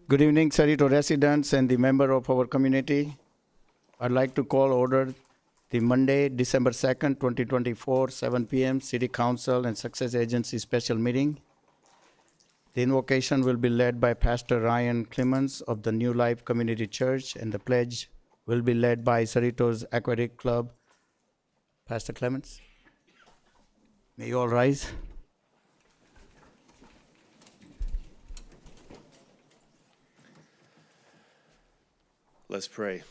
Good evening, Cerrito residents and the member of our community. I'd like to call order the Monday, December 2nd, 2024, 7 p.m. City Council and Success Agency special meeting. The invocation will be led by Pastor Ryan Clemens of the New Life Community Church, and the pledge will be led by Cerrito's Aquatic Club. Pastor Clemens, may you all rise. Let's pray.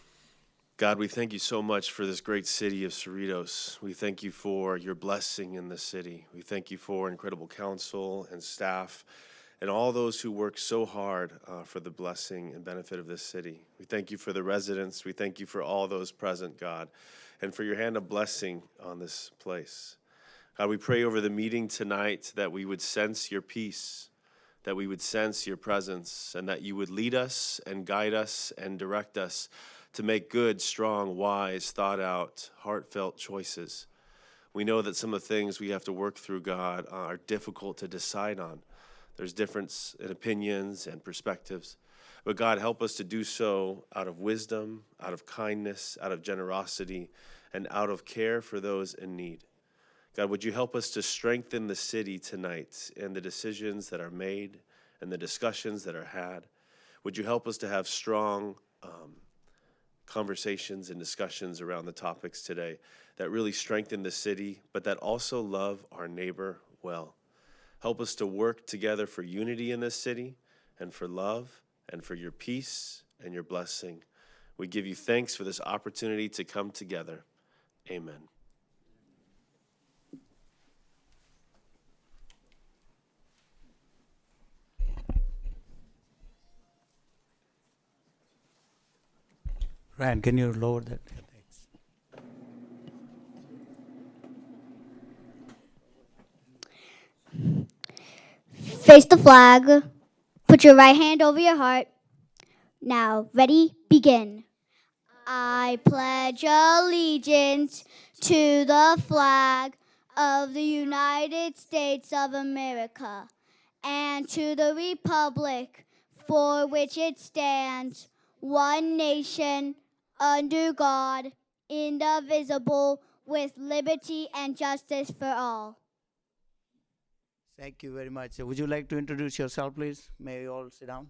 God, we thank you so much for this great city of Cerritos. We thank you for your blessing in the city. We thank you for incredible council and staff and all those who work so hard for the blessing and benefit of this city. We thank you for the residents. We thank you for all those present, God, and for your hand of blessing on this place. God, we pray over the meeting tonight that we would sense your peace, that we would sense your presence, and that you would lead us and guide us and direct us to make good, strong, wise, thought-out, heartfelt choices. We know that some of the things we have to work through, God, are difficult to decide on. There's difference in opinions and perspectives. But God, help us to do so out of wisdom, out of kindness, out of generosity, and out of care for those in need. God, would you help us to strengthen the city tonight in the decisions that are made and the discussions that are had? Would you help us to have strong conversations and discussions around the topics today that really strengthen the city, but that also love our neighbor well? Help us to work together for unity in this city and for love and for your peace and your blessing. We give you thanks for this opportunity to come together. Amen. Ryan, can you lower that? Face the flag. Put your right hand over your heart. Now, ready, begin. I pledge allegiance to the flag of the United States of America and to the republic for which it stands, one nation, under God, indivisible, with liberty and justice for all. Thank you very much. Would you like to introduce yourself, please? May you all sit down?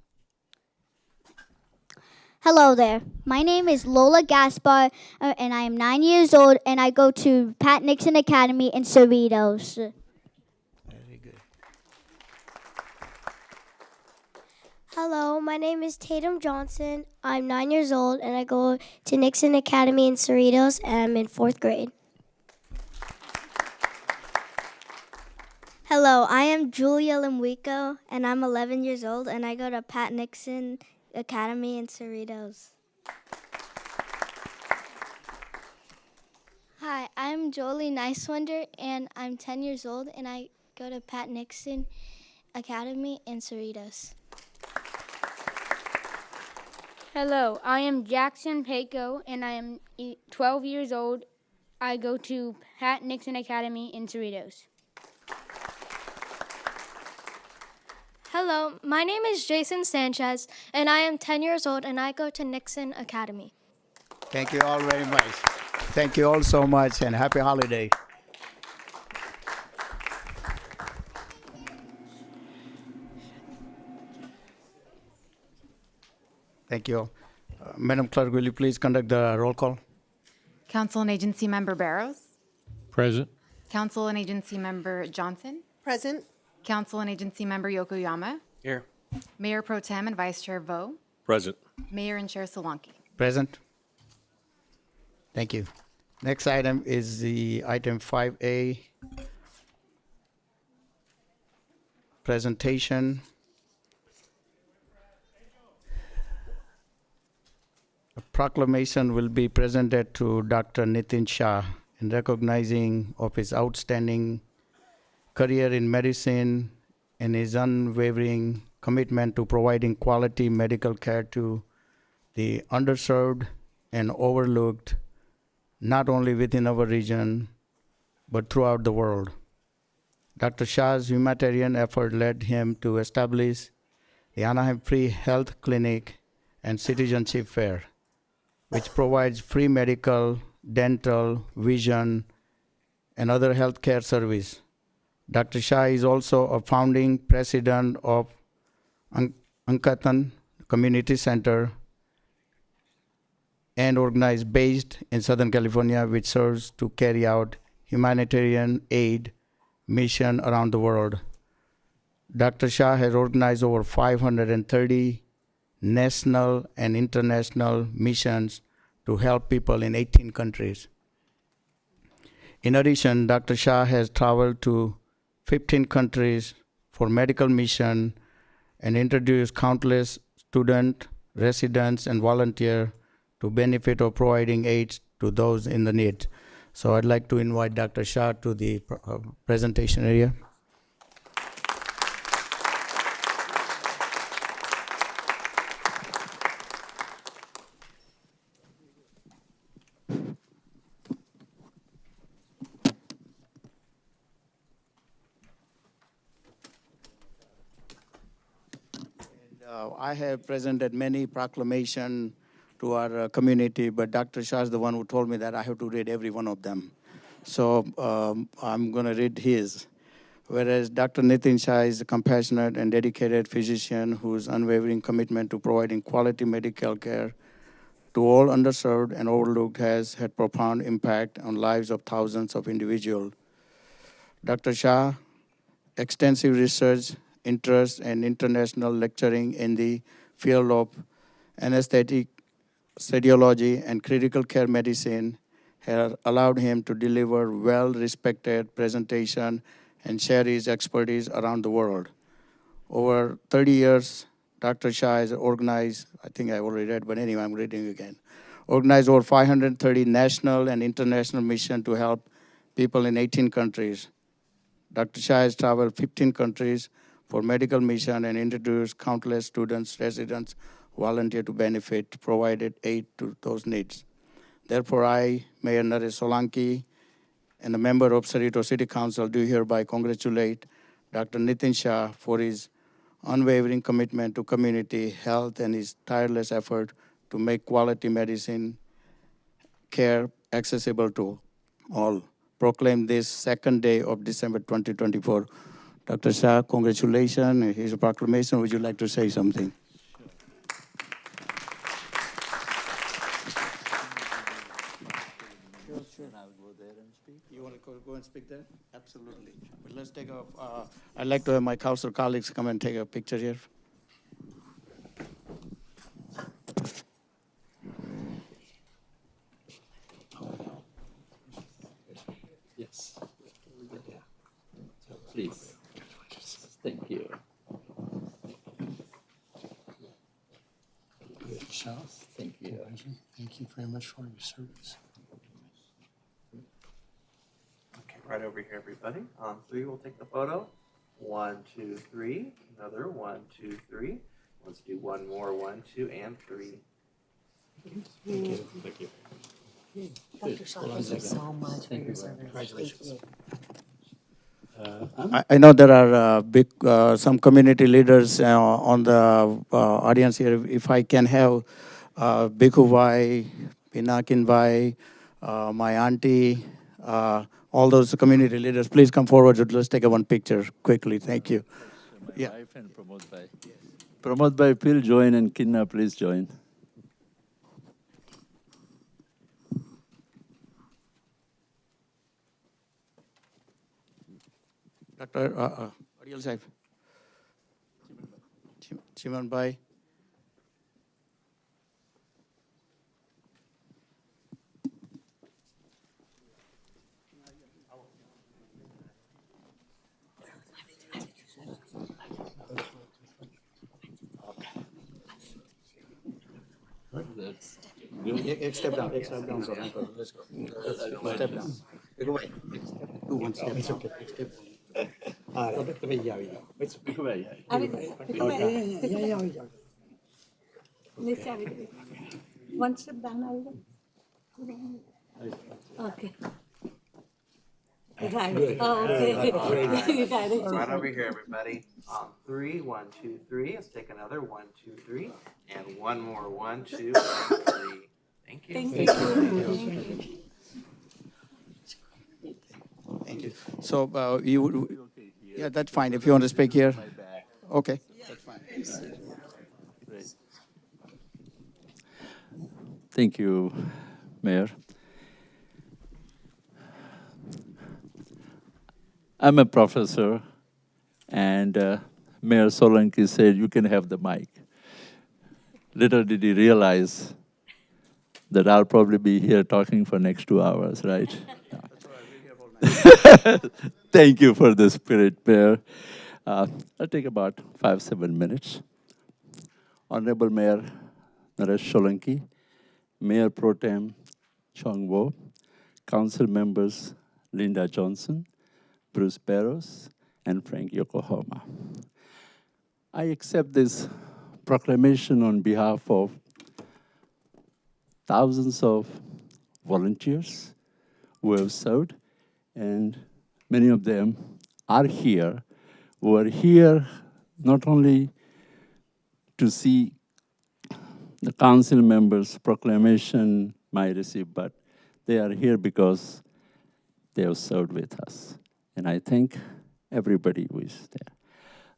Hello there. My name is Lola Gaspar, and I am 9 years old, and I go to Pat Nixon Academy in Cerritos. Very good. Hello, my name is Tatum Johnson. I'm 9 years old, and I go to Nixon Academy in Cerritos, and I'm in 4th grade. Hello, I am Julia Limwico, and I'm 11 years old, and I go to Pat Nixon Academy in Cerritos. Hi, I'm Jolie Nicewonder, and I'm 10 years old, and I go to Pat Nixon Academy in Cerritos. Hello, I am Jackson Paco, and I am 12 years old. I go to Pat Nixon Academy in Cerritos. Hello, my name is Jason Sanchez, and I am 10 years old, and I go to Nixon Academy. Thank you all very much. Thank you all so much, and happy holiday. Thank you. Madam Clerk, will you please conduct the roll call? Council and Agency Member Barrows. Present. Council and Agency Member Johnson. Present. Council and Agency Member Yokoyama. Here. Mayor Pro Tem and Vice Chair Vo. Present. Mayor and Chair Solanki. Present. Thank you. Next item is the item 5A, presentation. A proclamation will be presented to Dr. Nitin Shah in recognizing of his outstanding career in medicine and his unwavering commitment to providing quality medical care to the underserved and overlooked, not only within our region, but throughout the world. Dr. Shah's humanitarian effort led him to establish the Anaheim Free Health Clinic, and Citizenship Fair, which provides free medical, dental, vision, and other healthcare service. Dr. Shah is also a founding president of Ankatan Community Center and organized based in Southern California, which serves to carry out humanitarian aid mission around the world. Dr. Shah has organized over 530 national and international missions to help people in 18 countries. In addition, Dr. Shah has traveled to 15 countries for medical mission and introduced countless students, residents, and volunteers to benefit of providing aid to those in the need. So I'd like to invite Dr. Shah to the presentation area. I have presented many proclamations to our community, but Dr. Shah is the one who told me that I have to read every one of them. So I'm going to read his. Whereas Dr. Nitin Shah is a compassionate and dedicated physician whose unwavering commitment to providing quality medical care to all underserved and overlooked has had profound impact on lives of thousands of individuals. Dr. Shah, extensive research, interest, and international lecturing in the field of anesthetic, radiology, and critical care medicine have allowed him to deliver well-respected presentation and share his expertise around the world. Over 30 years, Dr. Shah has organized, I think I already read, but anyway, I'm reading again, organized over 530 national and international missions to help people in 18 countries. Dr. Shah has traveled 15 countries for medical mission and introduced countless students, residents, volunteers to benefit, provided aid to those needs. Therefore, I, Mayor Naresh Solanki, and a member of Cerritos City Council, do hereby congratulate Dr. Nitin Shah for his unwavering commitment to community health and his tireless effort to make quality medicine care accessible to all. Proclaim this second day of December 2024. Dr. Shah, congratulations. Here's a proclamation. Would you like to say something? Sure. I'll go there and speak. You want to go and speak there? Absolutely. But let's take a, I'd like to have my council colleagues come and take a picture here. Yes. Please. Thank you. Shah, Thank you. thank you very much for your service. Okay, right over here, everybody. On three, we'll take the photo. 1, 2, 3. Another 1, 2, 3. Let's do one more. 1, 2, and 3. Thank you. Thank you. Dr. Shah, thank you so much for your service. Congratulations. I know there are some community leaders on the audience here. If I can have Bhikkhu Bhai, Pinakin Bhai, my auntie, all those community leaders, please come forward. Let's take one picture quickly. Thank you. My wife and Pramod Bhai. Pramod Bhai, please join, and Kinna, please join. Dr. Adil Saib. Chiman Bhai. That's Step down. Step down. Let's go. Step down. Go away. Do one step. It's okay. Step down. One step down, okay. You got it. Oh, okay. You got it. Right over here, everybody. On three, 1, 2, 3. Let's take another 1, 2, 3. And one more, 1, 2, and 3. Thank you. Thank you. Thank you. So yeah, that's fine. If you want to speak here. Okay. That's fine. Thank you, Mayor. I'm a professor, and Mayor Solanki said, you can have the mic. Little did he realize that I'll probably be here talking for next 2 hours, right? Thank you for the spirit, Mayor. I'll take about 5-7 minutes. Honorable Mayor Naresh Solanki, Mayor Pro Tem Chong Wo, Council members Linda Johnson, Bruce Barrows, and Frank Yokohama. I accept this proclamation on behalf of thousands of volunteers who have served, and many of them are here, who are here not only to see the council members' proclamation might receive, but they are here because they have served with us. And I thank everybody who is there.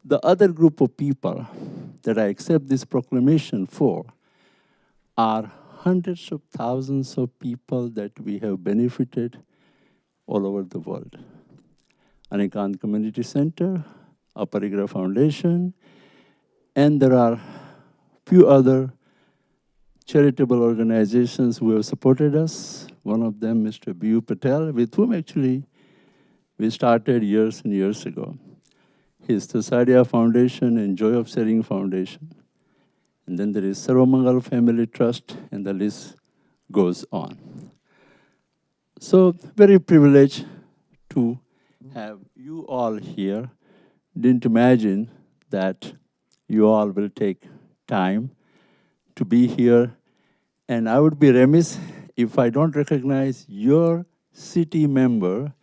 The other group of people that I accept this proclamation for are hundreds of thousands of people that we have benefited all over the world. Anikant Community Center, Aparigra Foundation, and there are few other charitable organizations who have supported us. One of them, Mr. B.U. Patel, with whom actually we started years and years ago. His Tasadia Foundation and Joy of Sharing Foundation. And then there is Sarvamangal Family Trust, and the list goes on. So very privileged to have you all here. Didn't imagine that you all will take time to be here. And I would be remiss if I don't recognize your city member,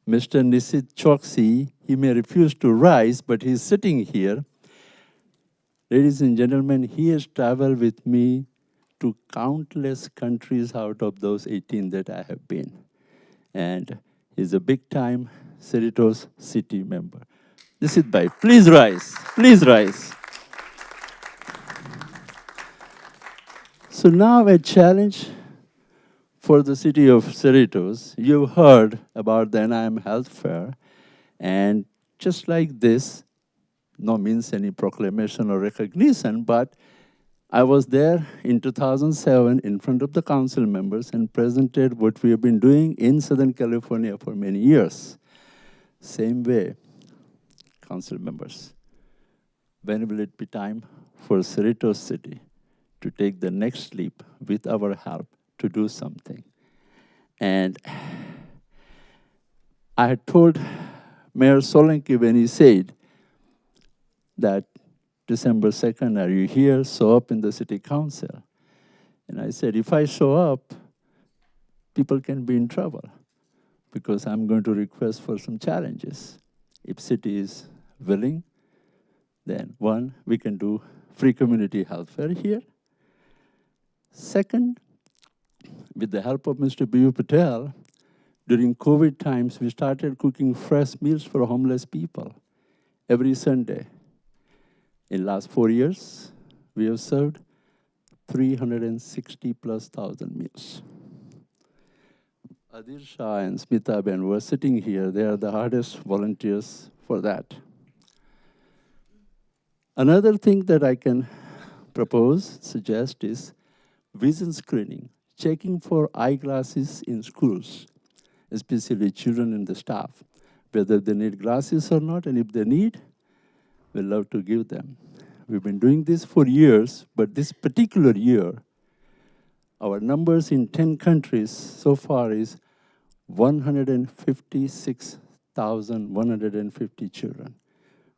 Mr. Nisit Choksi. He may refuse to rise, but he's sitting here. Ladies and gentlemen, he has traveled with me to countless countries out of those 18 that I have been. And he's a big-time Cerritos city member. Nisit Bhai, please rise. Please rise. So now a challenge for the city of Cerritos. You've heard about the NIM Health Fair, and just like this, no means any proclamation or recognition, but I was there in 2007 in front of the council members and presented what we have been doing in Southern California for many years. Same way, council members. When will it be time for Cerritos City to take the next leap with our help to do something? And I had told Mayor Solanki when he said that December 2nd, are you here? Show up in the city council. And I said, if I show up, people can be in trouble because I'm going to request for some challenges. If city is willing, then one, we can do free community health fair here. Second, with the help of Mr. B.U. Patel, during COVID times, we started cooking fresh meals for homeless people every Sunday. In last 4 years, we have served 360,000+ meals. Adil Shah and Smita Ben were sitting here. They are the hardest volunteers for that. Another thing that I can propose, suggest is vision screening, checking for eyeglasses in schools, especially children and the staff, whether they need glasses or not, and if they need, we'd love to give them. We've been doing this for years, but this particular year, our numbers in 10 countries so far is 156,150 children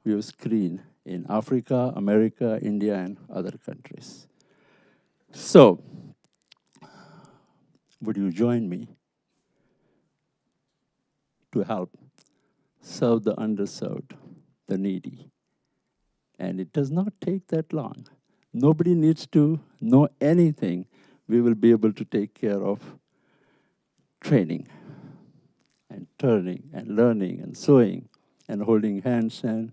we have screened in Africa, America, India, and other countries. So, would you join me to help serve the underserved, the needy. And it does not take that long. Nobody needs to know anything. We will be able to take care of training and turning and learning and sewing and holding hands. And,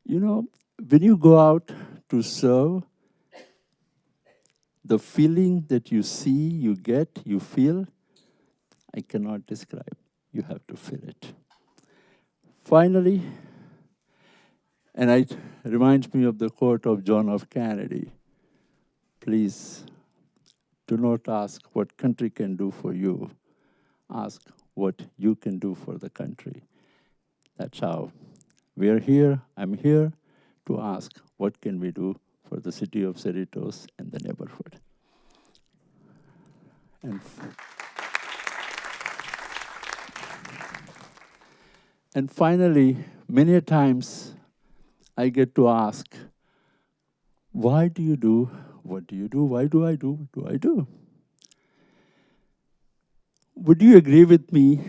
when you go out to serve, the feeling that you see, you get, you feel, I cannot describe. You have to feel it. Finally, and it reminds me of the quote of John F. Kennedy, please do not ask what country can do for you. Ask what you can do for the country. That's how we are here. I'm here to ask what can we do for the city of Cerritos and the neighborhood. And finally, many a times I get to ask, why do you do what do you do? Why do I do what do I do? Would you agree with me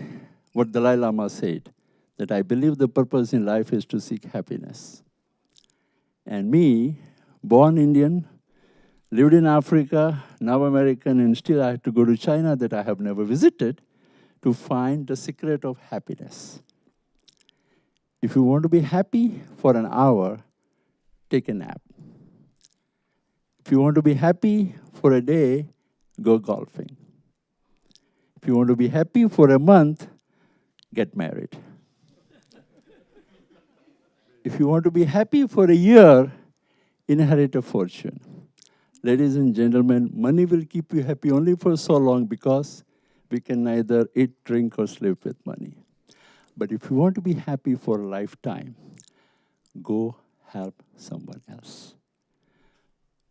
what Dalai Lama said, that I believe the purpose in life is to seek happiness? And me, born Indian, lived in Africa, now American, and still I had to go to China that I have never visited to find the secret of happiness. If you want to be happy for an hour, take a nap. If you want to be happy for a day, go golfing. If you want to be happy for a month, get married. If you want to be happy for a year, inherit a fortune. Ladies and gentlemen, money will keep you happy only for so long because we can neither eat, drink, or sleep with money. But if you want to be happy for a lifetime, go help someone else.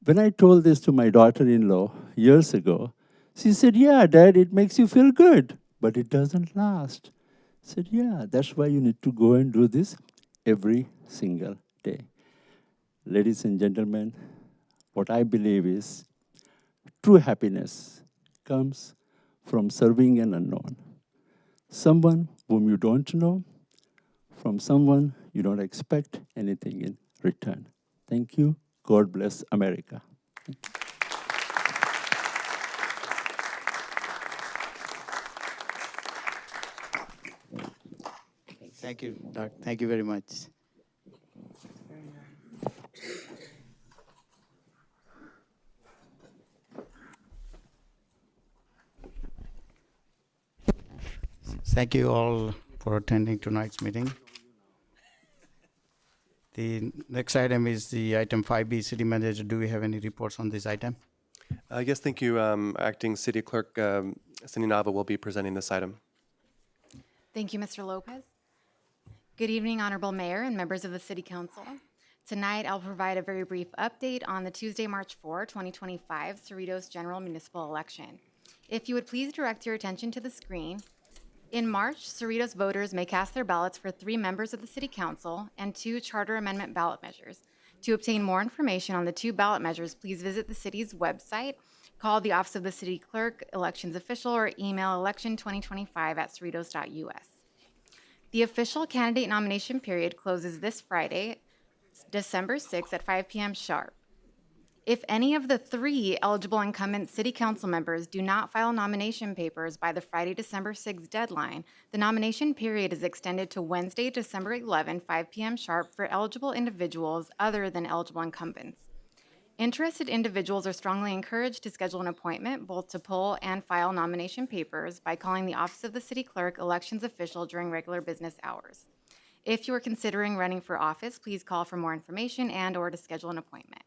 When I told this to my daughter-in-law years ago, she said, yeah, Dad, it makes you feel good, but it doesn't last. I said, yeah, that's why you need to go and do this every single day. Ladies and gentlemen, what I believe is true happiness comes from serving an unknown. Someone whom you don't know, from someone you don't expect anything in return. Thank you. God bless America. Thank you, Doc. Thank you very much. Thank you all for attending tonight's meeting. The next item is the item 5B. City Manager, do we have any reports on this item? Yes, thank you. Acting City Clerk Cindy Nava will be presenting this item. Thank you, Mr. Lopez. Good evening, Honorable Mayor and members of the City Council. Tonight, I'll provide a very brief update on the Tuesday, March 4, 2025 Cerritos General Municipal Election. If you would please direct your attention to the screen. In March, Cerritos voters may cast their ballots for 3 members of the City Council and 2 Charter Amendment ballot measures. To obtain more information on the 2 ballot measures, please visit the city's website, call the Office of the City Clerk, Elections Official, or email election2025@cerritos.us. The official candidate nomination period closes this Friday, December 6th at 5 p.m. sharp. If any of the 3 eligible incumbent city council members do not file nomination papers by the Friday, December 6th deadline, the nomination period is extended to Wednesday, December 11, 5 p.m. sharp for eligible individuals other than eligible incumbents. Interested individuals are strongly encouraged to schedule an appointment both to pull and file nomination papers by calling the Office of the City Clerk, Elections Official during regular business hours. If you are considering running for office, please call for more information and/or to schedule an appointment.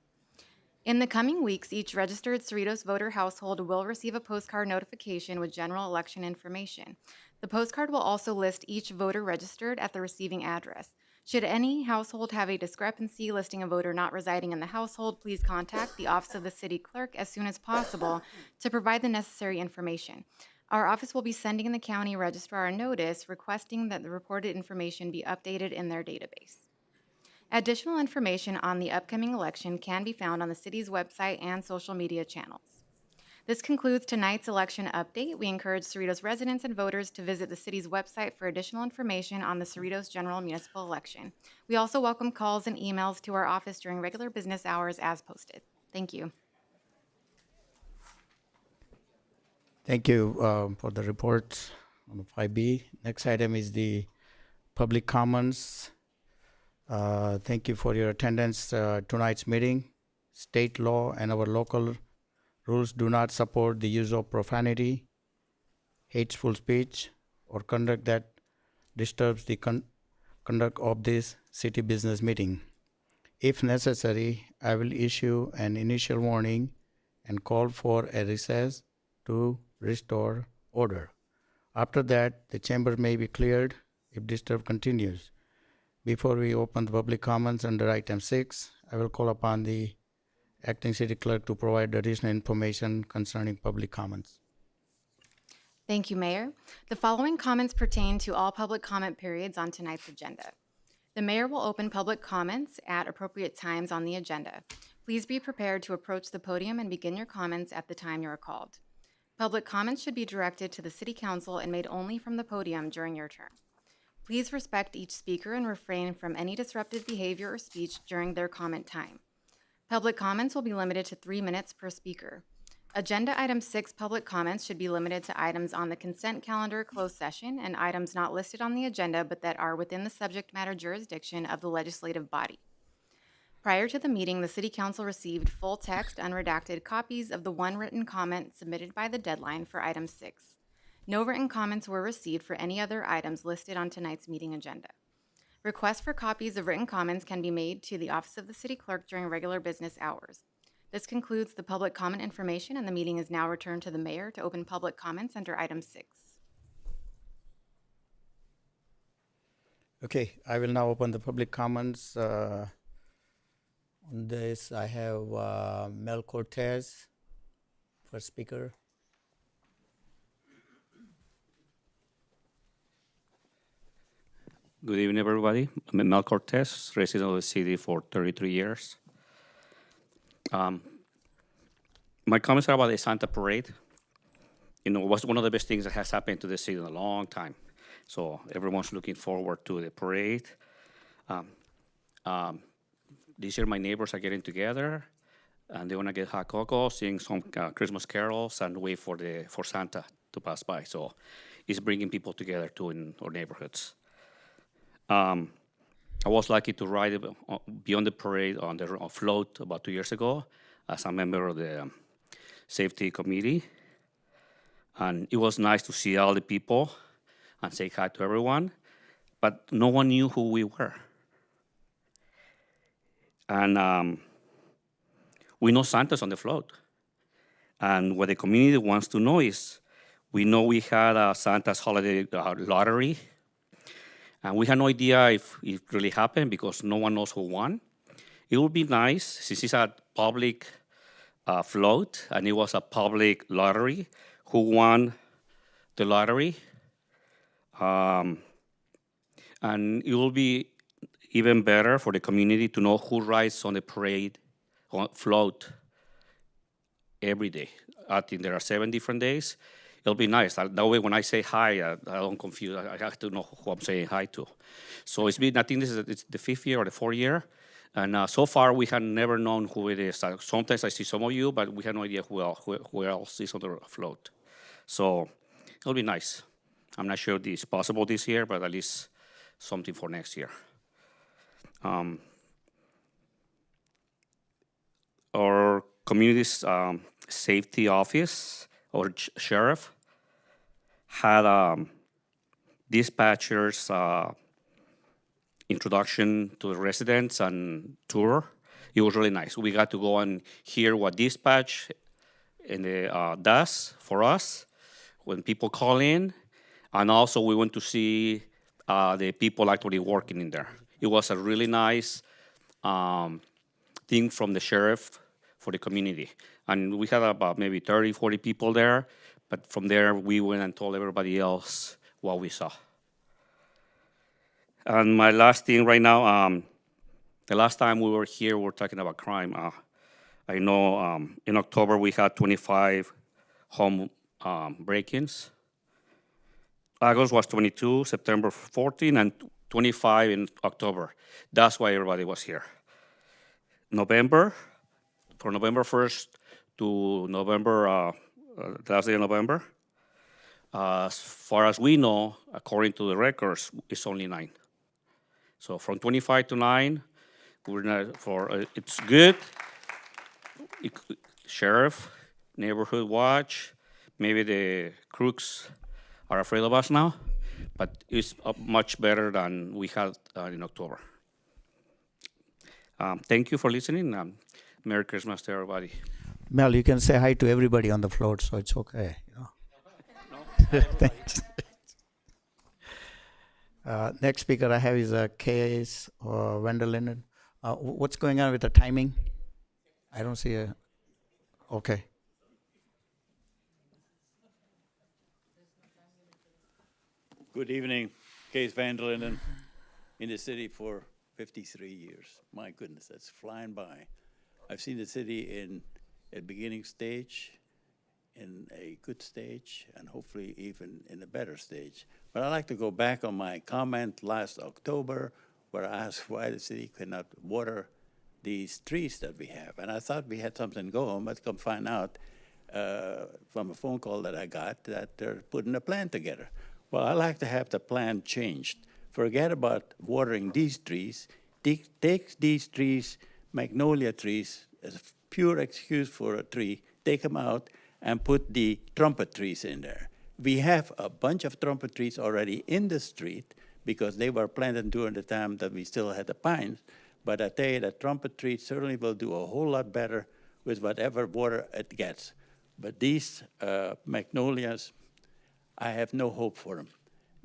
In the coming weeks, each registered Cerritos voter household will receive a postcard notification with general election information. The postcard will also list each voter registered at the receiving address. Should any household have a discrepancy listing a voter not residing in the household, please contact the Office of the City Clerk as soon as possible to provide the necessary information. Our office will be sending the county registrar a notice requesting that the reported information be updated in their database. Additional information on the upcoming election can be found on the city's website and social media channels. This concludes tonight's election update. We encourage Cerritos residents and voters to visit the city's website for additional information on the Cerritos general municipal election. We also welcome calls and emails to our office during regular business hours as posted. Thank you. Thank you for the report on 5B. Next item is the public comments. Thank you for your attendance tonight's meeting. State law and our local rules do not support the use of profanity, hateful speech, or conduct that disturbs the conduct of this city business meeting. If necessary, I will issue an initial warning and call for a recess to restore order. After that, the chamber may be cleared if disturb continues. Before we open the public comments under item 6, I will call upon the acting city clerk to provide additional information concerning public comments. Thank you, Mayor. The following comments pertain to all public comment periods on tonight's agenda. The mayor will open public comments at appropriate times on the agenda. Please be prepared to approach the podium and begin your comments at the time you are called. Public comments should be directed to the City Council and made only from the podium during your turn. Please respect each speaker and refrain from any disruptive behavior or speech during their comment time. Public comments will be limited to 3 minutes per speaker. Agenda item 6 public comments should be limited to items on the consent calendar, closed session, and items not listed on the agenda but that are within the subject matter jurisdiction of the legislative body. Prior to the meeting, the City Council received full text, unredacted copies of the one written comment submitted by the deadline for item 6. No written comments were received for any other items listed on tonight's meeting agenda. Requests for copies of written comments can be made to the Office of the City Clerk during regular business hours. This concludes the public comment information, and the meeting is now returned to the mayor to open public comments under item 6. Okay, I will now open the public comments. On this, I have Mel Cortez, first speaker. Good evening, everybody. I'm Mel Cortez, resident of the city for 33 years. My comments are about the Santa Parade. You know, it was one of the best things that has happened to the city in a long time. So everyone's looking forward to the parade. This year, my neighbors are getting together, and they want to get hot cocoa, sing some Christmas carols, and wait for Santa to pass by. So it's bringing people together too in our neighborhoods. I was lucky to ride beyond the parade on the float about 2 years ago as a member of the safety committee. And it was nice to see all the people and say hi to everyone, but no one knew who we were. And we know Santa's on the float. And what the community wants to know is, we know we had a Santa's holiday lottery, and we had no idea if it really happened because no one knows who won. It would be nice, since it's a public float and it was a public lottery, who won the lottery. And it will be even better for the community to know who rides on the parade float every day. I think there are 7 different days. It'll be nice. That way, when I say hi, I don't confuse. I have to know who I'm saying hi to. So it's been, I think it's the 5th year or the 4th year. And so far, we have never known who it is. Sometimes I see some of you, but we have no idea who else is on the float. So it'll be nice. I'm not sure this is possible this year, but at least something for next year. Our community's safety office, or sheriff, had dispatchers introduction to the residents and tour. It was really nice. We got to go and hear what dispatch does for us when people call in, and also we went to see the people actually working in there. It was a really nice thing from the sheriff for the community. And we had about maybe 30, 40 people there, but from there we went and told everybody else what we saw. And my last thing right now, the last time we were here, we were talking about crime. I know in October we had 25 home break-ins. August was 22, September 14, and 25 in October. That's why everybody was here. November, from November 1st to November, last day of November, as far as we know, according to the records, it's only 9. So from 25 to 9, we're not for. It's good. Sheriff, neighborhood watch, maybe the crooks are afraid of us now, but it's much better than we had in October. Thank you for listening. Merry Christmas to everybody. Mel, you can say hi to everybody on the floor, so it's okay. You know? Thanks. Next speaker I have is Case Vanderlinden. What's going on with the timing? I don't see a. Okay. Good evening. Case Vanderlinden, in the city for 53 years. My goodness, that's flying by. I've seen the city in a beginning stage, in a good stage, and hopefully even in a better stage. But I'd like to go back on my comment last October where I asked why the city could not water these trees that we have. And I thought we had something going, but come find out from a phone call that I got that they're putting a plan together. Well, I like to have the plan changed. Forget about watering these trees. Take these trees, magnolia trees, as a pure excuse for a tree, take them out and put the trumpet trees in there. We have a bunch of trumpet trees already in the street because they were planted during the time that we still had the pines. But I tell you, that trumpet tree certainly will do a whole lot better with whatever water it gets. But these magnolias, I have no hope for them.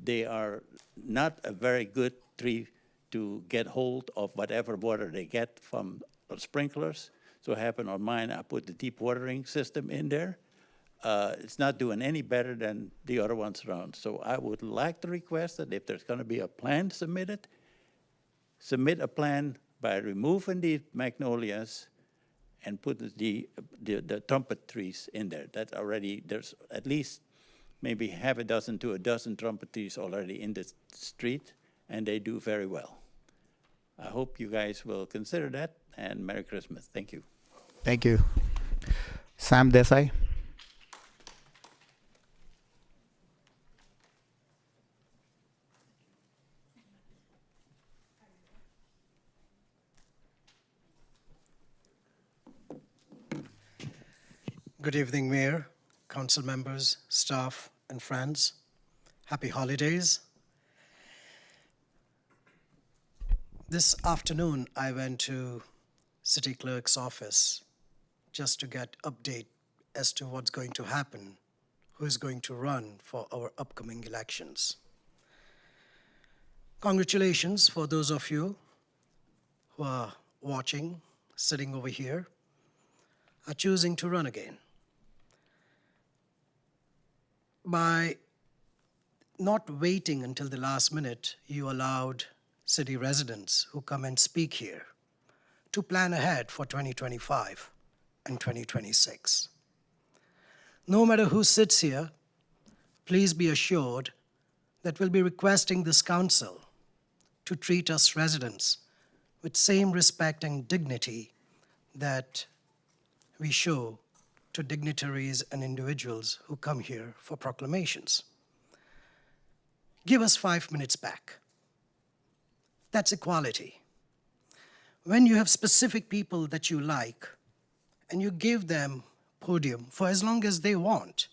They are not a very good tree to get hold of whatever water they get from sprinklers. So it happened on mine, I put the deep watering system in there. It's not doing any better than the other ones around. So I would like to request that if there's going to be a plan submitted, submit a plan by removing the magnolias and put the trumpet trees in there. That already, there's at least maybe half a dozen to a dozen trumpet trees already in the street, and they do very well. I hope you guys will consider that, and Merry Christmas. Thank you. Thank you. Sam Desai. Good evening, Mayor, council members, staff, and friends. Happy holidays. This afternoon, I went to City Clerk's office just to get update as to what's going to happen, who is going to run for our upcoming elections. Congratulations for those of you who are watching, sitting over here, are choosing to run again. By not waiting until the last minute, you allowed city residents who come and speak here to plan ahead for 2025 and 2026. No matter who sits here, please be assured that we'll be requesting this council to treat us residents with same respect and dignity that we show to dignitaries and individuals who come here for proclamations. Give us 5 minutes back. That's equality. When you have specific people that you like and you give them podium for as long as they want,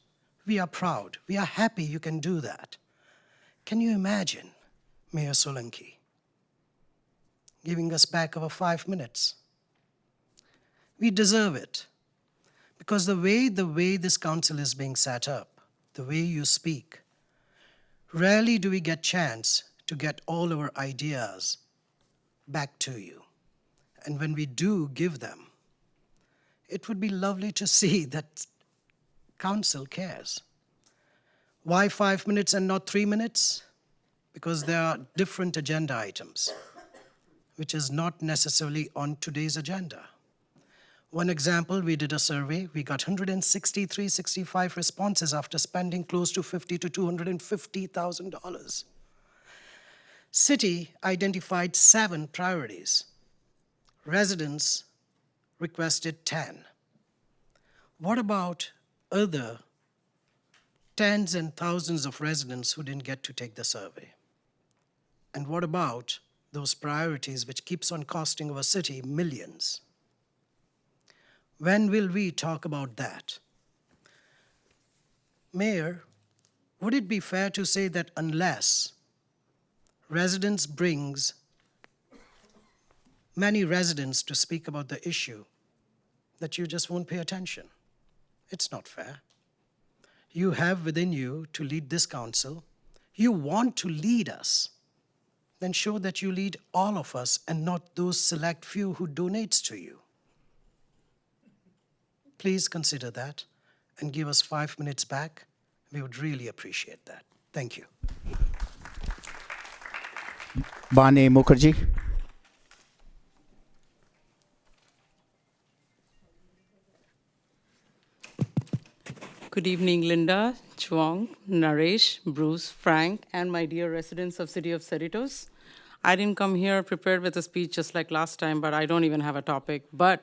we are proud. We are happy you can do that. Can you imagine Mayor Solanki giving us back our 5 minutes? We deserve it. Because the way this council is being set up, the way you speak, rarely do we get chance to get all our ideas back to you. And when we do give them, it would be lovely to see that council cares. Why 5 minutes and not 3 minutes? Because there are different agenda items, which is not necessarily on today's agenda. One example, we did a survey. We got 65 responses after spending close to $50,000 to $250,000. City identified 7 priorities. Residents requested 10. What about other tens and thousands of residents who didn't get to take the survey? And what about those priorities which keeps on costing our city millions? When will we talk about that? Mayor, would it be fair to say that unless residents brings many residents to speak about the issue, that you just won't pay attention? It's not fair. You have within you to lead this council. You want to lead us. Then show that you lead all of us and not those select few who donates to you. Please consider that and give us 5 minutes back. We would really appreciate that. Thank you. Bani Mukherjee. Good evening, Linda, Chuang, Naresh, Bruce, Frank, and my dear residents of City of Cerritos. I didn't come here prepared with a speech just like last time, but I don't even have a topic. But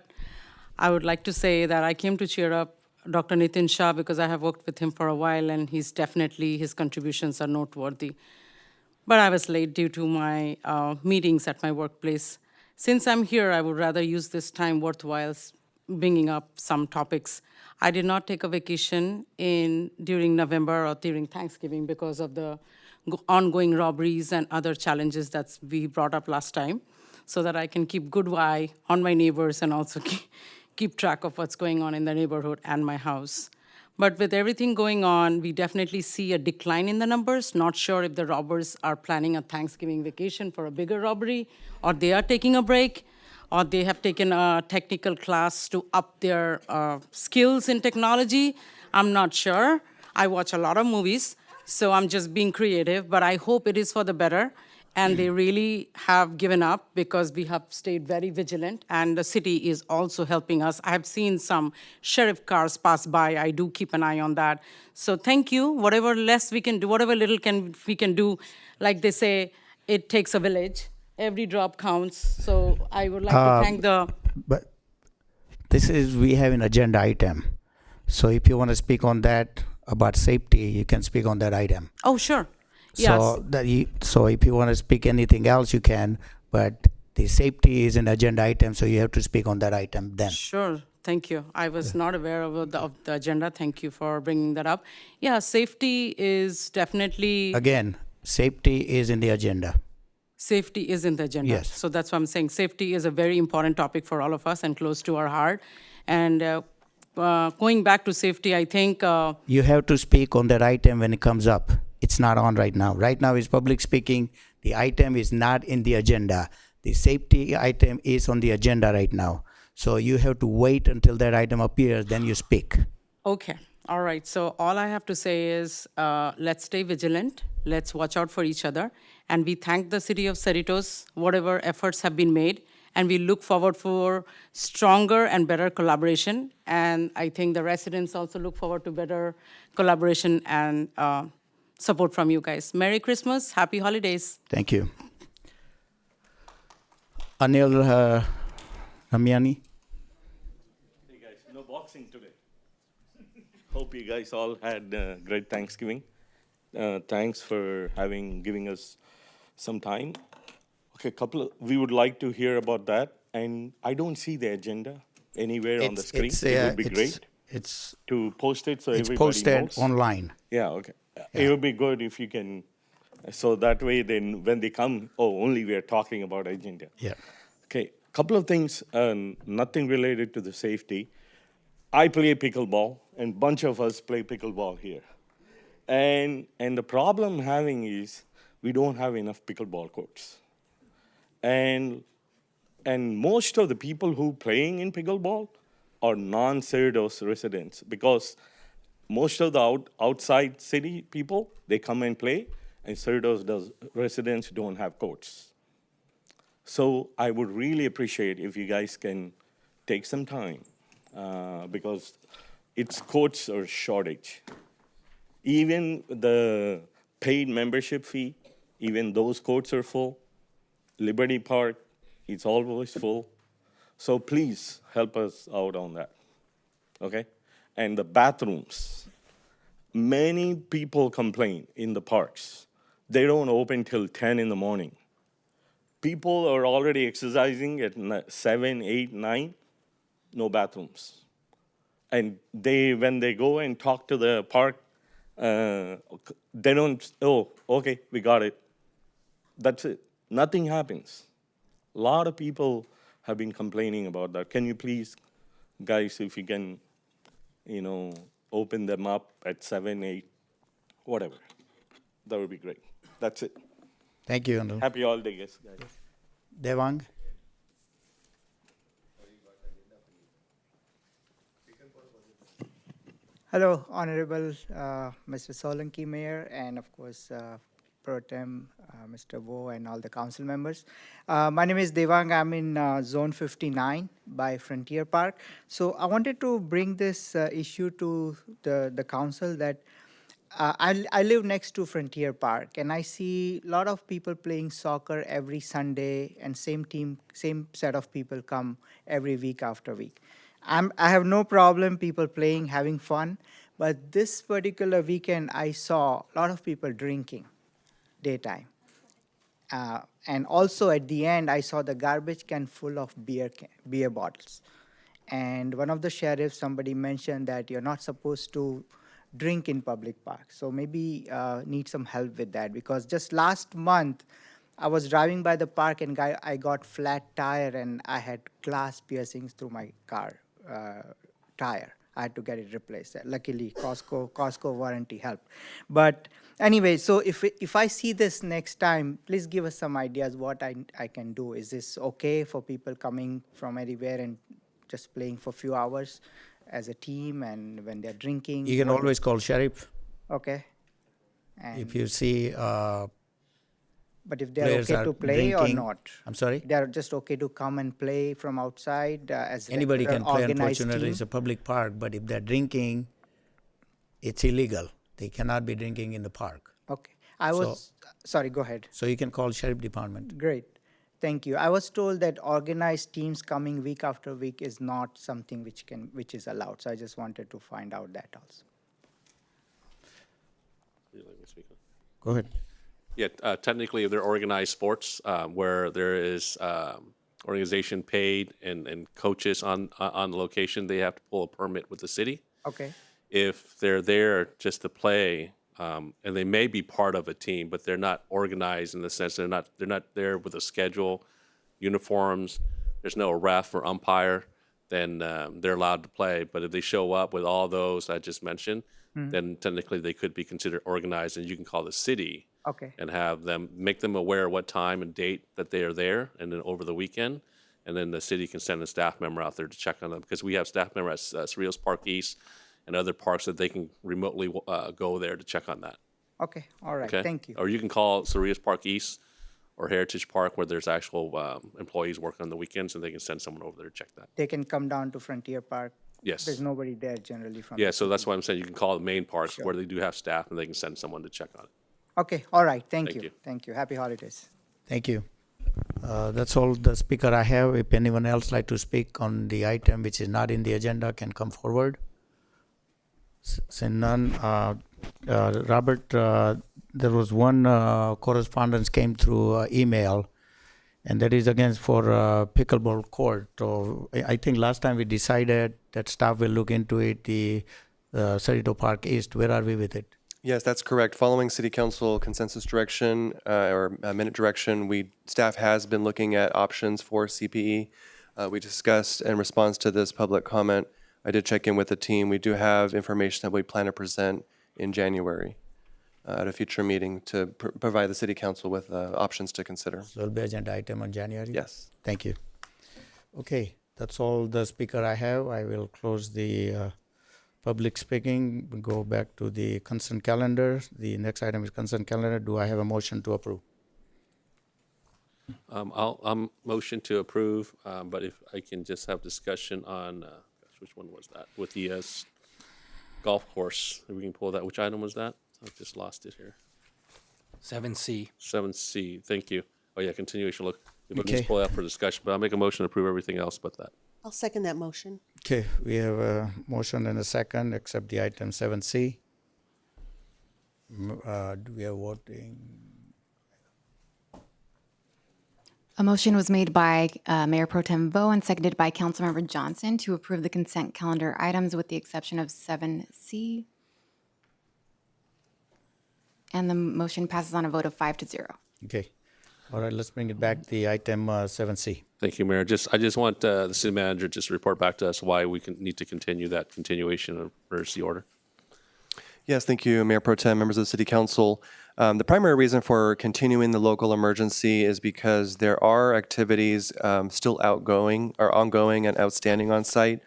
I would like to say that I came to cheer up Dr. Nitin Shah because I have worked with him for a while, and his contributions are noteworthy. But I was late due to my meetings at my workplace. Since I'm here, I would rather use this time worthwhile bringing up some topics. I did not take a vacation during November or during Thanksgiving because of the ongoing robberies and other challenges that we brought up last time, so that I can keep good eye on my neighbors and also keep track of what's going on in the neighborhood and my house. But with everything going on, we definitely see a decline in the numbers. Not sure if the robbers are planning a Thanksgiving vacation for a bigger robbery, or they are taking a break, or they have taken a technical class to up their skills in technology. I'm not sure. I watch a lot of movies, so I'm just being creative, but I hope it is for the better. And they really have given up because we have stayed very vigilant, and the city is also helping us. I have seen some sheriff cars pass by. I do keep an eye on that. So thank you. Whatever less we can do, whatever little we can do, like they say, it takes a village. Every drop counts. So I would like to thank But we have an agenda item. So if you want to speak on that about safety, you can speak on that item. Oh, sure. Yes. So if you want to speak anything else, you can, but the safety is an agenda item, so you have to speak on that item then. Sure. Thank you. I was not aware of the agenda. Thank you for bringing that up. Yeah, safety is definitely... Again, safety is in the agenda. Safety is in the agenda. Yes. So that's why I'm saying safety is a very important topic for all of us and close to our heart. And going back to safety, I think... you have to speak on that item when it comes up. It's not on right now. Right now is public speaking. The item is not in the agenda. The safety item is on the agenda right now. So you have to wait until that item appears, then you speak. Okay. All right. So all I have to say is let's stay vigilant. Let's watch out for each other. And we thank the City of Cerritos, whatever efforts have been made. And we look forward for stronger and better collaboration. And I think the residents also look forward to better collaboration and support from you guys. Merry Christmas. Happy holidays. Thank you. Anil Ramiani. Hey guys, no boxing today. Hope you guys all had a great Thanksgiving. Thanks for giving us some time. Okay, we would like to hear about that. And I don't see the agenda anywhere on the screen. It would be great to post it so everybody knows. It's posted online. Yeah, okay. It would be good if you can, so that way then when they come, only we are talking about agenda. Yeah. Okay, couple of things, nothing related to the safety. I play pickleball, and bunch of us play pickleball here. And the problem having is we don't have enough pickleball courts. And most of the people who playing in pickleball are non-Cerritos residents, because most of the outside city people, they come and play, and Cerritos residents don't have courts. So I would really appreciate if you guys can take some time because its courts are shortage. Even the paid membership fee, even those courts are full. Liberty Park, it's always full. So please help us out on that, okay? And the bathrooms, many people complain in the parks. They don't open till 10 in the morning. People are already exercising at 7, 8, 9, no bathrooms. And when they go and talk to the park, they don't, oh, okay, we got it. That's it. Nothing happens. A lot of people have been complaining about that. Can you please, guys, if you can, open them up at 7, 8, whatever. That would be great. That's it. Thank you, Anil. Happy holidays, guys. Devang? Hello, Honorable Mr. Solanki, Mayor, and of course, Pro Tem Mr. Vo and all the council members. My name is Devang. I'm in Zone 59 by Frontier Park. So I wanted to bring this issue to the council that I live next to Frontier Park, and I see a lot of people playing soccer every Sunday, and same set of people come every week after week. I have no problem people playing, having fun, but this particular weekend I saw a lot of people drinking daytime. And also at the end, I saw the garbage can full of beer bottles. And one of the sheriffs, somebody mentioned that you're not supposed to drink in public parks. So maybe need some help with that, because just last month, I was driving by the park and I got flat tire and I had glass piercings through my car tire. I had to get it replaced. Luckily, Costco warranty helped. But anyway, so if I see this next time, please give us some ideas what I can do. Is this okay for people coming from anywhere and just playing for a few hours as a team, and when they're drinking? You can always call sheriff. Okay. And if you see but if they're okay to play drinking, or not? I'm sorry? They're just okay to come and play from outside as Anybody can play, organized unfortunately. team? It's a public park, but if they're drinking, it's illegal. They cannot be drinking in the park. Okay. Sorry, go ahead. So you can call sheriff department. Great. Thank you. I was told that organized teams coming week after week is not something which is allowed. So I just wanted to find out that also. Go ahead. Yeah, technically they're organized sports where there is organization paid and coaches on the location. They have to pull a permit with the city. Okay. If they're there just to play, and they may be part of a team, but they're not organized in the sense they're not there with a schedule, uniforms. There's no ref or umpire. Then they're allowed to play. But if they show up with all those I just mentioned, then technically they could be considered organized, and you can call the city. Okay. And make them aware what time and date that they are there, and then over the weekend, and then the city can send a staff member out there to check on them, because we have staff members at Cerritos Park East and other parks that they can remotely go there to check on that. Okay. All right. Okay? Thank you. Or you can call Cerritos Park East or Heritage Park, where there's actual employees working on the weekends, and they can send someone over there to check that. They can come down to Frontier Park. Yes. There's nobody there generally from. Yeah, so that's why I'm saying you can call the main parks Sure. where they do have staff, and they can send someone to check on it. Okay. All right. Thank Thank you. you. Thank you. Happy holidays. Thank you. That's all the speaker I have. If anyone else like to speak on the item which is not in the agenda, can come forward. Seeing none, Robert, there was one correspondence came through email, and that is against for pickleball court. So I think last time we decided that staff will look into it, the Cerritos Park East. Where are we with it? Yes, that's correct. Following City Council consensus direction or minute direction, staff has been looking at options for CPE. We discussed in response to this public comment, I did check in with the team. We do have information that we plan to present in January at a future meeting to provide the City Council with options to consider. So it'll be agenda item on January? Yes. Thank you. Okay, that's all the speaker I have. I will close the public speaking. We'll go back to the consent calendar. The next item is consent calendar. Do I have a motion to approve? I'll motion to approve, but if I can just have discussion on, Which one was that? With the golf course. If we can pull that. Which item was that? I just lost it here. 7C. 7C. Thank you. Oh yeah, continuation. Look, we can Okay. just pull that for discussion, but I'll make a motion to approve everything else but that. I'll second that motion. Okay, we have a motion and a second, except the item 7C. Do we have voting? A motion was made by Mayor Pro Tem Vo and seconded by Councilmember Johnson to approve the consent calendar items with the exception of 7C. And the motion passes on a vote of 5-0. Okay. All right, let's bring it back, the item 7C. Thank you, Mayor. I just want the city manager just to report back to us why we need to continue that continuation of emergency order. Yes, thank you, Mayor Pro Tem, members of the City Council. The primary reason for continuing the local emergency is because there are activities still ongoing and outstanding on site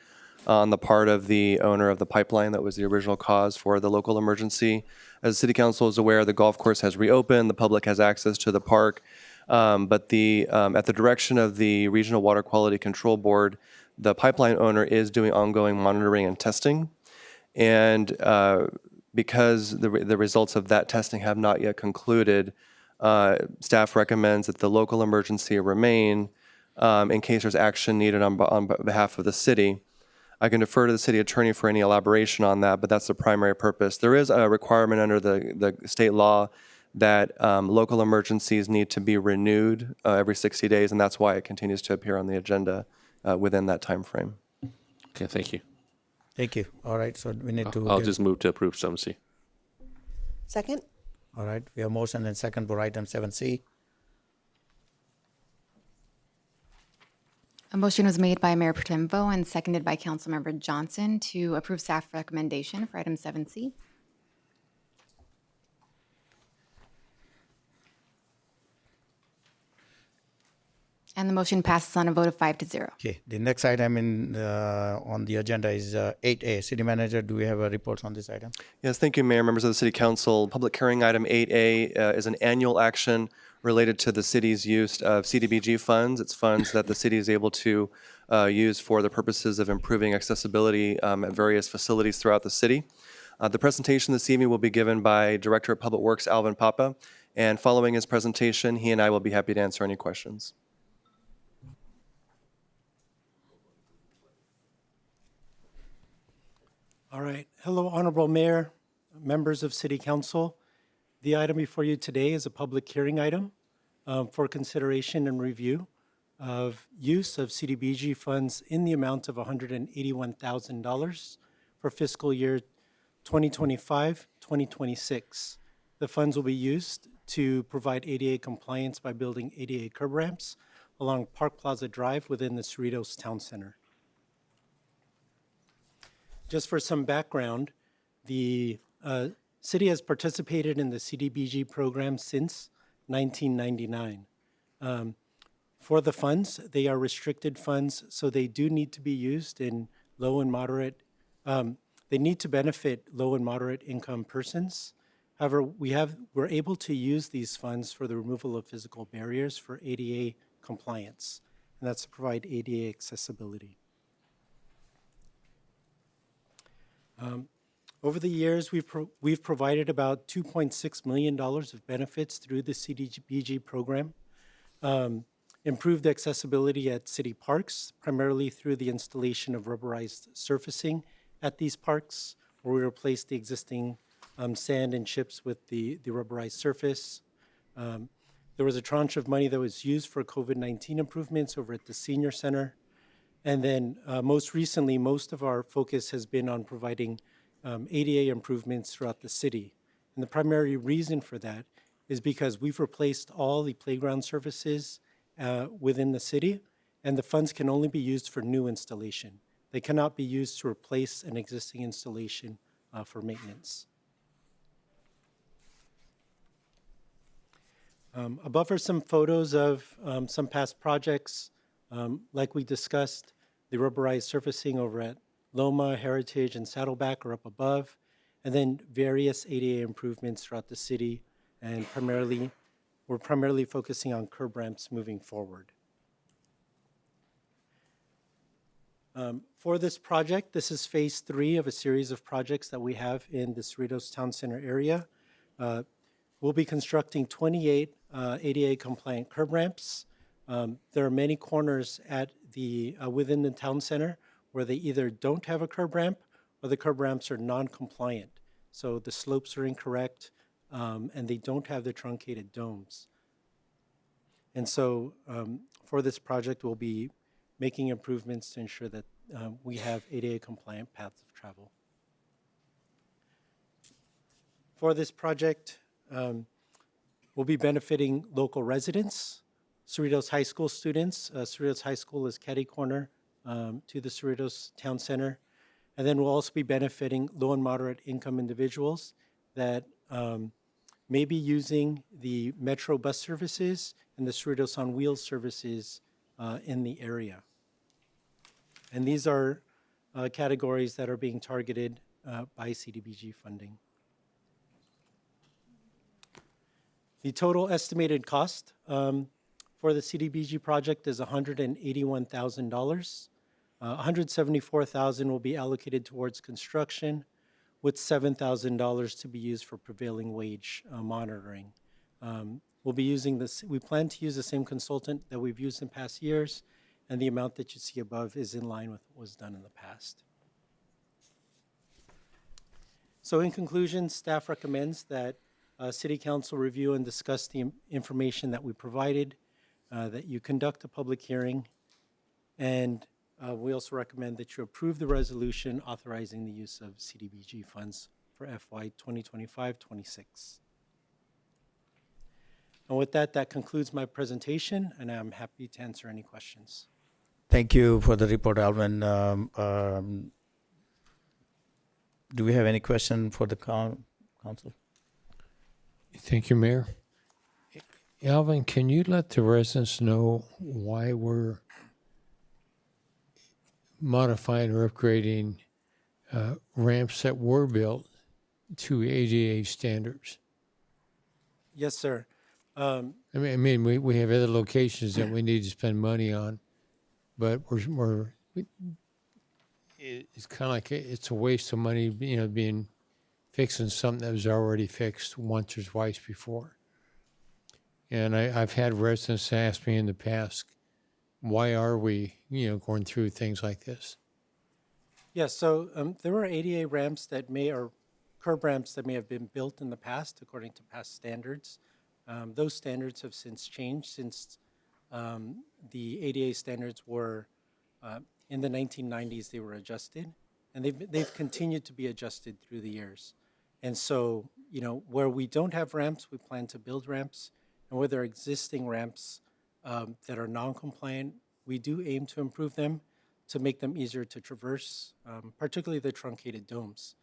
on the part of the owner of the pipeline that was the original cause for the local emergency. As the City Council is aware, the golf course has reopened, the public has access to the park, but at the direction of the Regional Water Quality Control Board, the pipeline owner is doing ongoing monitoring and testing. And because the results of that testing have not yet concluded, staff recommends that the local emergency remain in case there's action needed on behalf of the city. I can defer to the city attorney for any elaboration on that, but that's the primary purpose. There is a requirement under the state law that local emergencies need to be renewed every 60 days, and that's why it continues to appear on the agenda within that time frame. Okay, thank you. Thank you. All right, so we need to... I'll just move to approve 7C. Second? All right, we have motion and second for item 7C. A motion was made by Mayor Pro Tem Vo and seconded by Councilmember Johnson to approve staff recommendation for item 7C. And the motion passes on a vote of 5-0. Okay, the next item on the agenda is 8A. City Manager, do we have a report on this item? Yes, thank you, Mayor, members of the City Council. Public hearing item 8A is an annual action related to the city's use of CDBG funds. It's funds that the city is able to use for the purposes of improving accessibility at various facilities throughout the city. The presentation this evening will be given by Director of Public Works, Alvin Papa, and following his presentation, he and I will be happy to answer any questions. All right. Hello, Honorable Mayor, members of City Council. The item before you today is a public hearing item for consideration and review of use of CDBG funds in the amount of $181,000 for fiscal year 2025-2026. The funds will be used to provide ADA compliance by building ADA curb ramps along Park Plaza Drive within the Cerritos Town Center. Just for some background, the city has participated in the CDBG program since 1999. For the funds, they are restricted funds, so they do need to be used in low and moderate, they need to benefit low and moderate income persons. However, we're able to use these funds for the removal of physical barriers for ADA compliance, and that's to provide ADA accessibility. Over the years, we've provided about $2.6 million of benefits through the CDBG program, improved accessibility at city parks, primarily through the installation of rubberized surfacing at these parks, where we replaced the existing sand and chips with the rubberized surface. There was a tranche of money that was used for COVID-19 improvements over at the senior center. And then most recently, most of our focus has been on providing ADA improvements throughout the city. And the primary reason for that is because we've replaced all the playground surfaces within the city, and the funds can only be used for new installation. They cannot be used to replace an existing installation for maintenance. Above are some photos of some past projects. Like we discussed, the rubberized surfacing over at Loma, Heritage, and Saddleback are up above, and then various ADA improvements throughout the city, and we're primarily focusing on curb ramps moving forward. For this project, this is phase 3 of a series of projects that we have in the Cerritos Town Center area. We'll be constructing 28 ADA compliant curb ramps. There are many corners at within the town center where they either don't have a curb ramp or the curb ramps are non-compliant. So the slopes are incorrect and they don't have the truncated domes. And so for this project, we'll be making improvements to ensure that we have ADA compliant paths of travel. For this project, we'll be benefiting local residents, Cerritos High School students. Cerritos High School is catty corner to the Cerritos Town Center. And then we'll also be benefiting low and moderate income individuals that may be using the Metro bus services and the Cerritos on Wheels services in the area. And these are categories that are being targeted by CDBG funding. The total estimated cost for the CDBG project is $181,000. $174,000 will be allocated towards construction, with $7,000 to be used for prevailing wage monitoring. We'll be using this. We plan to use the same consultant that we've used in past years, and the amount that you see above is in line with what was done in the past. So in conclusion, staff recommends that City Council review and discuss the information that we provided, that you conduct a public hearing, and we also recommend that you approve the resolution authorizing the use of CDBG funds for FY 2025-26. And with that, that concludes my presentation, and I'm happy to answer any questions. Thank you for the report, Alvin. Do we have any question for the council? Thank you, Mayor. Alvin, can you let the residents know why we're modifying or upgrading ramps that were built to ADA standards? Yes, sir. I mean, we have other locations that we need to spend money on, but it's kind of like it's a waste of money, being fixing something that was already fixed once or twice before. And I've had residents ask me in the past, why are we, going through things like this? Yes, so there were ADA ramps or curb ramps that may have been built in the past according to past standards. Those standards have since changed since the ADA standards were, in the 1990s, they were adjusted, and they've continued to be adjusted through the years. And so, where we don't have ramps, we plan to build ramps, and where there are existing ramps that are non-compliant, we do aim to improve them to make them easier to traverse, particularly the truncated domes.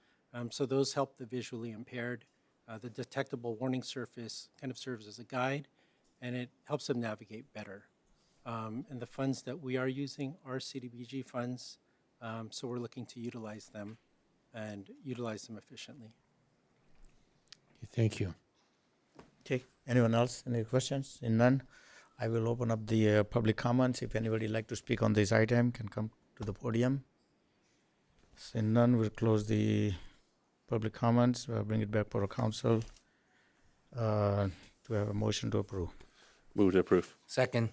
So those help the visually impaired. The detectable warning surface kind of serves as a guide, and it helps them navigate better. And the funds that we are using are CDBG funds, so we're looking to utilize them and utilize them efficiently. Thank you. Okay, anyone else? Any questions? In none, I will open up the public comments. If anybody would like to speak on this item, can come to the podium. In none, we'll close the public comments. We'll bring it back for a council to have a motion to approve. Move to approve. Second.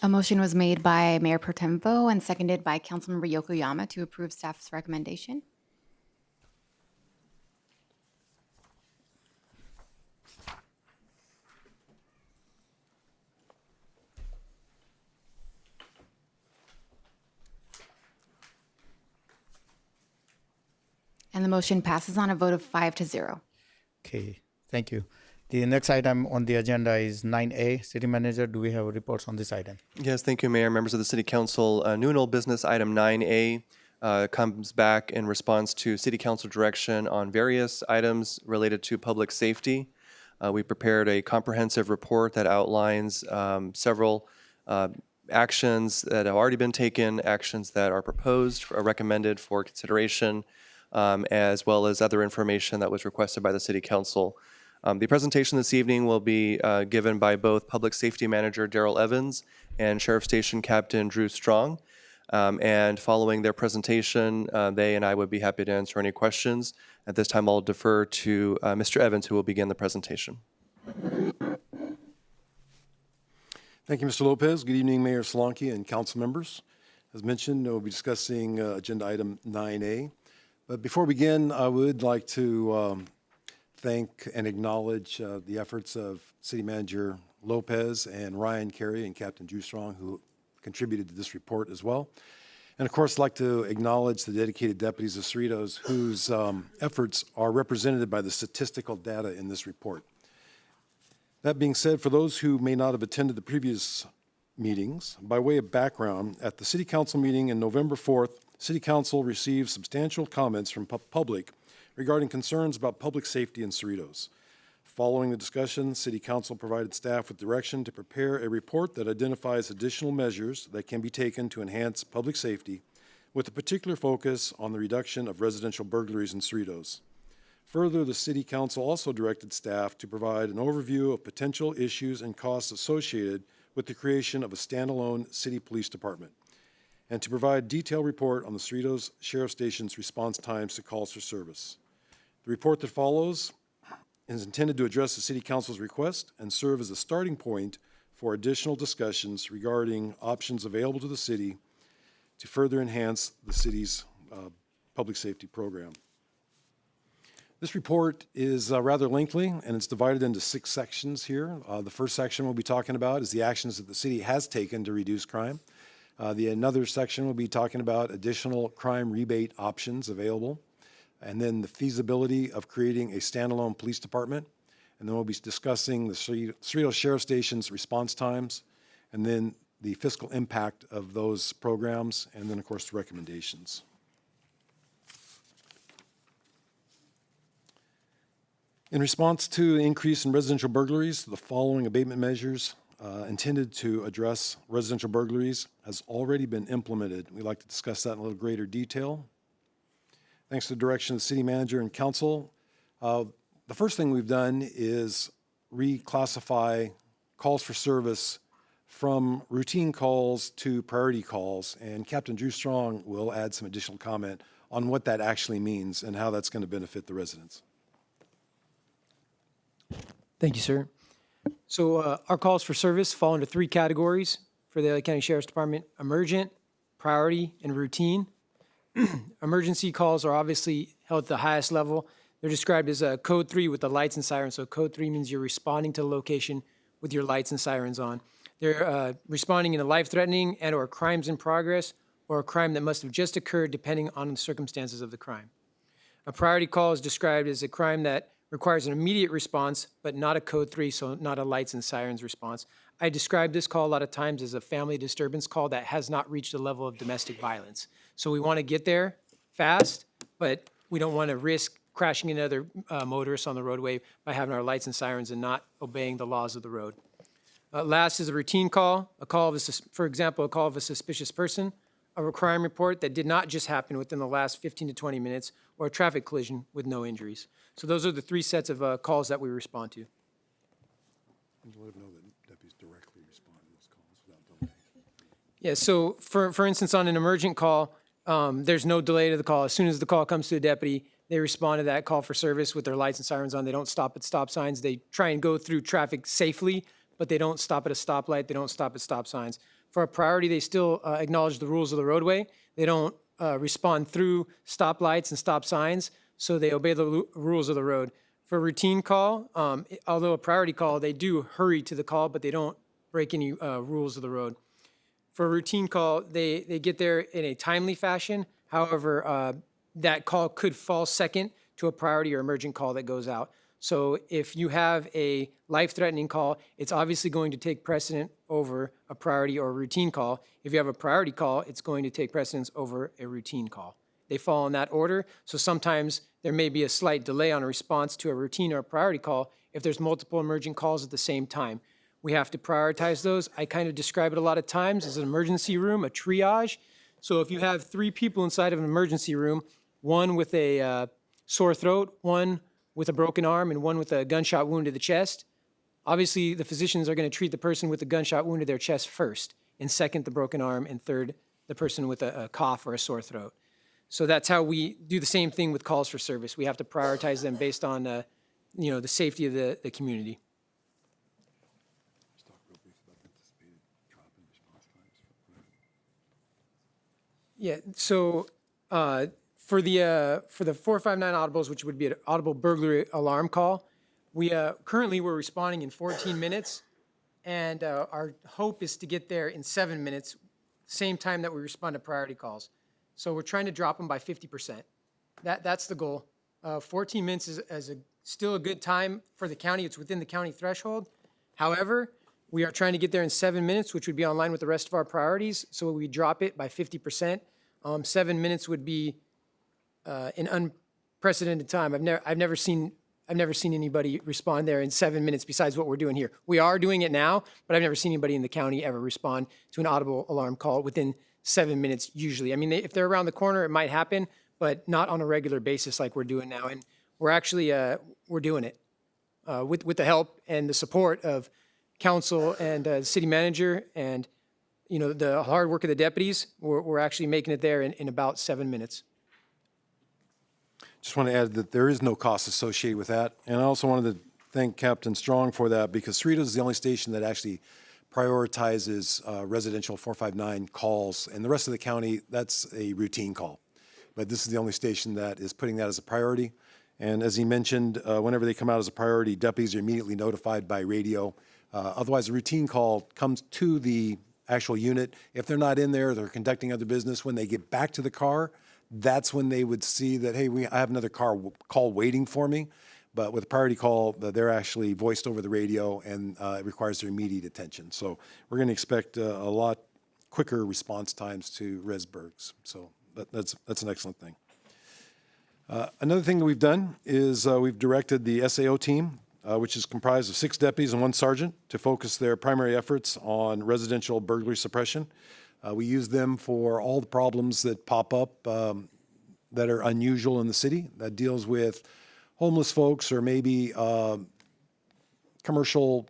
A motion was made by Mayor Pro Tem Vo and seconded by Councilmember Yokoyama to approve staff's recommendation. And the motion passes on a vote of 5-0. Okay, thank you. The next item on the agenda is 9A. City Manager, do we have reports on this item? Yes, thank you, Mayor. Members of the City Council, new and old business item 9A comes back in response to City Council direction on various items related to public safety. We prepared a comprehensive report that outlines several actions that have already been taken, actions that are proposed or recommended for consideration, as well as other information that was requested by the City Council. The presentation this evening will be given by both Public Safety Manager Daryl Evans and Sheriff Station Captain Drew Strong. And following their presentation, they and I would be happy to answer any questions. At this time, I'll defer to Mr. Evans, who will begin the presentation. Thank you, Mr. Lopez. Good evening, Mayor Solanke and council members. As mentioned, we'll be discussing agenda item 9A. But before we begin, I would like to thank and acknowledge the efforts of City Manager Lopez and Ryan Carey and Captain Drew Strong, who contributed to this report as well. And of course, I'd like to acknowledge the dedicated deputies of Cerritos whose efforts are represented by the statistical data in this report. That being said, for those who may not have attended the previous meetings, by way of background, at the City Council meeting on November 4th, City Council received substantial comments from public regarding concerns about public safety in Cerritos. Following the discussion, City Council provided staff with direction to prepare a report that identifies additional measures that can be taken to enhance public safety, with a particular focus on the reduction of residential burglaries in Cerritos. Further, the City Council also directed staff to provide an overview of potential issues and costs associated with the creation of a standalone city police department, and to provide a detailed report on the Cerritos Sheriff Station's response times to calls for service. The report that follows is intended to address the City Council's request and serve as a starting point for additional discussions regarding options available to the city to further enhance the city's public safety program. This report is rather lengthy, and it's divided into 6 sections here. The first section we'll be talking about is the actions that the city has taken to reduce crime. Another section will be talking about additional crime rebate options available, and then the feasibility of creating a standalone police department. And then we'll be discussing the Cerritos Sheriff Station's response times, and then the fiscal impact of those programs, and then, of course, the recommendations. In response to the increase in residential burglaries, the following abatement measures intended to address residential burglaries has already been implemented. We'd like to discuss that in a little greater detail. Thanks to the direction of the city manager and council, the first thing we've done is reclassify calls for service from routine calls to priority calls, and Captain Drew Strong will add some additional comment on what that actually means and how that's going to benefit the residents. Thank you, sir. So our calls for service fall into 3 categories for the LA County Sheriff's Department: emergent, priority, and routine. Emergency calls are obviously held at the highest level. They're described as code 3 with the lights and sirens. So code 3 means you're responding to the location with your lights and sirens on. They're responding in a life-threatening and or crimes in progress or a crime that must have just occurred depending on the circumstances of the crime. A priority call is described as a crime that requires an immediate response, but not a code 3, so not a lights and sirens response. I describe this call a lot of times as a family disturbance call that has not reached a level of domestic violence. So we want to get there fast, but we don't want to risk crashing into other motorists on the roadway by having our lights and sirens and not obeying the laws of the road. Last is a routine call, for example, a call of a suspicious person, a crime report that did not just happen within the last 15 to 20 minutes, or a traffic collision with no injuries. So those are the 3 sets of calls that we respond to. Yeah, so for instance, on an emergent call, there's no delay to the call. As soon as the call comes to a deputy, they respond to that call for service with their lights and sirens on. They don't stop at stop signs. They try and go through traffic safely, but they don't stop at a stoplight. They don't stop at stop signs. For a priority, they still acknowledge the rules of the roadway. They don't respond through stoplights and stop signs, so they obey the rules of the road. For a routine call, although a priority call, they do hurry to the call, but they don't break any rules of the road. For a routine call, they get there in a timely fashion. However, that call could fall second to a priority or emergent call that goes out. So if you have a life-threatening call, it's obviously going to take precedent over a priority or a routine call. If you have a priority call, it's going to take precedence over a routine call. They fall in that order. So sometimes there may be a slight delay on a response to a routine or a priority call if there's multiple emergent calls at the same time. We have to prioritize those. I kind of describe it a lot of times as an emergency room, a triage. So if you have 3 people inside of an emergency room, one with a sore throat, one with a broken arm and one with a gunshot wound to the chest. Obviously, the physicians are going to treat the person with the gunshot wound to their chest first, and second, the broken arm, and third, the person with a cough or a sore throat. So that's how we do the same thing with calls for service. We have to prioritize them based on, the safety of the community. Yeah, so for the 459 audibles, which would be an audible burglary alarm call, we currently we're responding in 14 minutes, and our hope is to get there in 7 minutes, same time that we respond to priority calls. So we're trying to drop them by 50%. That's the goal. 14 minutes is still a good time for the county. It's within the county threshold. However, we are trying to get there in 7 minutes, which would be in line with the rest of our priorities. So we drop it by 50%. 7 minutes would be an unprecedented time. I've never seen anybody respond there in 7 minutes besides what we're doing here. We are doing it now, but I've never seen anybody in the county ever respond to an audible alarm call within 7 minutes usually. I mean, if they're around the corner, it might happen, but not on a regular basis like we're doing now. And we're actually, we're doing it with the help and the support of council and the city manager and, the hard work of the deputies. We're actually making it there in about 7 minutes. Just want to add that there is no cost associated with that. And I also wanted to thank Captain Strong for that, because Cerritos is the only station that actually prioritizes residential 459 calls. And the rest of the county, that's a routine call. But this is the only station that is putting that as a priority. And as he mentioned, whenever they come out as a priority, deputies are immediately notified by radio. Otherwise, a routine call comes to the actual unit. If they're not in there, they're conducting other business. When they get back to the car, that's when they would see that, hey, I have another call waiting for me. But with a priority call, they're actually voiced over the radio, and it requires their immediate attention. So we're going to expect a lot quicker response times to Resbergs. So that's an excellent thing. Another thing that we've done is we've directed the SAO team, which is comprised of 6 deputies and 1 sergeant, to focus their primary efforts on residential burglary suppression. We use them for all the problems that pop up that are unusual in the city, that deals with homeless folks or maybe commercial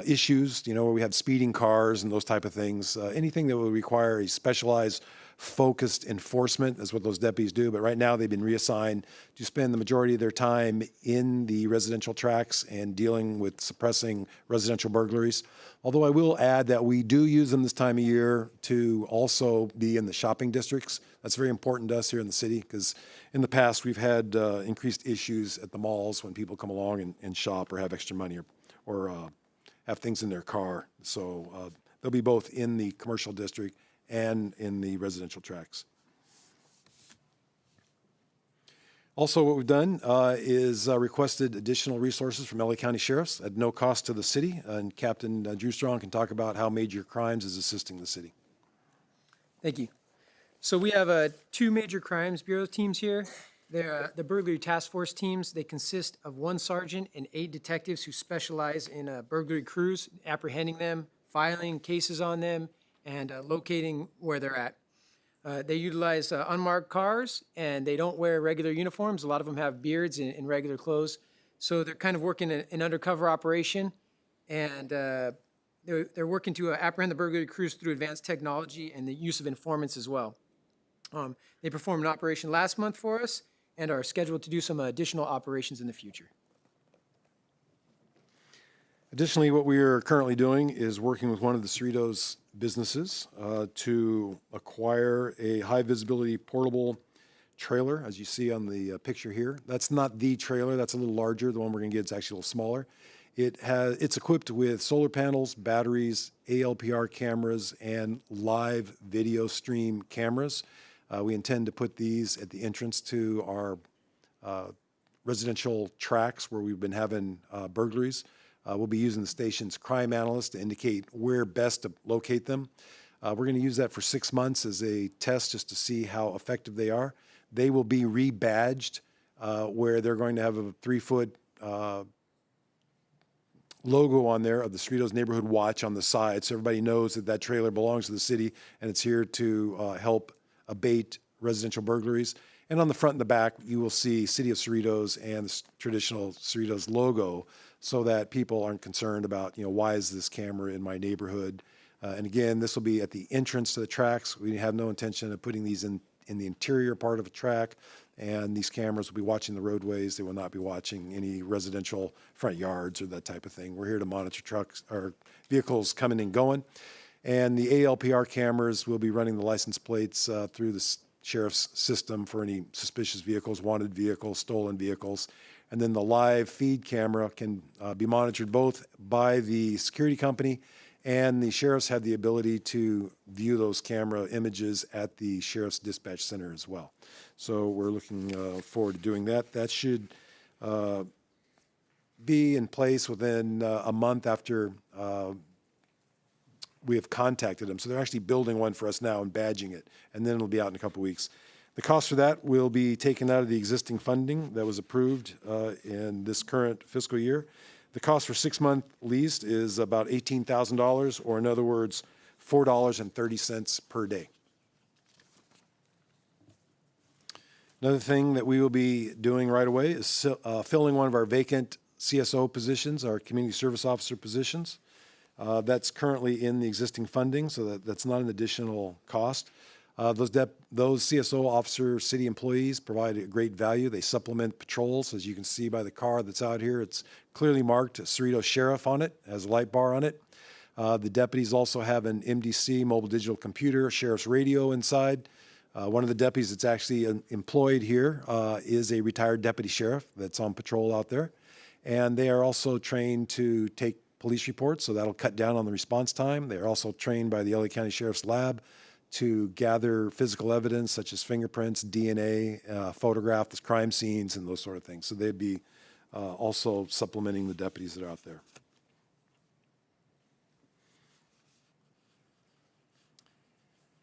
issues, where we have speeding cars and those type of things. Anything that would require a specialized, focused enforcement is what those deputies do. But right now they've been reassigned to spend the majority of their time in the residential tracts and dealing with suppressing residential burglaries. Although I will add that we do use them this time of year to also be in the shopping districts. That's very important to us here in the city, because in the past we've had increased issues at the malls when people come along and shop or have extra money or have things in their car. So they'll be both in the commercial district and in the residential tracts. Also, what we've done is requested additional resources from LA County Sheriffs at no cost to the city, and Captain Drew Strong can talk about how Major Crimes is assisting the city. Thank you. So we have 2 Major Crimes Bureau teams here. They're the burglary task force teams. They consist of 1 sergeant and 8 detectives who specialize in burglary crews, apprehending them, filing cases on them, and locating where they're at. They utilize unmarked cars, and they don't wear regular uniforms. A lot of them have beards and regular clothes. So they're kind of working an undercover operation, and they're working to apprehend the burglary crews through advanced technology and the use of informants as well. They performed an operation last month for us and are scheduled to do some additional operations in the future. Additionally, what we are currently doing is working with one of the Cerritos businesses to acquire a high visibility portable trailer, as you see on the picture here. That's not the trailer, that's a little larger. The one we're going to get is actually a little smaller. It's equipped with solar panels, batteries, ALPR cameras, and live video stream cameras. We intend to put these at the entrance to our residential tracts where we've been having burglaries. We'll be using the station's crime analyst to indicate where best to locate them. We're going to use that for 6 months as a test just to see how effective they are. They will be rebadged where they're going to have a 3-foot logo on there of the Cerritos Neighborhood Watch on the side, so everybody knows that that trailer belongs to the city and it's here to help abate residential burglaries. And on the front and the back, you will see City of Cerritos and the traditional Cerritos logo, so that people aren't concerned about, why is this camera in my neighborhood? And again, this will be at the entrance to the tracks. We have no intention of putting these in the interior part of a track. And these cameras will be watching the roadways. They will not be watching any residential front yards or that type of thing. We're here to monitor trucks or vehicles coming and going. And the ALPR cameras will be running the license plates through the sheriff's system for any suspicious vehicles, wanted vehicles, stolen vehicles. And then the live feed camera can be monitored both by the security company, and the sheriffs have the ability to view those camera images at the sheriff's dispatch center as well. So we're looking forward to doing that. That should be in place within a month after we have contacted them. So they're actually building one for us now and badging it, and then it'll be out in a couple weeks. The cost for that will be taken out of the existing funding that was approved in this current fiscal year. The cost for 6-month lease is about $18,000, or in other words, $4.30 per day. Another thing that we will be doing right away is filling one of our vacant CSO positions, our community service officer positions. That's currently in the existing funding, so that's not an additional cost. Those CSO officer city employees provide a great value. They supplement patrols. As you can see by the car that's out here, it's clearly marked Cerritos Sheriff on it, has a light bar on it. The deputies also have an MDC, mobile digital computer, sheriff's radio inside. One of the deputies that's actually employed here is a retired deputy sheriff that's on patrol out there. And they are also trained to take police reports, so that'll cut down on the response time. They are also trained by the LA County Sheriff's Lab to gather physical evidence such as fingerprints, DNA, photograph the crime scenes, and those sort of things. So they'd be also supplementing the deputies that are out there.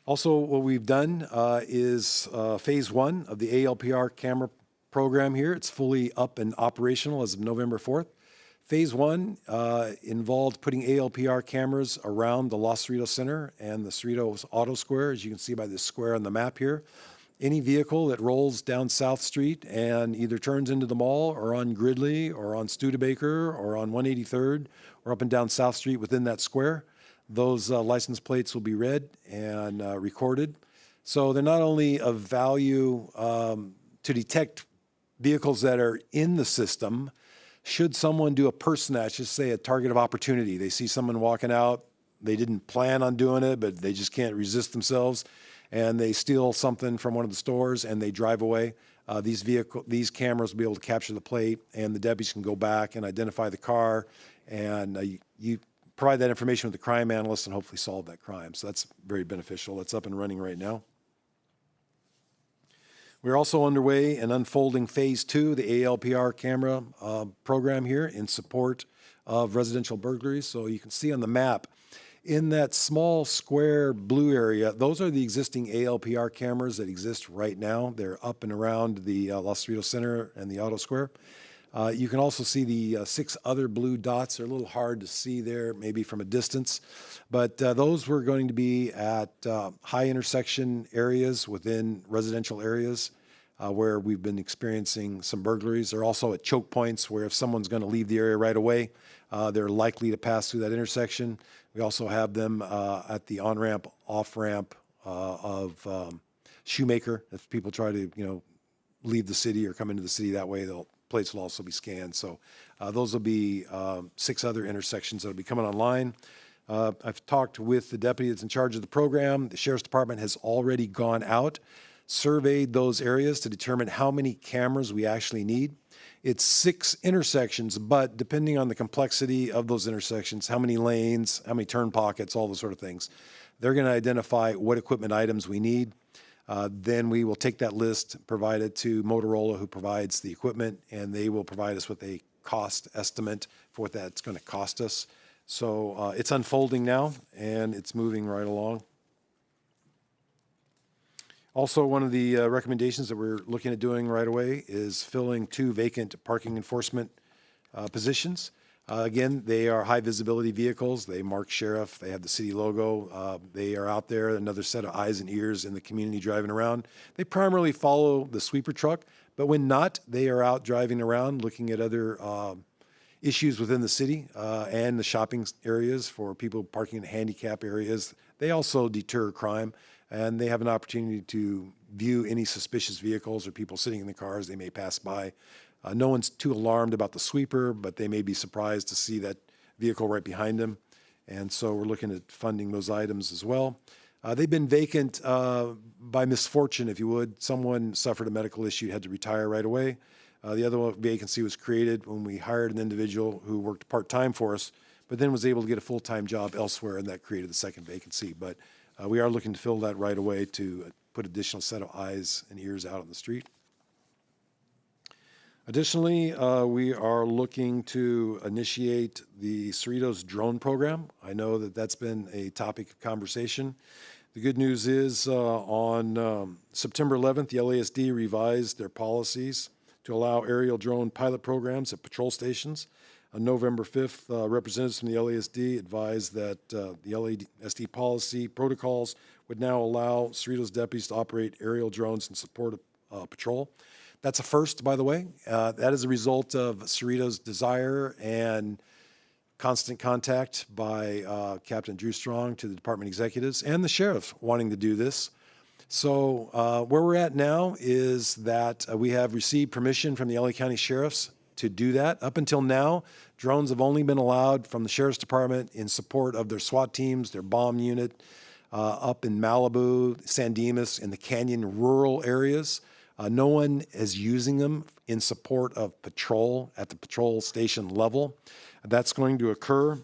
Also, what we've done is phase 1 of the ALPR camera program here. It's fully up and operational as of November 4th. Phase 1 involved putting ALPR cameras around the Los Cerritos Center and the Cerritos Auto Square, as you can see by this square on the map here. Any vehicle that rolls down South Street and either turns into the mall or on Gridley or on Studebaker or on 183rd or up and down South Street within that square, those license plates will be read and recorded. So they're not only of value to detect vehicles that are in the system. Should someone do a purse snatch, just say a target of opportunity, they see someone walking out, they didn't plan on doing it, but they just can't resist themselves, and they steal something from one of the stores and they drive away, these cameras will be able to capture the plate, and the deputies can go back and identify the car, and you provide that information with the crime analyst and hopefully solve that crime. So that's very beneficial. That's up and running right now. We're also underway and unfolding phase 2, the ALPR camera program here in support of residential burglaries. So you can see on the map, in that small square blue area, those are the existing ALPR cameras that exist right now. They're up and around the Los Cerritos Center and the Auto Square. You can also see the 6 other blue dots. They're a little hard to see there, maybe from a distance. But those were going to be at high intersection areas within residential areas where we've been experiencing some burglaries. They're also at choke points where if someone's going to leave the area right away, they're likely to pass through that intersection. We also have them at the on-ramp, off-ramp of Shoemaker. If people try to, leave the city or come into the city that way, plates will also be scanned. So those will be 6 other intersections that will be coming online. I've talked with the deputy that's in charge of the program. The Sheriff's Department has already gone out, surveyed those areas to determine how many cameras we actually need. It's 6 intersections, but depending on the complexity of those intersections, how many lanes, how many turn pockets, all those sort of things, they're going to identify what equipment items we need. Then we will take that list, provide it to Motorola, who provides the equipment, and they will provide us with a cost estimate for what that's going to cost us. So it's unfolding now, and it's moving right along. Also, one of the recommendations that we're looking at doing right away is filling 2 vacant parking enforcement positions. Again, they are high visibility vehicles. They mark sheriff. They have the city logo. They are out there, another set of eyes and ears in the community driving around. They primarily follow the sweeper truck, but when not, they are out driving around looking at other issues within the city and the shopping areas for people parking in handicap areas. They also deter crime, and they have an opportunity to view any suspicious vehicles or people sitting in the cars they may pass by. No one's too alarmed about the sweeper, but they may be surprised to see that vehicle right behind them. And so we're looking at funding those items as well. They've been vacant by misfortune, if you would. Someone suffered a medical issue, had to retire right away. The other vacancy was created when we hired an individual who worked part-time for us, but then was able to get a full-time job elsewhere, and that created the second vacancy. But we are looking to fill that right away to put additional set of eyes and ears out on the street. Additionally, we are looking to initiate the Cerritos drone program. I know that that's been a topic of conversation. The good news is on September 11th, the LASD revised their policies to allow aerial drone pilot programs at patrol stations. On November 5th, representatives from the LASD advised that the LASD policy protocols would now allow Cerritos deputies to operate aerial drones in support of patrol. That's a first, by the way. That is a result of Cerritos' desire and constant contact by Captain Drew Strong to the department executives and the sheriff wanting to do this. So where we're at now is that we have received permission from the LA County sheriffs to do that. Up until now, drones have only been allowed from the sheriff's department in support of their SWAT teams, their bomb unit, up in Malibu, San Dimas, in the Canyon rural areas. No one is using them in support of patrol at the patrol station level. That's going to occur.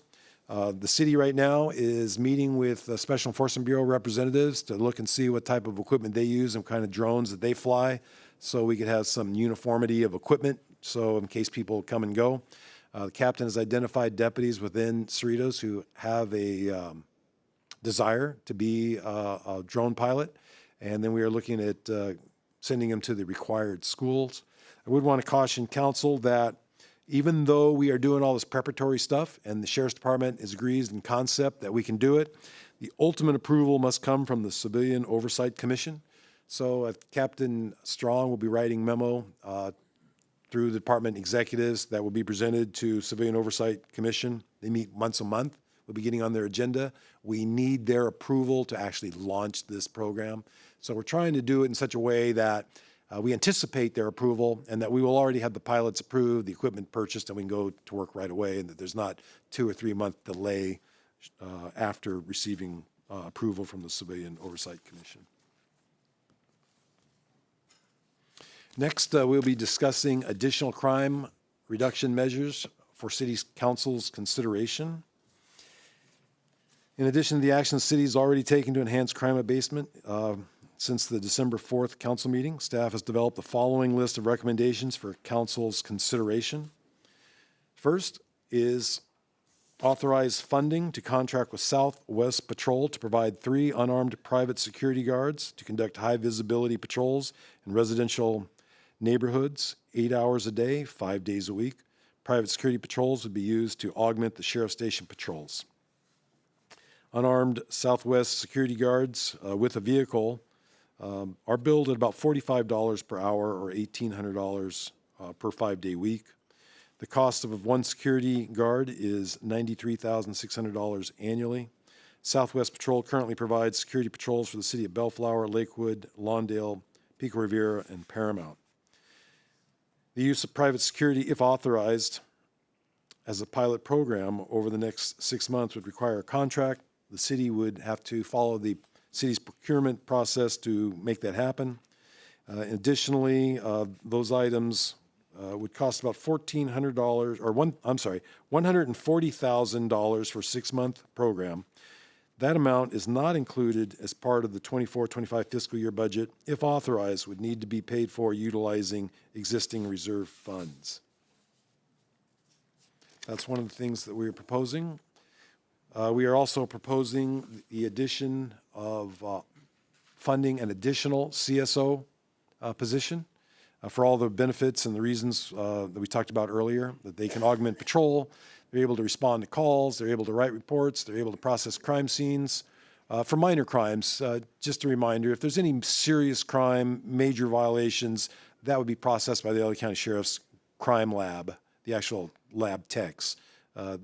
The city right now is meeting with Special Enforcement Bureau representatives to look and see what type of equipment they use and kind of drones that they fly, so we could have some uniformity of equipment, so in case people come and go. The captain has identified deputies within Cerritos who have a desire to be a drone pilot, and then we are looking at sending them to the required schools. I would want to caution council that even though we are doing all this preparatory stuff and the sheriff's department agrees in concept that we can do it, the ultimate approval must come from the Civilian Oversight Commission. So Captain Strong will be writing memo through the department executives that will be presented to Civilian Oversight Commission. They meet once a month. We'll be getting on their agenda. We need their approval to actually launch this program. So we're trying to do it in such a way that we anticipate their approval and that we will already have the pilots approved, the equipment purchased, and we can go to work right away, and that there's not 2 or 3 month delay after receiving approval from the Civilian Oversight Commission. Next, we'll be discussing additional crime reduction measures for City Council's consideration. In addition to the actions the city has already taken to enhance crime abatement, since the December 4th council meeting, staff has developed the following list of recommendations for council's consideration. First is authorize funding to contract with Southwest Patrol to provide 3 unarmed private security guards to conduct high visibility patrols in residential neighborhoods, 8 hours a day, 5 days a week. Private security patrols would be used to augment the sheriff's station patrols. Unarmed Southwest security guards with a vehicle are billed at about $45 per hour or $1,800 per 5-day week. The cost of one security guard is $93,600 annually. Southwest Patrol currently provides security patrols for the city of Bellflower, Lakewood, Lawndale, Pico Rivera, and Paramount. The use of private security, if authorized as a pilot program over the next 6 months, would require a contract. The city would have to follow the city's procurement process to make that happen. Additionally, those items would cost about $1,400 or $140,000 for a 6-month program. That amount is not included as part of the 24-25 fiscal year budget. If authorized, would need to be paid for utilizing existing reserve funds. That's one of the things that we are proposing. We are also proposing the addition of funding an additional CSO position. for all the benefits and the reasons that we talked about earlier, that they can augment patrol, they're able to respond to calls, they're able to write reports, they're able to process crime scenes. For minor crimes, just a reminder, if there's any serious crime, major violations, that would be processed by the LA County Sheriff's Crime Lab, the actual lab techs.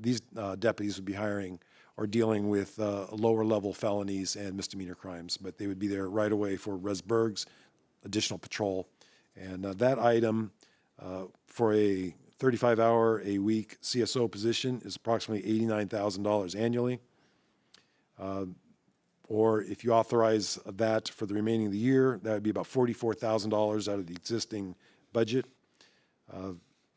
These deputies would be hiring or dealing with lower level felonies and misdemeanor crimes, but they would be there right away for res burgs, additional patrol. And that item for a 35-hour-a-week CSO position is approximately $89,000 annually. Or if you authorize that for the remaining of the year, that would be about $44,000 out of the existing budget.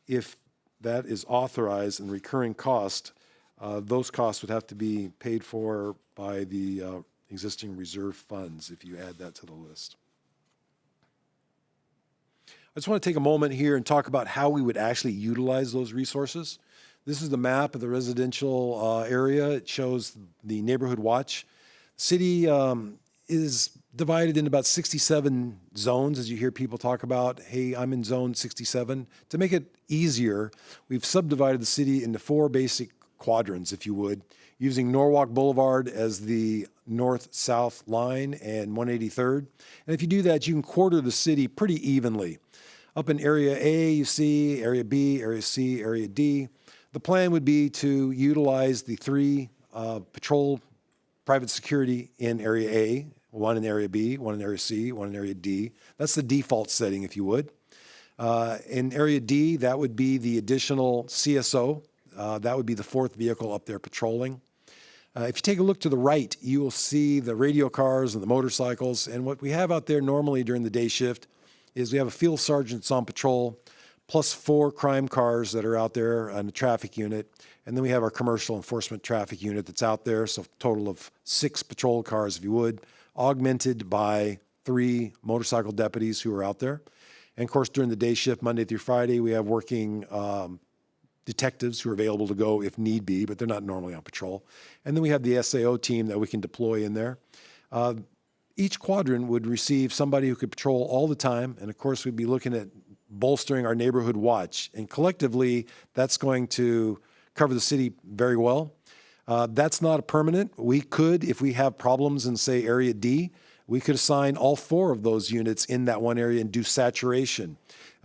If that is authorized and recurring cost, those costs would have to be paid for by the existing reserve funds if you add that to the list. I just want to take a moment here and talk about how we would actually utilize those resources. This is the map of the residential area. It shows the neighborhood watch. City is divided into about 67 zones, as you hear people talk about, hey, I'm in zone 67. To make it easier, we've subdivided the city into 4 basic quadrants, if you would, using Norwalk Boulevard as the north-south line and 183rd. And if you do that, you can quarter the city pretty evenly. Up in Area A, you see Area B, Area C, Area D. The plan would be to utilize the 3 patrol private security in Area A, 1 in Area B, 1 in Area C, 1 in Area D. That's the default setting, if you would. In Area D, that would be the additional CSO. That would be the 4th vehicle up there patrolling. If you take a look to the right, you will see the radio cars and the motorcycles. And what we have out there normally during the day shift is we have a field sergeant that's on patrol, plus 4 crime cars that are out there on the traffic unit. And then we have our commercial enforcement traffic unit that's out there, so a total of 6 patrol cars, if you would, augmented by 3 motorcycle deputies who are out there. And of course, during the day shift, Monday through Friday, we have working detectives who are available to go if need be, but they're not normally on patrol. And then we have the SAO team that we can deploy in there. Each quadrant would receive somebody who could patrol all the time. And of course, we'd be looking at bolstering our neighborhood watch. And collectively, that's going to cover the city very well. That's not a permanent. We could, if we have problems in, say, Area D, we could assign all 4 of those units in that one area and do saturation.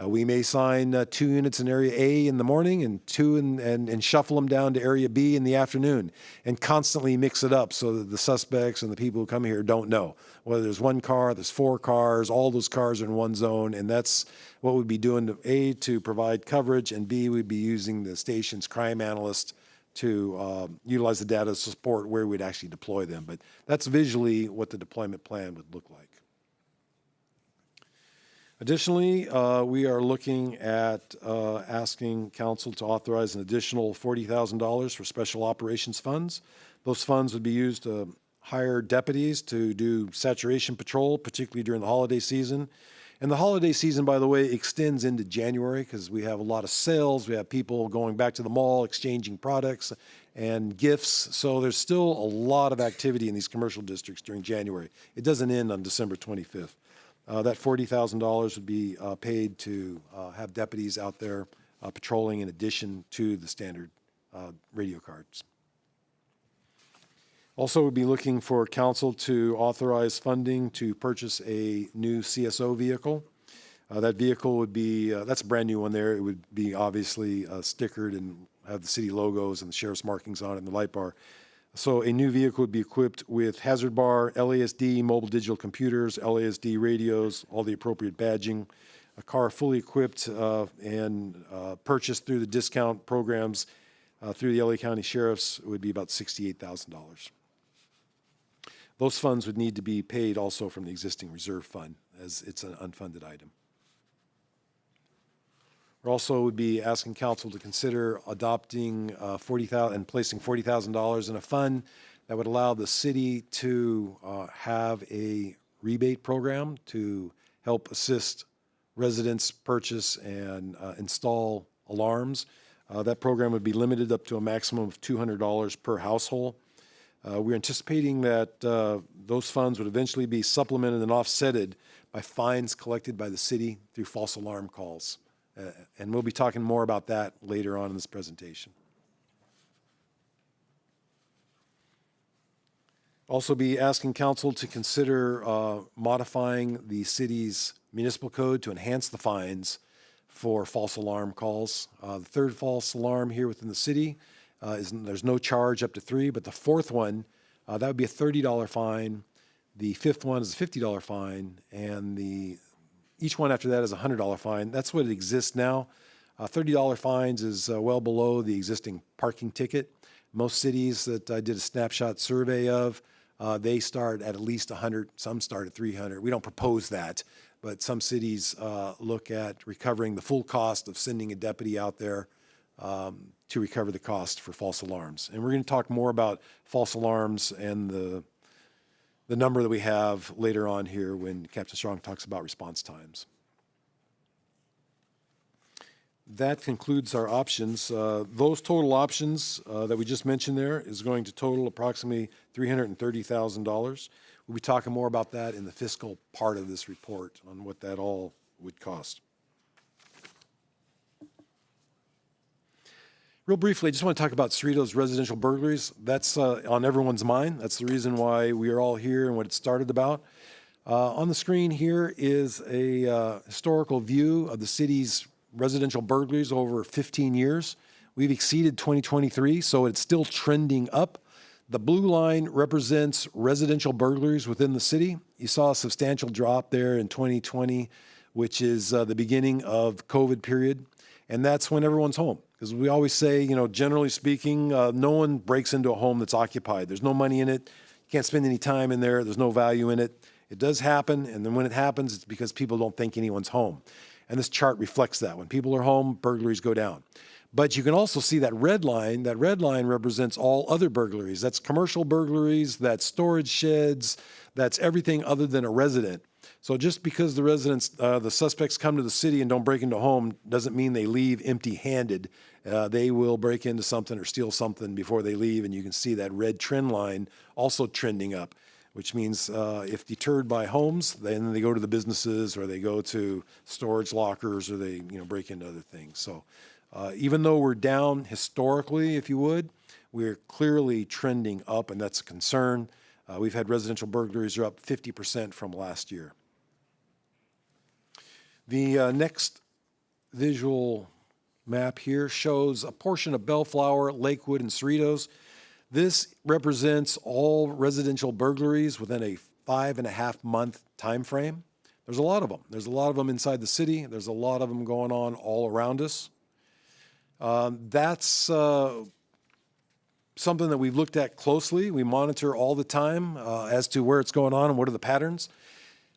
We may assign 2 units in Area A in the morning and 2 and shuffle them down to Area B in the afternoon and constantly mix it up so that the suspects and the people who come here don't know. Whether there's 1 car, there's 4 cars, all those cars are in one zone, and that's what we'd be doing to A, to provide coverage, and B, we'd be using the station's crime analyst to utilize the data to support where we'd actually deploy them. But that's visually what the deployment plan would look like. Additionally, we are looking at asking council to authorize an additional $40,000 for special operations funds. Those funds would be used to hire deputies to do saturation patrol, particularly during the holiday season. And the holiday season, by the way, extends into January because we have a lot of sales. We have people going back to the mall, exchanging products and gifts. So there's still a lot of activity in these commercial districts during January. It doesn't end on December 25th. That $40,000 would be paid to have deputies out there patrolling in addition to the standard radio cards. Also, we'd be looking for council to authorize funding to purchase a new CSO vehicle. That vehicle would be, that's a brand new one there. It would be obviously stickered and have the city logos and the sheriff's markings on it and the light bar. So a new vehicle would be equipped with hazard bar, LASD, mobile digital computers, LASD radios, all the appropriate badging. A car fully equipped and purchased through the discount programs through the LA County Sheriff's would be about $68,000. Those funds would need to be paid also from the existing reserve fund as it's an unfunded item. We also would be asking council to consider adopting $40,000 and placing $40,000 in a fund that would allow the city to have a rebate program to help assist residents purchase and install alarms. That program would be limited up to a maximum of $200 per household. We're anticipating that those funds would eventually be supplemented and offsetted by fines collected by the city through false alarm calls. And we'll be talking more about that later on in this presentation. Also be asking council to consider modifying the city's municipal code to enhance the fines for false alarm calls. The third false alarm here within the city there's no charge up to 3, but the fourth one, that would be a $30 fine. The fifth one is a $50 fine, and each one after that is a $100 fine. That's what it exists now. $30 fines is well below the existing parking ticket. Most cities that I did a snapshot survey of, they start at least 100, some start at 300. We don't propose that, but some cities look at recovering the full cost of sending a deputy out there to recover the cost for false alarms. And we're going to talk more about false alarms and the number that we have later on here when Captain Strong talks about response times. That concludes our options. Those total options that we just mentioned there is going to total approximately $330,000. We'll be talking more about that in the fiscal part of this report on what that all would cost. Real briefly, I just want to talk about Cerritos residential burglaries. That's on everyone's mind. That's the reason why we are all here and what it started about. On the screen here is a historical view of the city's residential burglaries over 15 years. We've exceeded 2023, so it's still trending up. The blue line represents residential burglaries within the city. You saw a substantial drop there in 2020, which is the beginning of COVID period. And that's when everyone's home. Because we always say, generally speaking, no one breaks into a home that's occupied. There's no money in it. You can't spend any time in there. There's no value in it. It does happen, and then when it happens, it's because people don't think anyone's home. And this chart reflects that. When people are home, burglaries go down. But you can also see that red line. That red line represents all other burglaries. That's commercial burglaries, that's storage sheds, that's everything other than a resident. So just because the residents, the suspects come to the city and don't break into a home doesn't mean they leave empty-handed. They will break into something or steal something before they leave, and you can see that red trend line also trending up, which means if deterred by homes, then they go to the businesses or they go to storage lockers or they break into other things. So even though we're down historically, if you would, we're clearly trending up, and that's a concern. We've had residential burglaries are up 50% from last year. The next visual map here shows a portion of Bellflower, Lakewood, and Cerritos. This represents all residential burglaries within a 5.5 month time frame. There's a lot of them. There's a lot of them inside the city. There's a lot of them going on all around us. That's something that we've looked at closely. We monitor all the time as to where it's going on and what are the patterns.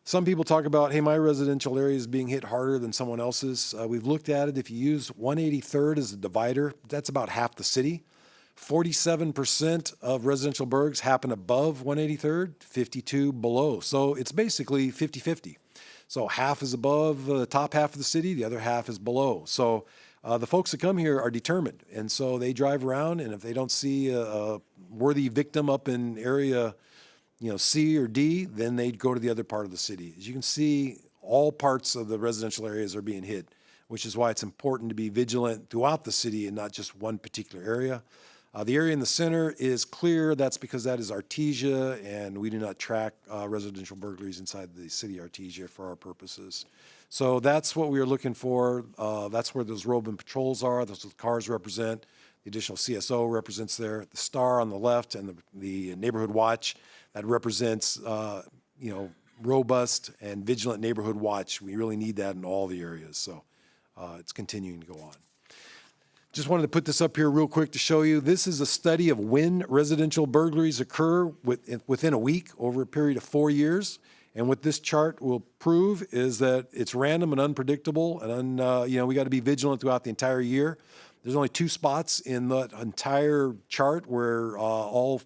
Some people talk about, hey, my residential area is being hit harder than someone else's. We've looked at it. If you use 183rd as a divider, that's about half the city. 47% of residential burgs happen above 183rd, 52 below. So it's basically 50-50. So half is above the top half of the city, the other half is below. So the folks that come here are determined. And so they drive around, and if they don't see a worthy victim up in area C or D, then they'd go to the other part of the city. As you can see, all parts of the residential areas are being hit, which is why it's important to be vigilant throughout the city and not just one particular area. The area in the center is clear. That's because that is Artesia, and we do not track residential burglaries inside the city Artesia for our purposes. So that's what we are looking for. That's where those roving patrols are. That's what the cars represent. The additional CSO represents there. The star on the left and the neighborhood watch, that represents, robust and vigilant neighborhood watch. We really need that in all the areas. So it's continuing to go on. Just wanted to put this up here real quick to show you. This is a study of when residential burglaries occur within a week over a period of 4 years. And what this chart will prove is that it's random and unpredictable. And, we got to be vigilant throughout the entire year. There's only 2 spots in the entire chart where all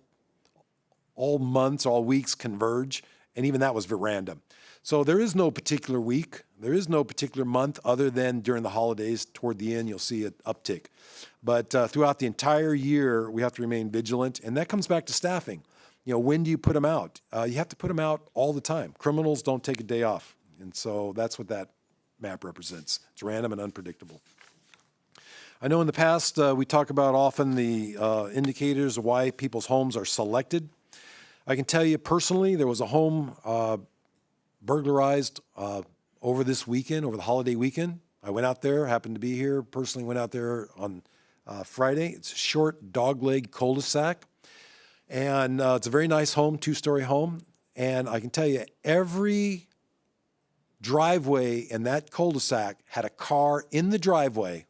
months, all weeks converge, and even that was random. So there is no particular week, there is no particular month other than during the holidays. Toward the end, you'll see an uptick. But throughout the entire year, we have to remain vigilant, and that comes back to staffing. When do you put them out? You have to put them out all the time. Criminals don't take a day off. And so that's what that map represents. It's random and unpredictable. I know in the past we talk about often the indicators of why people's homes are selected. I can tell you personally, there was a home burglarized over this weekend, over the holiday weekend. I went out there, happened to be here, personally went out there on Friday. It's a short dogleg cul-de-sac. And it's a very nice home, two-story home. And I can tell you, every driveway in that cul-de-sac had a car in the driveway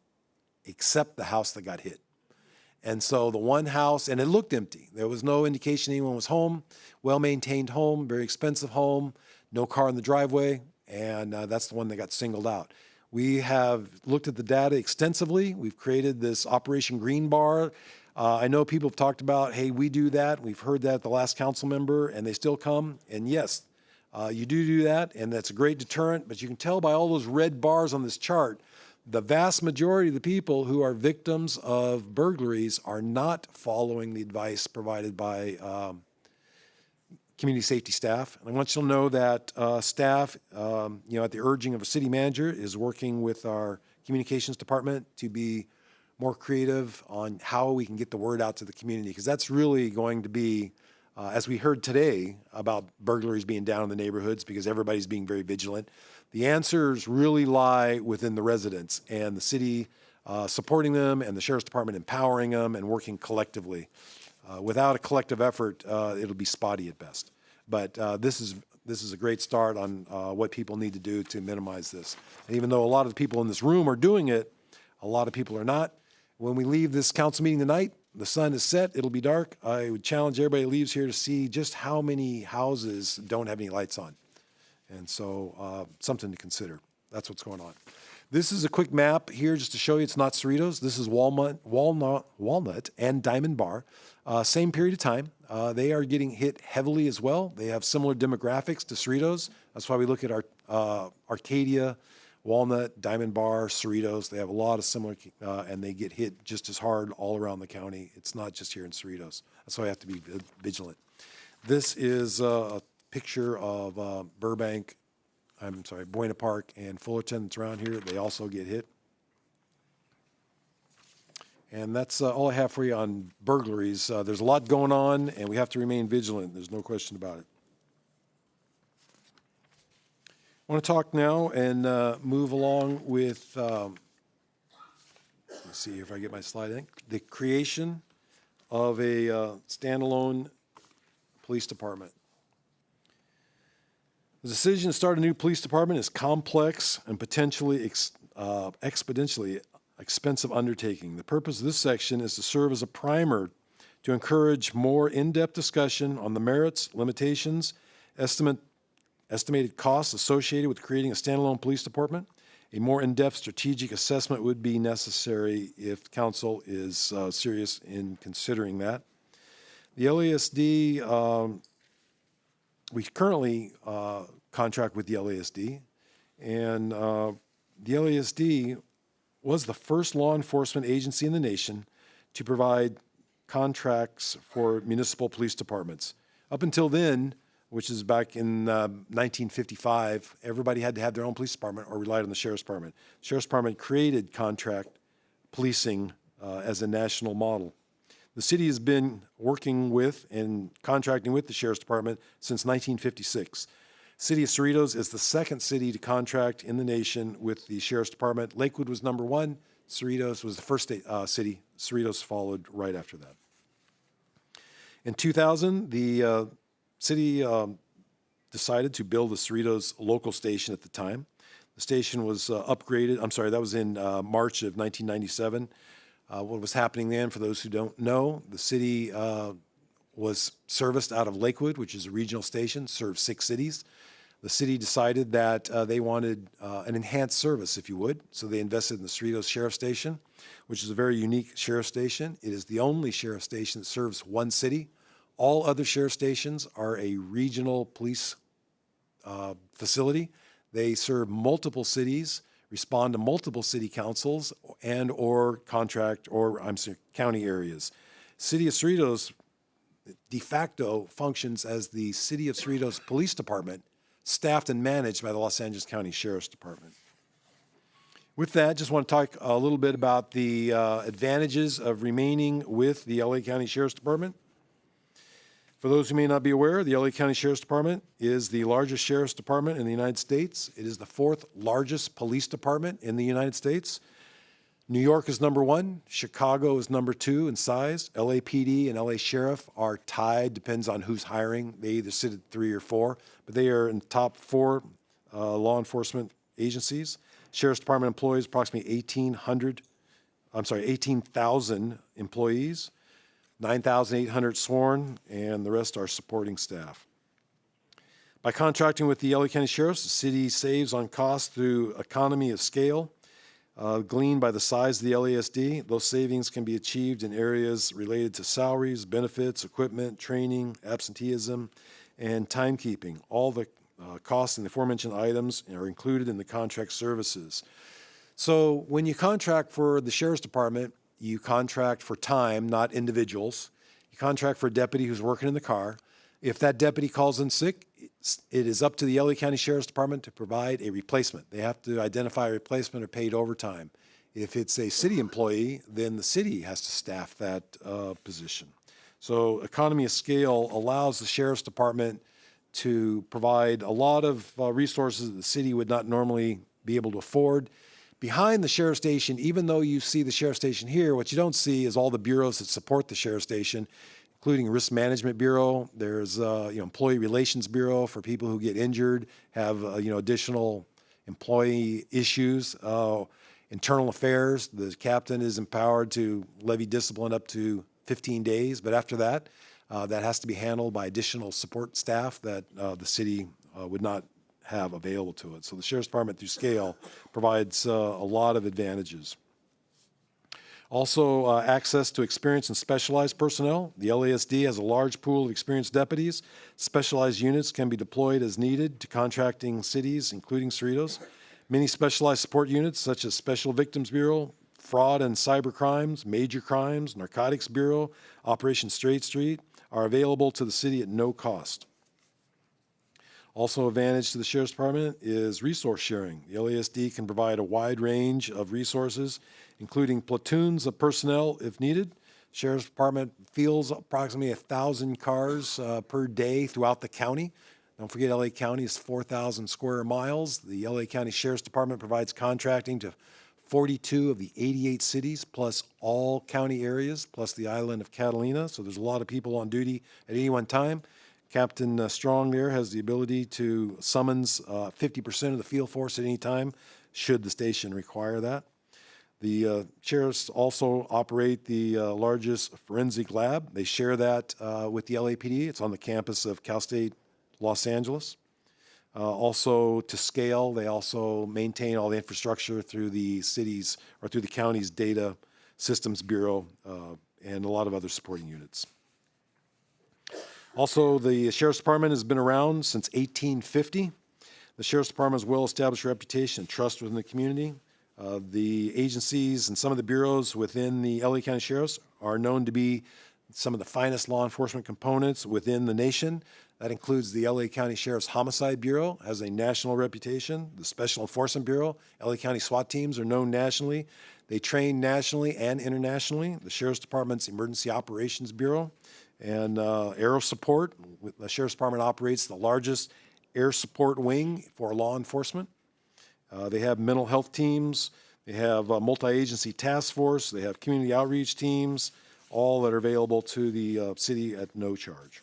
except the house that got hit. And so the one house, and it looked empty. There was no indication anyone was home. Well-maintained home, very expensive home, no car in the driveway, and that's the one that got singled out. We have looked at the data extensively. We've created this Operation Green Bar. I know people have talked about, hey, we do that. We've heard that at the last council member, and they still come. And yes, you do that, and that's a great deterrent. But you can tell by all those red bars on this chart, the vast majority of the people who are victims of burglaries are not following the advice provided by community safety staff. And I want you to know that staff, at the urging of a city manager, is working with our communications department to be more creative on how we can get the word out to the community, because that's really going to be, as we heard today about burglaries being down in the neighborhoods because everybody's being very vigilant. The answers really lie within the residents and the city supporting them and the sheriff's department empowering them and working collectively. Without a collective effort, it'll be spotty at best. But this is a great start on what people need to do to minimize this. And even though a lot of the people in this room are doing it, a lot of people are not. When we leave this council meeting tonight, the sun is set, it'll be dark. I would challenge everybody who leaves here to see just how many houses don't have any lights on. And so something to consider. That's what's going on. This is a quick map here just to show you it's not Cerritos. This is Walnut and Diamond Bar. Same period of time. They are getting hit heavily as well. They have similar demographics to Cerritos. That's why we look at our Arcadia, Walnut, Diamond Bar, Cerritos. They have a lot of similar, and they get hit just as hard all around the county. It's not just here in Cerritos. That's why I have to be vigilant. This is a picture of Buena Park and Fullerton that's around here. They also get hit. And that's all I have for you on burglaries. There's a lot going on, and we have to remain vigilant. There's no question about it. I want to talk now and move along with, let's see if I get my slide in, the creation of a standalone police department. The decision to start a new police department is complex and potentially exponentially expensive undertaking. The purpose of this section is to serve as a primer to encourage more in-depth discussion on the merits, limitations, estimated costs associated with creating a standalone police department. A more in-depth strategic assessment would be necessary if council is serious in considering that. The LASD, we currently contract with the LASD, and the LASD was the first law enforcement agency in the nation to provide contracts for municipal police departments. Up until then, which is back in 1955, everybody had to have their own police department or relied on the sheriff's department. The sheriff's department created contract policing as a national model. The city has been working with and contracting with the sheriff's department since 1956. City of Cerritos is the second city to contract in the nation with the sheriff's department. Lakewood was number one. Cerritos was the first city. Cerritos followed right after that. In 2000, the city decided to build the Cerritos local station at the time. The station was upgraded. I'm sorry, that was in March of 1997. What was happening then, for those who don't know, the city was serviced out of Lakewood, which is a regional station, served 6 cities. The city decided that they wanted an enhanced service, if you would, so they invested in the Cerritos Sheriff Station, which is a very unique sheriff station. It is the only sheriff station that serves one city. All other sheriff stations are a regional police facility. They serve multiple cities, respond to multiple city councils and or contract or county areas. City of Cerritos de facto functions as the City of Cerritos Police Department staffed and managed by the Los Angeles County Sheriff's Department. With that, just want to talk a little bit about the advantages of remaining with the LA County Sheriff's Department. For those who may not be aware, the LA County Sheriff's Department is the largest sheriff's department in the United States. It is the 4th largest police department in the United States. New York is number 1. Chicago is number 2 in size. LAPD and LA Sheriff are tied, depends on who's hiring. They either sit at 3 or 4, but they are in the top 4 law enforcement agencies. Sheriff's Department employs approximately 18,000 employees, 9,800 sworn, and the rest are supporting staff. By contracting with the LA County Sheriffs, the city saves on costs through economy of scale, gleaned by the size of the LASD. Those savings can be achieved in areas related to salaries, benefits, equipment, training, absenteeism, and timekeeping. All the costs in the aforementioned items are included in the contract services. So when you contract for the Sheriff's Department, you contract for time, not individuals. You contract for a deputy who's working in the car. If that deputy calls in sick, it is up to the LA County Sheriff's Department to provide a replacement. They have to identify a replacement or paid overtime. If it's a city employee, then the city has to staff that position. So economy of scale allows the Sheriff's Department to provide a lot of resources that the city would not normally be able to afford. Behind the Sheriff's Station, even though you see the Sheriff's Station here, what you don't see is all the bureaus that support the Sheriff's Station, including Risk Management Bureau. There's Employee Relations Bureau for people who get injured, have additional employee issues. Internal Affairs, the captain is empowered to levy discipline up to 15 days, but after that, that has to be handled by additional support staff that the city would not have available to it. So the Sheriff's Department, through scale, provides a lot of advantages. Also, access to experienced and specialized personnel. The LASD has a large pool of experienced deputies. Specialized units can be deployed as needed to contracting cities, including Cerritos. Many specialized support units, such as Special Victims Bureau, Fraud and Cyber Crimes, Major Crimes, Narcotics Bureau, Operation Straight Street, are available to the city at no cost. Also, advantage to the Sheriff's Department is resource sharing. The LASD can provide a wide range of resources, including platoons of personnel if needed. Sheriff's Department fields approximately 1,000 cars per day throughout the county. Don't forget, LA County is 4,000 square miles. The LA County Sheriff's Department provides contracting to 42 of the 88 cities, plus all county areas, plus the island of Catalina. So there's a lot of people on duty at any one time. Captain Strong there has the ability to summons 50% of the field force at any time, should the station require that. The sheriffs also operate the largest forensic lab. They share that with the LAPD. It's on the campus of Cal State Los Angeles. Also, to scale, they also maintain all the infrastructure through the city's or through the county's Data Systems Bureau and a lot of other supporting units. Also, the Sheriff's Department has been around since 1850. The Sheriff's Department has a well-established reputation and trust within the community. The agencies and some of the bureaus within the LA County Sheriff's are known to be some of the finest law enforcement components within the nation. That includes the LA County Sheriff's Homicide Bureau, has a national reputation. The Special Enforcement Bureau, LA County SWAT teams are known nationally. They train nationally and internationally. The Sheriff's Department's Emergency Operations Bureau and Aero Support. The Sheriff's Department operates the largest air support wing for law enforcement. They have mental health teams. They have a multi-agency task force. They have community outreach teams, all that are available to the city at no charge.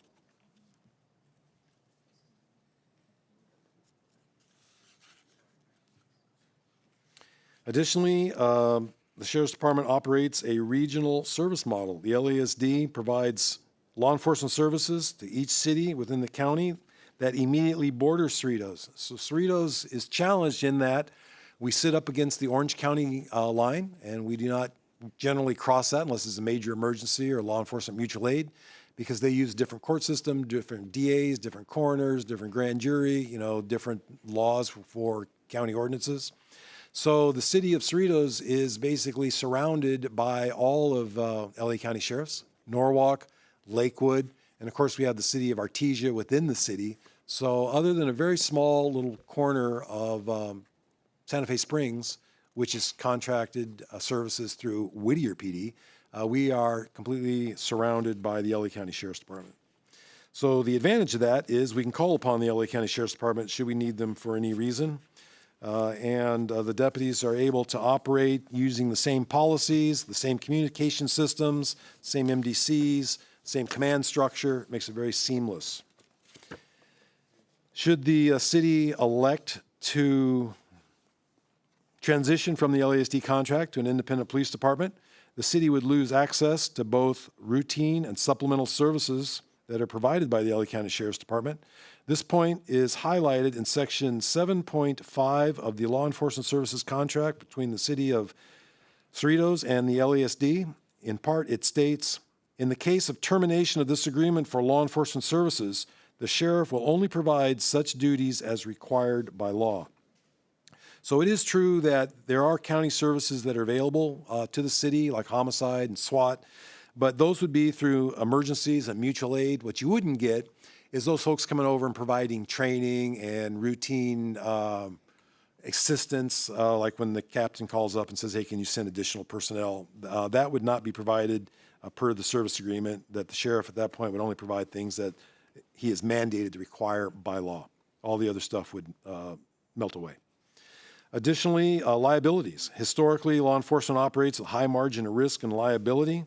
Additionally, the Sheriff's Department operates a regional service model. The LASD provides law enforcement services to each city within the county that immediately borders Cerritos. So Cerritos is challenged in that we sit up against the Orange County line, and we do not generally cross that unless it's a major emergency or law enforcement mutual aid, because they use different court system, different DAs, different coroners, different grand jury, different laws for county ordinances. So the city of Cerritos is basically surrounded by all of LA County Sheriffs, Norwalk, Lakewood, and of course we have the city of Artesia within the city, So other than a very small little corner of Santa Fe Springs, which is contracted services through Whittier PD, we are completely surrounded by the LA County Sheriff's Department. So the advantage of that is we can call upon the LA County Sheriff's Department should we need them for any reason. And the deputies are able to operate using the same policies, the same communication systems, same MDCs, same command structure. It makes it very seamless. Should the city elect to transition from the LASD contract to an independent police department, the city would lose access to both routine and supplemental services that are provided by the LA County Sheriff's Department. This point is highlighted in section 7.5 of the Law Enforcement Services contract between the city of Cerritos and the LASD. In part, it states, in the case of termination of this agreement for law enforcement services, the sheriff will only provide such duties as required by law. So it is true that there are county services that are available to the city, like homicide and SWAT, but those would be through emergencies and mutual aid. What you wouldn't get is those folks coming over and providing training and routine assistance, like when the captain calls up and says, hey, can you send additional personnel? That would not be provided per the service agreement, that the sheriff at that point would only provide things that he is mandated to require by law. All the other stuff would melt away. Additionally, liabilities. Historically, law enforcement operates at high margin of risk and liability.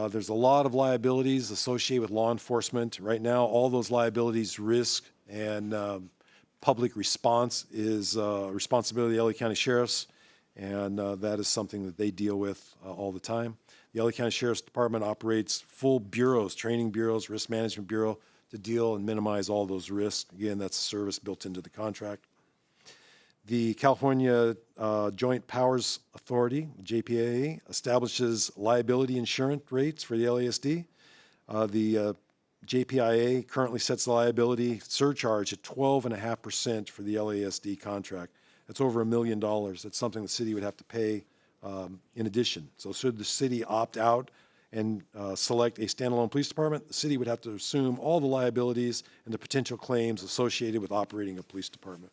There's a lot of liabilities associated with law enforcement. Right now, all those liabilities, risk, and public response is responsibility of the LA County Sheriff's, and that is something that they deal with all the time. The LA County Sheriff's Department operates full bureaus, training bureaus, risk management bureau, to deal and minimize all those risks. Again, that's a service built into the contract. The California Joint Powers Authority, JPA, establishes liability insurance rates for the LASD. The JPIA currently sets the liability surcharge at 12.5% for the LASD contract. That's over $1 million. That's something the city would have to pay in addition. So should the city opt out and select a standalone police department, the city would have to assume all the liabilities and the potential claims associated with operating a police department.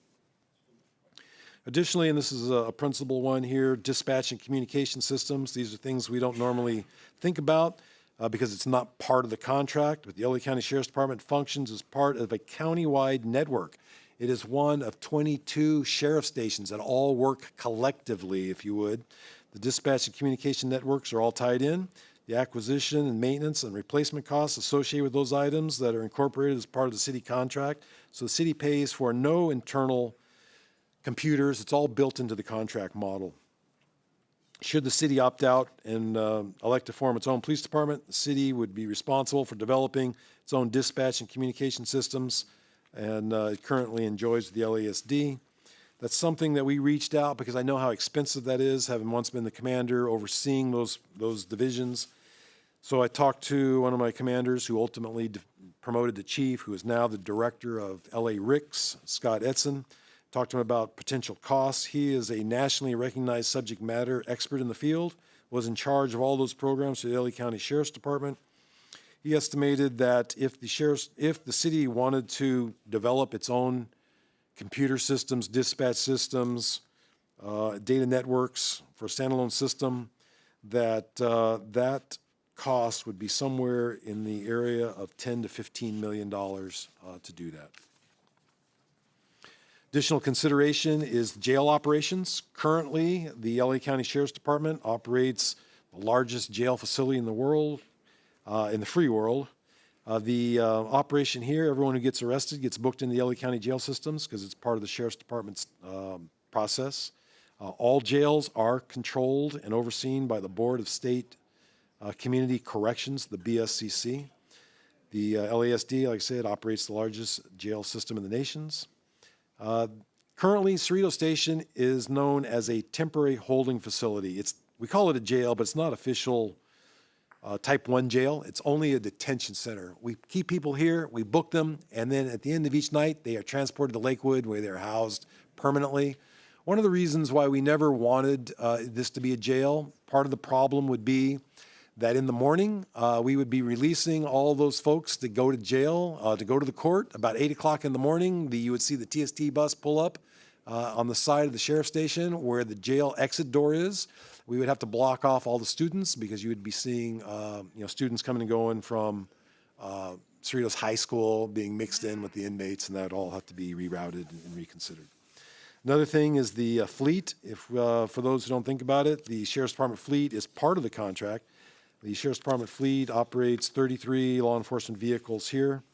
Additionally, and this is a principal one here, dispatch and communication systems. These are things we don't normally think about because it's not part of the contract, but the LA County Sheriff's Department functions as part of a county-wide network. It is one of 22 sheriff stations that all work collectively, if you would. The dispatch and communication networks are all tied in. The acquisition and maintenance and replacement costs associated with those items that are incorporated as part of the city contract. So the city pays for no internal computers. It's all built into the contract model. Should the city opt out and elect to form its own police department, the city would be responsible for developing its own dispatch and communication systems, and it currently enjoys the LASD. That's something that we reached out because I know how expensive that is, having once been the commander overseeing those divisions. So I talked to one of my commanders who ultimately promoted to chief, who is now the director of LA RICS, Scott Edson. Talked to him about potential costs. He is a nationally recognized subject matter expert in the field, was in charge of all those programs for the LA County Sheriff's Department. He estimated that if the city wanted to develop its own computer systems, dispatch systems, data networks for a standalone system, that that cost would be somewhere in the area of $10 to $15 million to do that. Additional consideration is jail operations. Currently, the LA County Sheriff's Department operates the largest jail facility in the world, in the free world. The operation here, everyone who gets arrested gets booked into the LA County jail systems because it's part of the Sheriff's Department's process. All jails are controlled and overseen by the Board of State Community Corrections, the BSCC. The LASD, like I said, operates the largest jail system in the nations. Currently, Cerritos Station is known as a temporary holding facility. We call it a jail, but it's not official type 1 jail. It's only a detention center. We keep people here, we book them, and then at the end of each night, they are transported to Lakewood where they're housed permanently. One of the reasons why we never wanted this to be a jail, part of the problem would be that in the morning, we would be releasing all those folks to go to jail, to go to the court. About 8 o'clock in the morning, you would see the TST bus pull up on the side of the sheriff's station where the jail exit door is. We would have to block off all the students because you would be seeing students coming and going from Cerritos High School being mixed in with the inmates, and that would all have to be rerouted and reconsidered. Another thing is the fleet. For those who don't think about it, the Sheriff's Department fleet is part of the contract. The Sheriff's Department fleet operates 33 law enforcement vehicles here.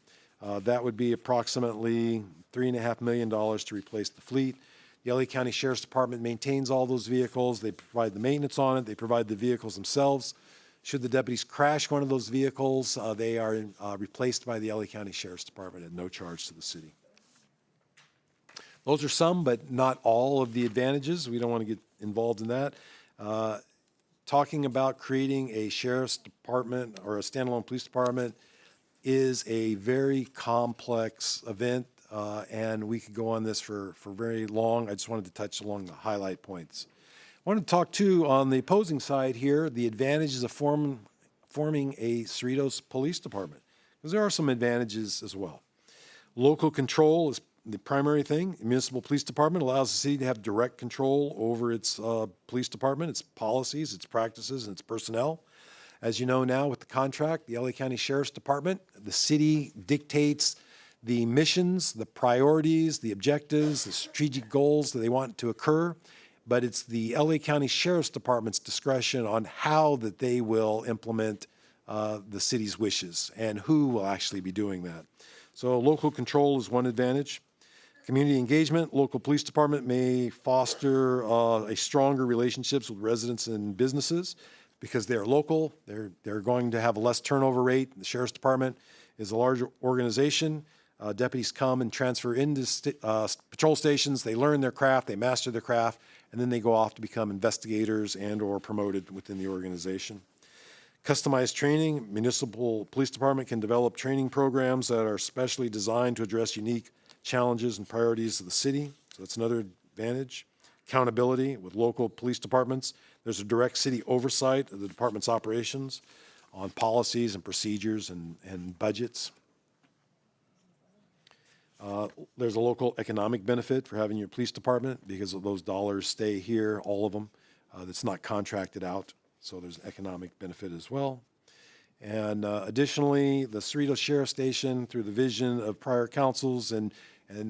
That would be approximately $3.5 million to replace the fleet. The LA County Sheriff's Department maintains all those vehicles. They provide the maintenance on it. They provide the vehicles themselves. Should the deputies crash one of those vehicles, they are replaced by the LA County Sheriff's Department at no charge to the city. Those are some, but not all of the advantages. We don't want to get involved in that. Talking about creating a sheriff's department or a standalone police department is a very complex event, and we could go on this for very long. I just wanted to touch along the highlight points. I want to talk too on the opposing side here, the advantages of forming a Cerritos Police Department, because there are some advantages as well. Local control is the primary thing. The municipal police department allows the city to have direct control over its police department, its policies, its practices, and its personnel. As you know now with the contract, the LA County Sheriff's Department, the city dictates the missions, the priorities, the objectives, the strategic goals that they want to occur, but it's the LA County Sheriff's Department's discretion on how that they will implement the city's wishes and who will actually be doing that. So local control is one advantage. Community engagement, local police department may foster a stronger relationships with residents and businesses because they're local. They're going to have a less turnover rate. The Sheriff's Department is a larger organization. Deputies come and transfer into patrol stations. They learn their craft, they master their craft, and then they go off to become investigators and or promoted within the organization. Customized training, municipal police department can develop training programs that are specially designed to address unique challenges and priorities of the city. So that's another advantage. Accountability with local police departments. There's a direct city oversight of the department's operations on policies and procedures and budgets. There's a local economic benefit for having your police department because of those dollars stay here, all of them. That's not contracted out. So there's economic benefit as well. And additionally, the Cerritos Sheriff Station, through the vision of prior councils and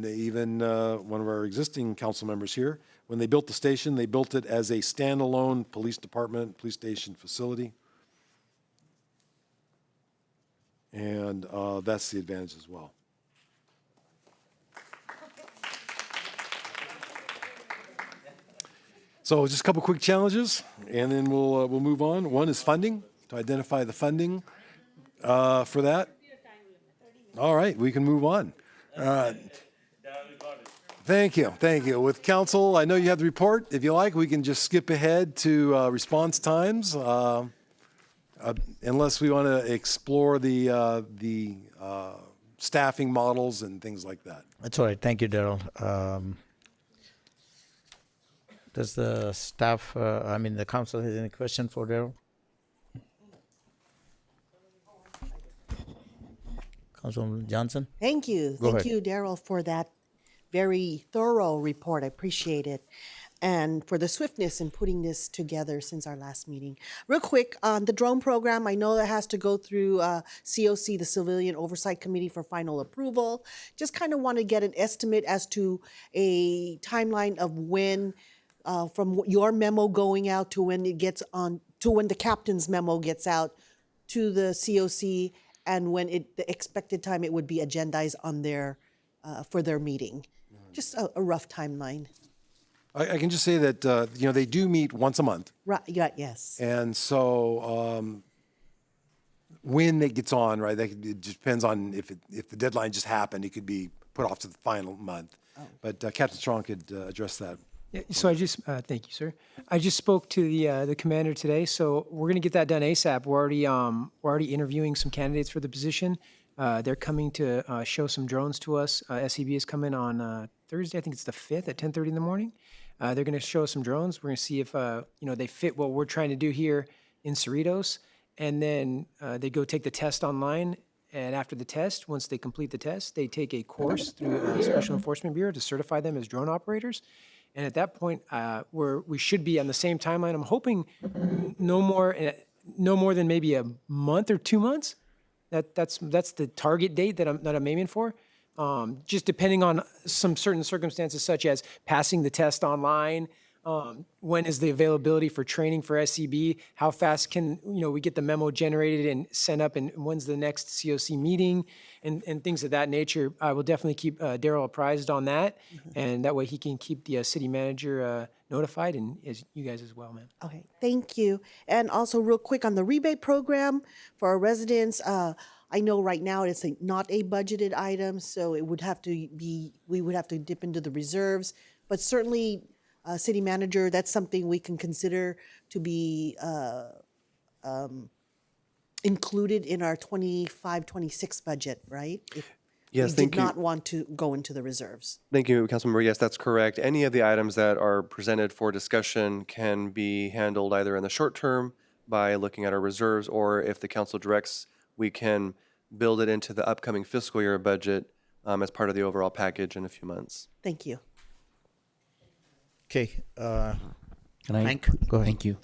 even one of our existing council members here, when they built the station, they built it as a standalone police department, police station facility. And that's the advantage as well. So just a couple quick challenges, and then we'll move on. One is funding, to identify the funding for that. All right, we can move on. Thank you. With council, I know you have the report. If you like, we can just skip ahead to response times, unless we want to explore the staffing models and things like that. That's all right. Thank you, Daryl. Does the staff, the council has any question for Daryl? Councilman Johnson? Thank you. Thank you, Daryl, for that very thorough report. I appreciate it. And for the swiftness in putting this together since our last meeting. Real quick, on the drone program, I know that has to go through COC, the Civilian Oversight Committee, for final approval. Just kind of want to get an estimate as to a timeline of when, from your memo going out to when it gets on, to when the captain's memo gets out to the COC, and when the expected time it would be agendized on their, for their meeting. Just a rough timeline. I can just say that, they do meet once a month. Right, yeah, yes. And so when it gets on, right, it just depends on if the deadline just happened, it could be put off to the final month. Oh. But Captain Strong could address that. Yeah, so I just, thank you, sir. I just spoke to the commander today, so we're going to get that done ASAP. We're already interviewing some candidates for the position. They're coming to show some drones to us. SCB is coming on Thursday. I think it's the 5th at 10:30 in the morning. They're going to show us some drones. We're going to see if they fit what we're trying to do here in Cerritos. and then they go take the test online. And after the test, once they complete the test, they take a course through a Special Enforcement Bureau to certify them as drone operators. And at that point, we should be on the same timeline. I'm hoping no more than maybe a month or 2 months. That's the target date that I'm aiming for. Just depending on some certain circumstances, such as passing the test online. When is the availability for training for SCB? How fast can we get the memo generated and sent up, and when's the next COC meeting, and things of that nature? I will definitely keep Daryl apprised on that, and that way he can keep the city manager notified, and as you guys as well, man. Okay, thank you. And also real quick on the rebate program for our residents, I know right now it's not a budgeted item, so it would have to be, we would have to dip into the reserves, but certainly, city manager, that's something we can consider to be included in our 25-26 budget, right? If Yes, we thank did you. not want to go into the reserves. Thank you, Councilmember. Yes, that's correct. Any of the items that are presented for discussion can be handled either in the short term by looking at our reserves, or if the council directs, we can build it into the upcoming fiscal year budget as part of the overall package in a few months. Thank you. Okay, Can I? Frank, go ahead. Thank you.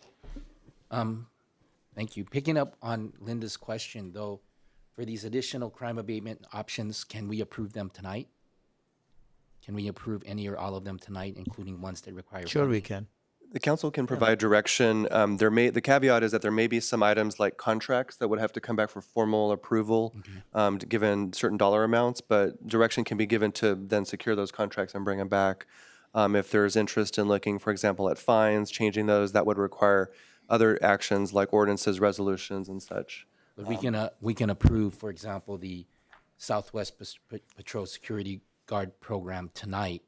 Thank you. Picking up on Linda's question, though, for these additional crime abatement options, can we approve them tonight? Can we approve any or all of them tonight, including ones that require? Sure we funding? can. The council can provide direction. The caveat is that there may be some items like contracts that would have to come back for formal approval, given certain dollar amounts, but direction can be given to then secure those contracts and bring them back. If there's interest in looking, for example, at fines, changing those, that would require other actions like ordinances, resolutions, and such. But we can approve, for example, the Southwest Patrol Security Guard program tonight.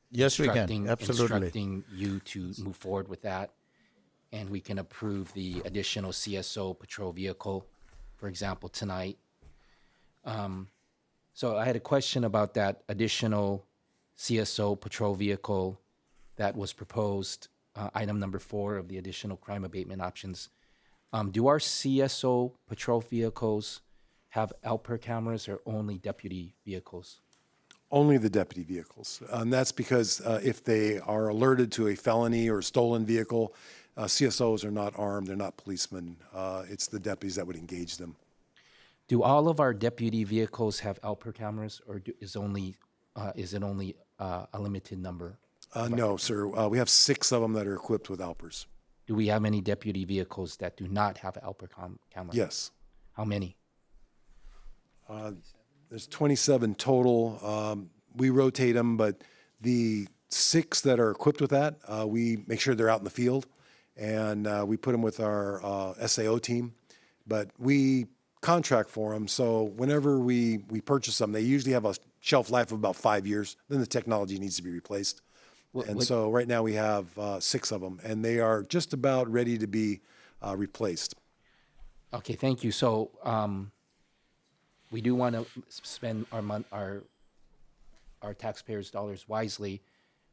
Yes, we can, absolutely. Instructing you to move forward with that. And we can approve the additional CSO patrol vehicle, for example, tonight. So I had a question about that additional CSO patrol vehicle that was proposed, item number 4 of the additional crime abatement options. Do our CSO patrol vehicles have Alper cameras or only deputy vehicles? Only the deputy vehicles. And that's because if they are alerted to a felony or stolen vehicle, CSOs are not armed, they're not policemen. It's the deputies that would engage them. Do all of our deputy vehicles have Alper cameras, or is it only a limited number? No, sir. We have 6 of them that are equipped with Alpers. Do we have any deputy vehicles that do not have Alper cameras? Yes. How many? There's 27 total. We rotate them, but the 6 that are equipped with that, we make sure they're out in the field, and we put them with our SAO team. But we contract for them, so whenever we purchase them, they usually have a shelf life of about 5 years. Then the technology needs to be replaced. So right now we have 6 of them, and they are just about ready to be replaced. Okay, thank you. So we do want to spend our taxpayers' dollars wisely.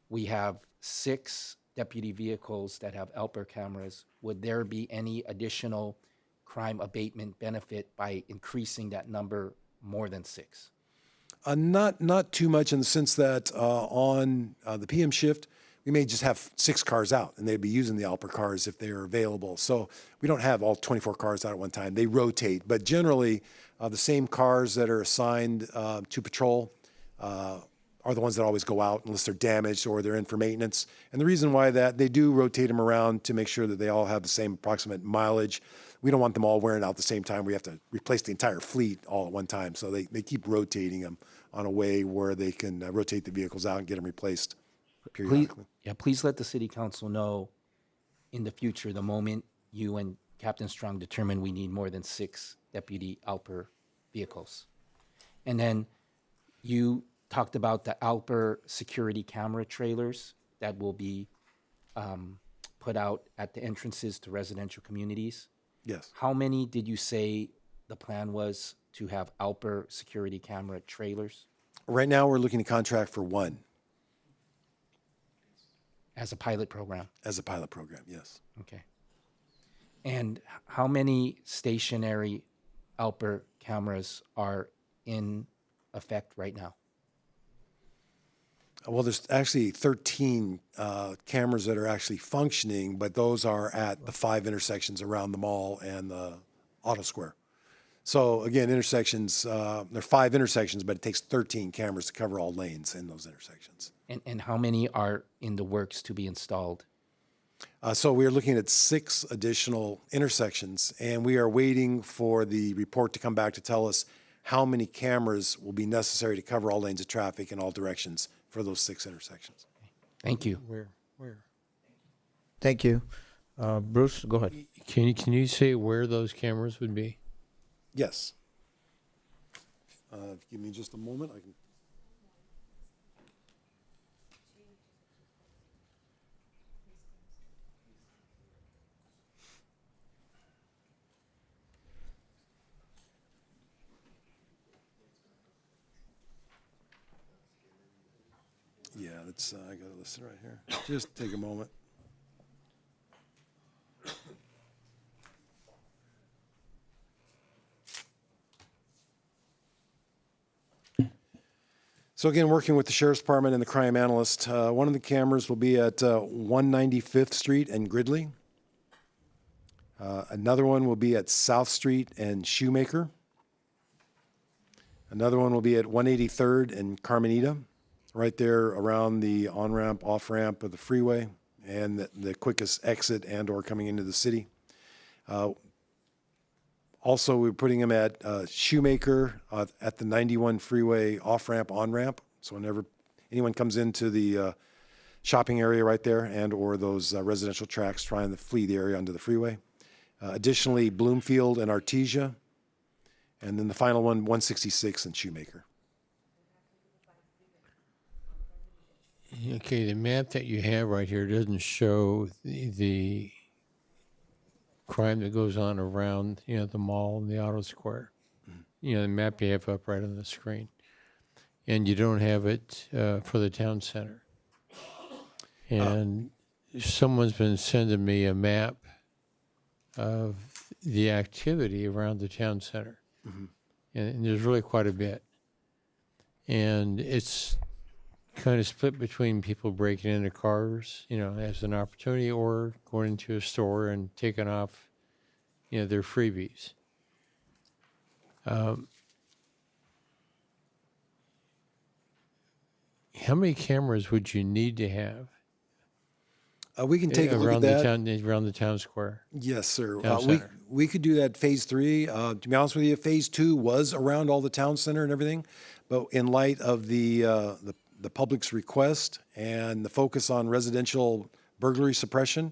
We have 6 deputy vehicles that have Alper cameras. Would there be any additional crime abatement benefit by increasing that number more than 6? Not too much, in the sense that on the PM shift, we may just have 6 cars out, and they'd be using the Alper cars if they are available. So we don't have all 24 cars out at one time. They rotate, but generally the same cars that are assigned to patrol are the ones that always go out unless they're damaged or they're in for maintenance. And the reason why that, they do rotate them around to make sure that they all have the same approximate mileage. We don't want them all wearing out at the same time. We have to replace the entire fleet all at one time. So they keep rotating them on a way where they can rotate the vehicles out and get them replaced periodically. Please let the city council know in the future, the moment you and Captain Strong determine we need more than 6 deputy Alper vehicles. And then you talked about the Alper security camera trailers that will be put out at the entrances to residential communities. Yes. How many did you say the plan was to have Alper security camera trailers? Right now, we're looking to contract for 1. As a pilot program? As a pilot program, yes. Okay. And how many stationary Alper cameras are in effect right now? Well, there's actually 13 cameras that are actually functioning, but those are at the 5 intersections around the mall and the auto square. So again, intersections, there are 5 intersections, but it takes 13 cameras to cover all lanes in those intersections. And how many are in the works to be installed? So we are looking at 6 additional intersections, and we are waiting for the report to come back to tell us how many cameras will be necessary to cover all lanes of traffic in all directions for those 6 intersections. Thank you. Where? Thank you. Bruce, go ahead. Can you say where those cameras would be? Yes. Give me just a moment. I can. Yeah, that's, I got it listed right here. Just take a moment. So again, working with the Sheriff's Department and the crime analyst, one of the cameras will be at 195th Street and Gridley. Another one will be at South Street and Shoemaker. Another one will be at 183rd and Carmenita, right there around the on-ramp, off-ramp of the freeway and the quickest exit and or coming into the city. Also, we're putting them at Shoemaker at the 91 freeway off-ramp, on-ramp. So whenever anyone comes into the shopping area right there and or those residential tracks trying to flee the area onto the freeway. Additionally, Bloomfield and Artesia. And then the final one, 166 and Shoemaker. Okay, the map that you have right here doesn't show the crime that goes on around, the mall and the auto square. The map you have up right on the screen. And you don't have it for the town center. And someone's been sending me a map of the activity around the town center. Mm-hmm. And there's really quite a bit. And it's kind of split between people breaking into cars, as an opportunity, or going into a store and taking off, their freebies. How many cameras would you need to have? We can take a look at that. Around the town square. Yes, sir. Town center. We could do that phase 3. To be honest with you, phase 2 was around all the town center and everything, but in light of the public's request and the focus on residential burglary suppression,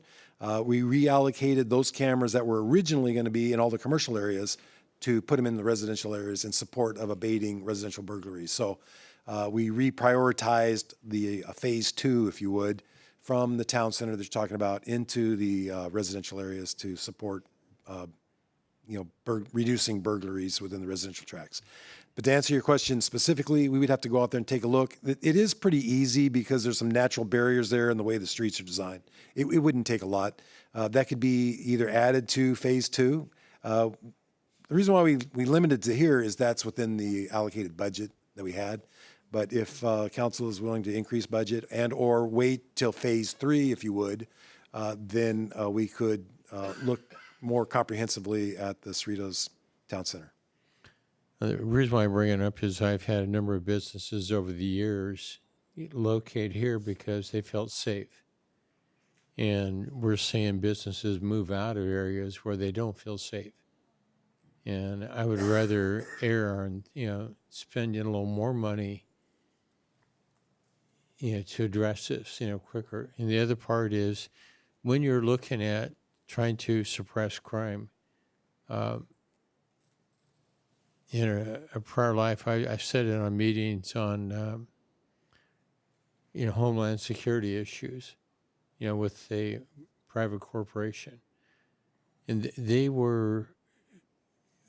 we reallocated those cameras that were originally going to be in all the commercial areas to put them in the residential areas in support of abating residential burglaries. So we reprioritized the phase 2, if you would, from the town center that you're talking about into the residential areas to support, reducing burglaries within the residential tracts. But to answer your question specifically, we would have to go out there and take a look. It is pretty easy because there's some natural barriers there in the way the streets are designed. It wouldn't take a lot. That could be either added to phase 2. The reason why we limited to here is that's within the allocated budget that we had. But if council is willing to increase budget and or wait till phase 3, if you would, then we could look more comprehensively at the Cerritos Town Center. The reason why I bring it up is I've had a number of businesses over the years locate here because they felt safe. And we're seeing businesses move out of areas where they don't feel safe. And I would rather err on, spending a little more money to address this, quicker. And the other part is when you're looking at trying to suppress crime, in a prior life, I said it on meetings on, homeland security issues, with a private corporation. And they were,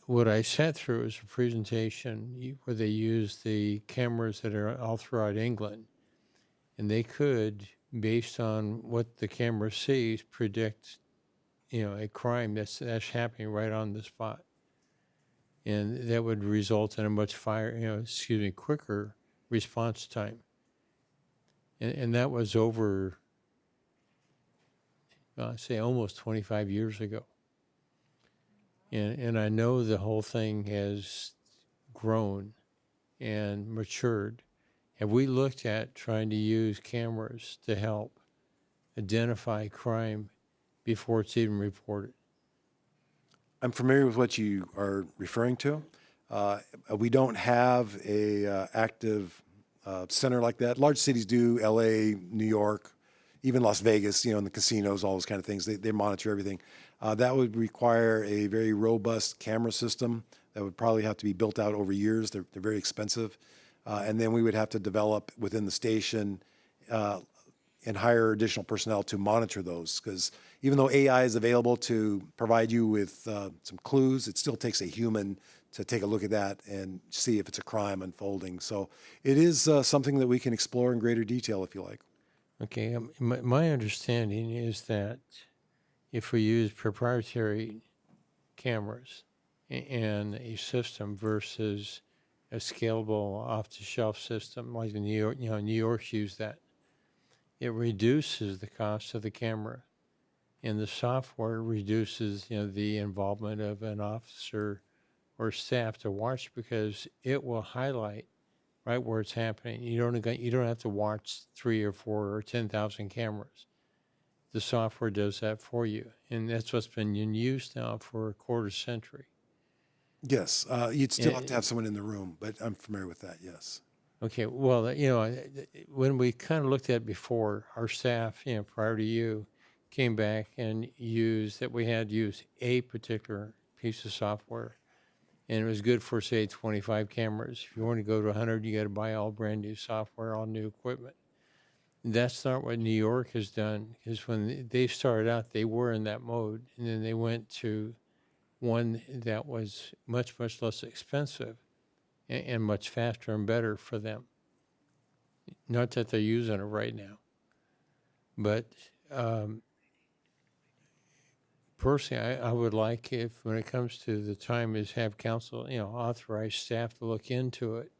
what I sat through was a presentation where they used the cameras that are all throughout England. And they could, based on what the camera sees, predict, a crime that's happening right on the spot. And that would result in a much quicker response time. And that was over, I'd say almost 25 years ago. And I know the whole thing has grown and matured. Have we looked at trying to use cameras to help identify crime before it's even reported? I'm familiar with what you are referring to. We don't have a active center like that. Large cities do, LA, New York, even Las Vegas, in the casinos, all those kind of things. They monitor everything. That would require a very robust camera system that would probably have to be built out over years. They're very expensive. And then we would have to develop within the station and hire additional personnel to monitor those. Because even though AI is available to provide you with some clues, it still takes a human to take a look at that and see if it's a crime unfolding. So it is something that we can explore in greater detail if you like. Okay, my understanding is that if we use proprietary cameras and a system versus a scalable off-the-shelf system like the New York's use that, it reduces the cost of the camera, and the software reduces the involvement of an officer or staff to watch, because it will highlight right where it's happening. You don't have to watch 3 or 4 or 10,000 cameras. The software does that for you, and that's what's been in use now for a quarter century. Yes, you'd still have to have someone in the room, but I'm familiar with that, yes. Okay, well, when we kind of looked at it before, our staff, prior to you, came back and we had used a particular piece of software, and it was good for, say, 25 cameras. If you want to go to 100, you got to buy all brand new software, all new equipment. That's not what New York has done, because when they started out, they were in that mode, and then they went to one that was much, much less expensive and much faster and better for them. Not that they're using it right now, but personally, I would like, if when it comes to the time, is have council, authorize staff to look into it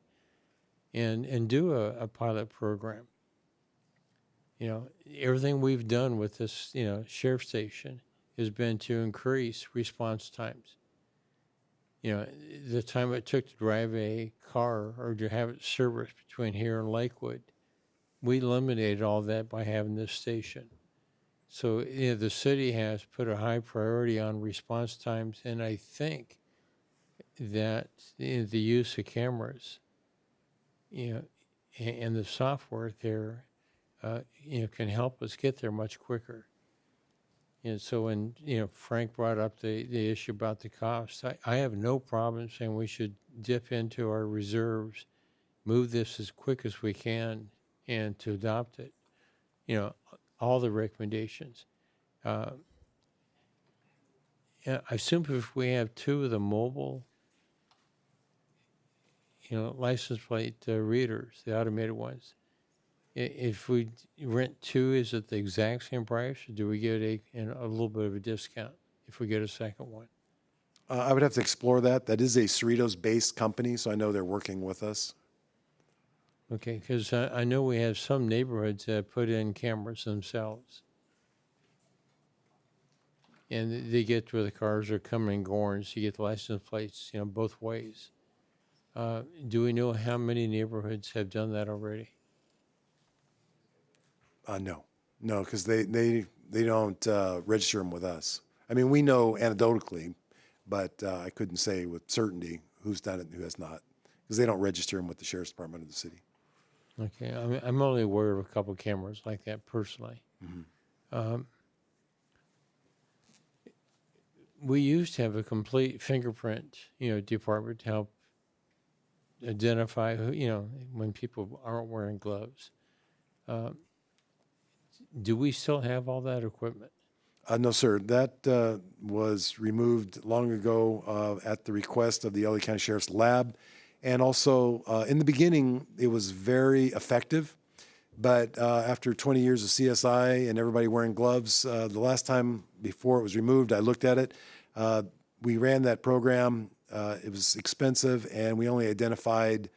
and do a pilot program. Everything we've done with this, sheriff station has been to increase response times. The time it took to drive a car or to have it serviced between here and Lakewood, we eliminated all that by having this station. So the city has put a high priority on response times, and I think that the use of cameras, and the software there, can help us get there much quicker. And so when, Frank brought up the issue about the cost, I have no problem saying we should dip into our reserves, move this as quick as we can, and to adopt it. All the recommendations. I assume if we have 2 of the mobile, license plate readers, the automated ones, if we rent 2, is it the exact same price, or do we get a little bit of a discount if we get a second one? I would have to explore that. That is a Cerritos-based company, so I know they're working with us. Okay, because I know we have some neighborhoods that put in cameras themselves, and they get where the cars are coming and going, so you get the license plates, both ways. Do we know how many neighborhoods have done that already? No, because they don't register them with us. I mean, we know anecdotally, but I couldn't say with certainty who's done it and who has not, because they don't register them with the Sheriff's Department of the city. Okay, I'm only aware of a couple cameras like that personally. Mm-hmm. We used to have a complete fingerprint, department to help identify who, when people aren't wearing gloves. Do we still have all that equipment? No, sir. That was removed long ago at the request of the LA County Sheriff's Lab. And also, in the beginning, it was very effective. But after 20 years of CSI and everybody wearing gloves, the last time before it was removed, I looked at it. We ran that program. It was expensive, and we only identified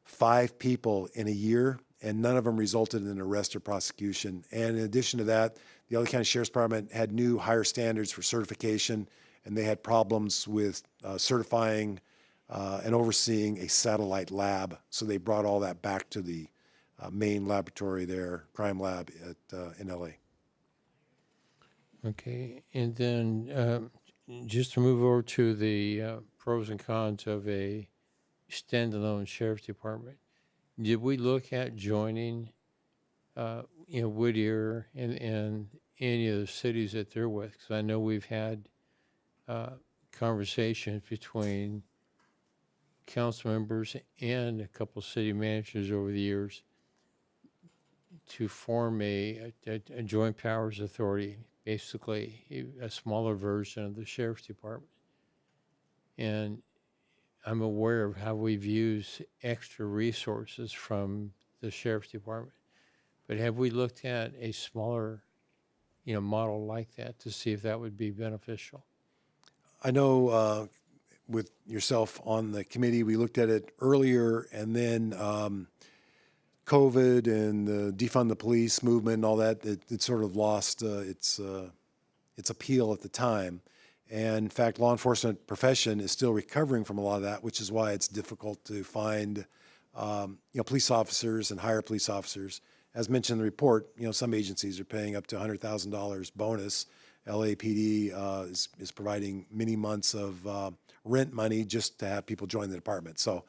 5 people in a year, and none of them resulted in an arrest or prosecution. And in addition to that, the LA County Sheriff's Department had new higher standards for certification, and they had problems with certifying and overseeing a satellite lab. So they brought all that back to the main laboratory there, crime lab in LA. Okay, and then just to move over to the pros and cons of a standalone sheriff's department, did we look at joining, Whittier and any of the cities that they're with? Because I know we've had conversations between council members and a couple city managers over the years to form a joint powers authority, basically a smaller version of the sheriff's department. And I'm aware of how we've used extra resources from the sheriff's department, but have we looked at a smaller, model like that to see if that would be beneficial? I know with yourself on the committee, we looked at it earlier, and then COVID and the defund the police movement and all that, it sort of lost its appeal at the time. And in fact, law enforcement profession is still recovering from a lot of that, which is why it's difficult to find, police officers and hire police officers. As mentioned in the report, some agencies are paying up to $100,000 bonus. LAPD is providing many months of rent money just to have people join the department. So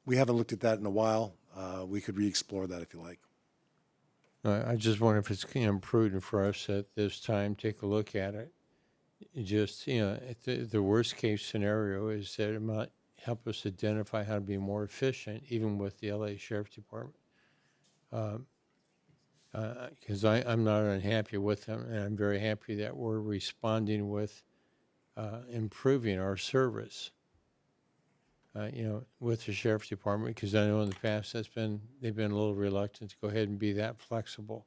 we haven't looked at that in a while. We could re-explore that if you like. I just wonder if it's prudent for us at this time take a look at it. Just the worst case scenario is that it might help us identify how to be more efficient, even with the LA Sheriff's Department. Because I'm not unhappy with them, and I'm very happy that we're responding with improving our service. With the Sheriff's Department, because I know in the past they've been a little reluctant to go ahead and be that flexible.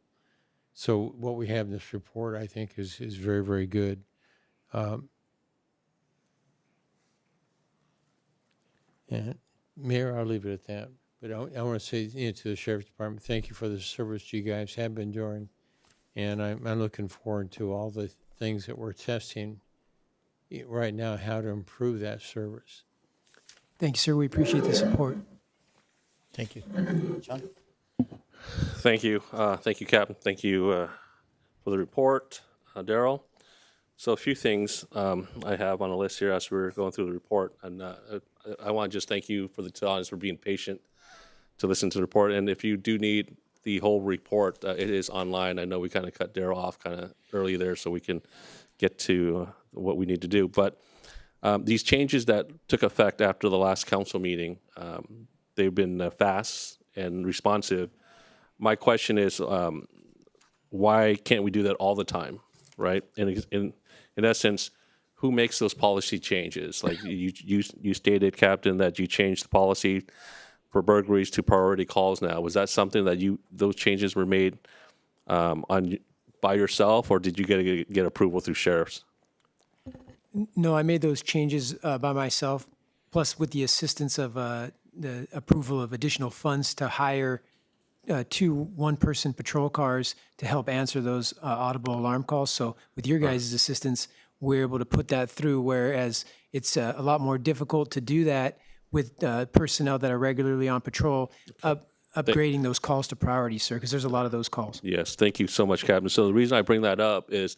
So what we have in this report, I think, is very, very good. And Mayor, I'll leave it at that. But I want to say to the Sheriff's Department, thank you for the service you guys have been doing. And I'm looking forward to all the things that we're testing right now, how to improve that service. Thank you, sir. We appreciate the support. Thank you. John? Thank you. Thank you, Captain. Thank you for the report, Daryl. So a few things I have on a list here as we're going through the report. And I want to just thank you for the audience for being patient to listen to the report. And if you do need the whole report, it is online. I know we kind of cut Daryl off kind of early there so we can get to what we need to do. But these changes that took effect after the last council meeting, they've been fast and responsive. My question is, why can't we do that all the time, right? In essence, who makes those policy changes? Like you stated, Captain, that you changed the policy for burglaries to priority calls now. Was that something that those changes were made by yourself, or did you get approval through sheriffs? No, I made those changes by myself, plus with the assistance of the approval of additional funds to hire 2 one-person patrol cars to help answer those audible alarm calls. So with your guys' assistance, we're able to put that through, whereas it's a lot more difficult to do that with personnel that are regularly on patrol, upgrading those calls to priority, sir, because there's a lot of those calls. Yes, thank you so much, Captain. So the reason I bring that up is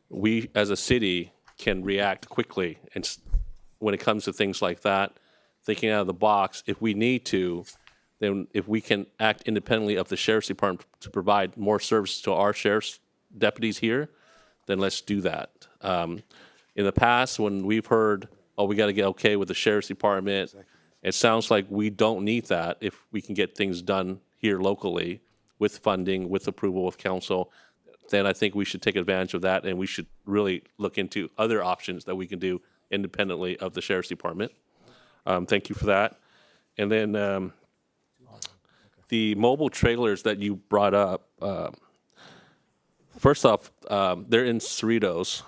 we, as a city, can react quickly. And when it comes to things like that, thinking out of the box, if we need to, then if we can act independently of the Sheriff's Department to provide more services to our sheriff's deputies here, then let's do that. In the past, when we've heard, oh, we got to get okay with the Sheriff's Department, exactly. It sounds like we don't need that if we can get things done here locally with funding, with approval of council. Then I think we should take advantage of that, and we should really look into other options that we can do independently of the Sheriff's Department. Thank you for that. And then the mobile trailers that you brought up, first off, they're in Cerritos.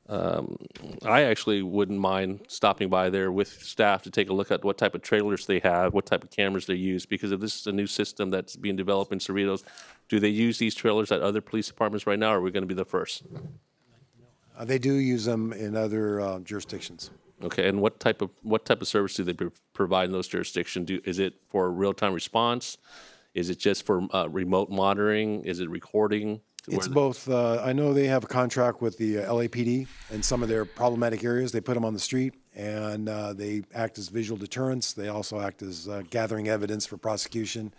I actually wouldn't mind stopping by there with staff to take a look at what type of trailers they have, what type of cameras they use, because if this is a new system that's being developed in Cerritos, do they use these trailers at other police departments right now, or are we going to be the first? They do use them in other jurisdictions. Okay, and what type of service do they provide in those jurisdictions? Is it for real-time response? Is it just for remote monitoring? Is it recording? It's both. I know they have a contract with the LAPD and some of their problematic areas. They put them on the street, and they act as visual deterrents. They also act as gathering evidence for prosecution.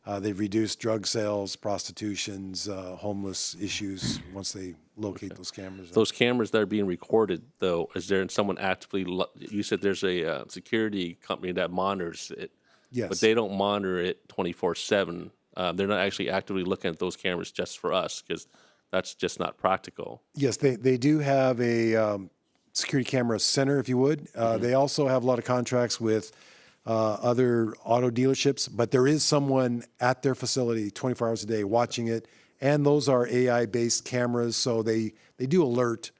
They've reduced drug sales, prostitutions, homeless issues once they locate those cameras. Those cameras that are being recorded, though, is there someone actively? You said there's a security company that monitors it. Yes. But they don't monitor it 24/7. They're not actually actively looking at those cameras just for us, because that's just not practical. Yes, they do have a security camera center, if you would. They also have a lot of contracts with other auto dealerships, but there is someone at their facility 24 hours a day watching it, and those are AI-based cameras, so they do alert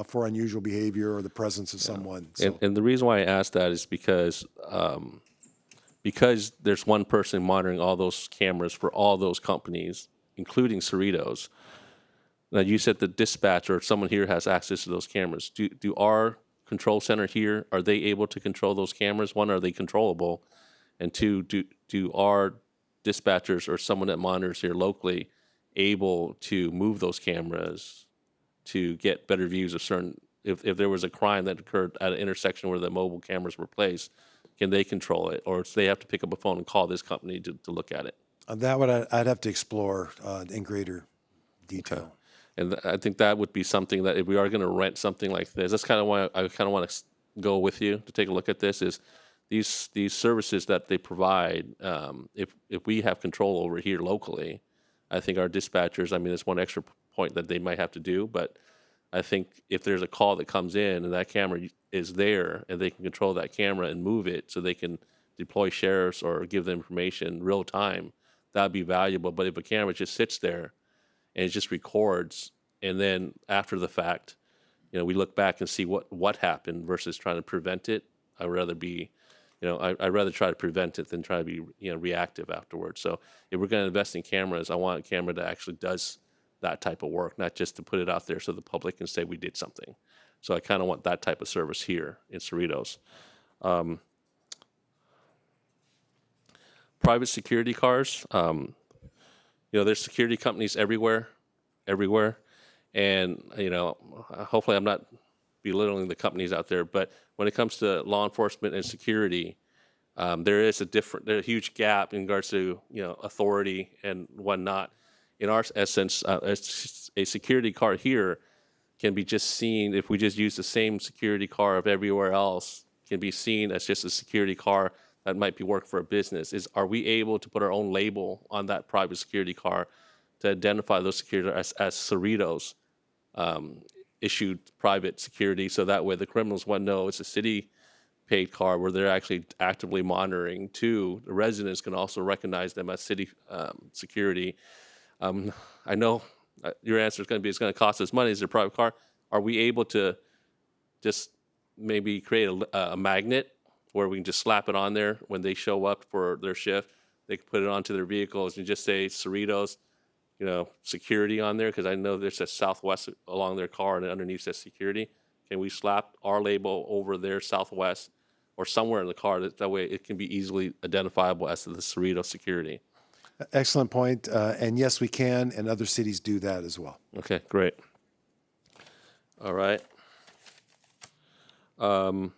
for unusual behavior or the presence of someone. So. And the reason why I asked that is because there's one person monitoring all those cameras for all those companies, including Cerritos. Now, you said the dispatcher or someone here has access to those cameras. Do our control center here, are they able to control those cameras? One, are they controllable? And two, do our dispatchers or someone that monitors here locally able to move those cameras to get better views of certain, if there was a crime that occurred at an intersection where the mobile cameras were placed, can they control it? Or do they have to pick up a phone and call this company to look at it? That would I'd have to explore in greater detail. Okay. And I think that would be something that if we are going to rent something like this, that's kind of why I kind of want to go with you to take a look at this, is these services that they provide, if we have control over here locally, I think our dispatchers, I mean, it's one extra point that they might have to do, but I think if there's a call that comes in and that camera is there and they can control that camera and move it so they can deploy sheriffs or give them information real time, that'd be valuable. But if a camera just sits there and it just records, and then after the fact, we look back and see what happened versus trying to prevent it, I'd rather be, I'd rather try to prevent it than try to be, reactive afterwards. So if we're going to invest in cameras, I want a camera that actually does that type of work, not just to put it out there so the public can say we did something. So I kind of want that type of service here in Cerritos. Private security cars, there's security companies everywhere. And, hopefully I'm not belittling the companies out there, but when it comes to law enforcement and security, there's a huge gap in regards to, authority and whatnot. In our essence, a security car here can be just seen, if we just use the same security car of everywhere else, can be seen as just a security car that might be work for a business. Are we able to put our own label on that private security car to identify those security as Cerritos issued private security, so that way the criminals want to know it's a city paid car where they're actually actively monitoring. Two, the residents can also recognize them as city security. I know your answer is going to be it's going to cost us money. Is it a private car? Are we able to just maybe create a magnet where we can just slap it on there when they show up for their shift? They can put it onto their vehicles and just say Cerritos, security on there, because I know there's a Southwest along their car and underneath says security. Can we slap our label over their Southwest or somewhere in the car that way it can be easily identifiable as to the Cerritos security? Excellent point. And yes, we can, and other cities do that as well. Okay, great. All right. The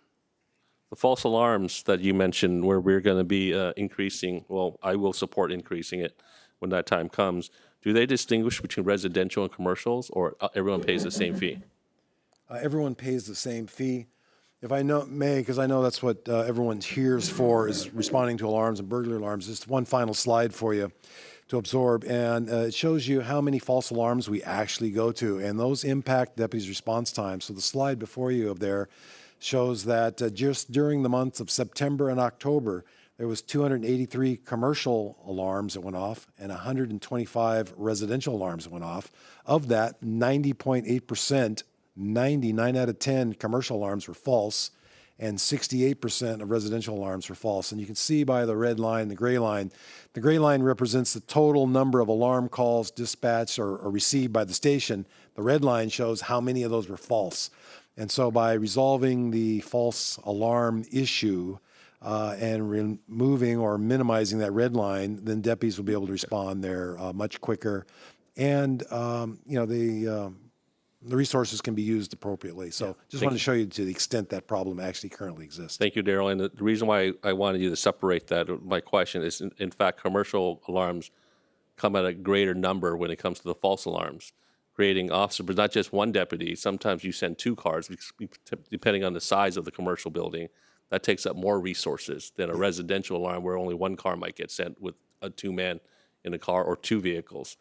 false alarms that you mentioned, where we're going to be increasing, well, I will support increasing it when that time comes. Do they distinguish between residential and commercials, or everyone pays the same fee? Everyone pays the same fee. If I may, because I know that's what everyone's here's for, is responding to alarms and burglary alarms. Just one final slide for you to absorb, and it shows you how many false alarms we actually go to, and those impact deputies' response time. So the slide before you up there shows that just during the months of September and October, there was 283 commercial alarms that went off and 125 residential alarms that went off. Of that, 90.8%, 99 out of 10 commercial alarms were false, and 68% of residential alarms were false. And you can see by the red line, the gray line represents the total number of alarm calls dispatched or received by the station. The red line shows how many of those were false. And so by resolving the false alarm issue and removing or minimizing that red line, then deputies will be able to respond there much quicker. And, the resources can be used appropriately. So just wanted to show you to the extent that problem actually currently exists. Thank you, Daryl. And the reason why I wanted you to separate that, my question is, in fact, commercial alarms come at a greater number when it comes to the false alarms, creating officers, but not just one deputy. Sometimes you send 2 cars, depending on the size of the commercial building. That takes up more resources than a residential alarm where only 1 car might get sent with a 2-man in a car, or 2 vehicles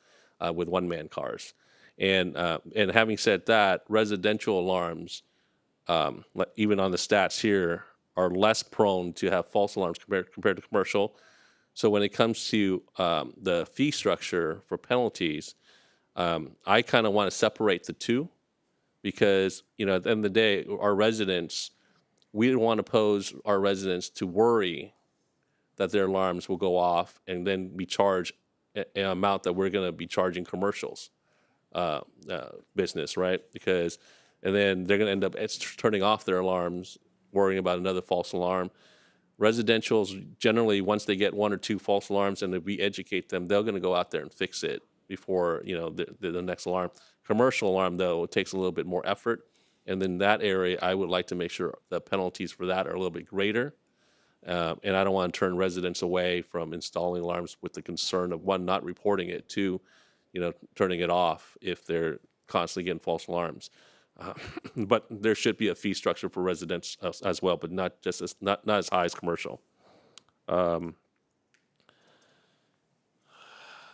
with 1-man cars. And having said that, residential alarms, even on the stats here, are less prone to have false alarms compared to commercial. So when it comes to the fee structure for penalties, I kind of want to separate the two, because at the end of the day, our residents, we don't want to pose our residents to worry that their alarms will go off and then be charged an amount that we're going to be charging commercials. Business, right? And then they're going to end up turning off their alarms, worrying about another false alarm. Residentials, generally, once they get 1 or 2 false alarms and we educate them, they're going to go out there and fix it before the next alarm. Commercial alarm, though, it takes a little bit more effort, and then that area, I would like to make sure the penalties for that are a little bit greater. And I don't want to turn residents away from installing alarms with the concern of, 1, not reporting it, 2, turning it off if they're constantly getting false alarms. But there should be a fee structure for residents as well, but not as high as commercial. Let's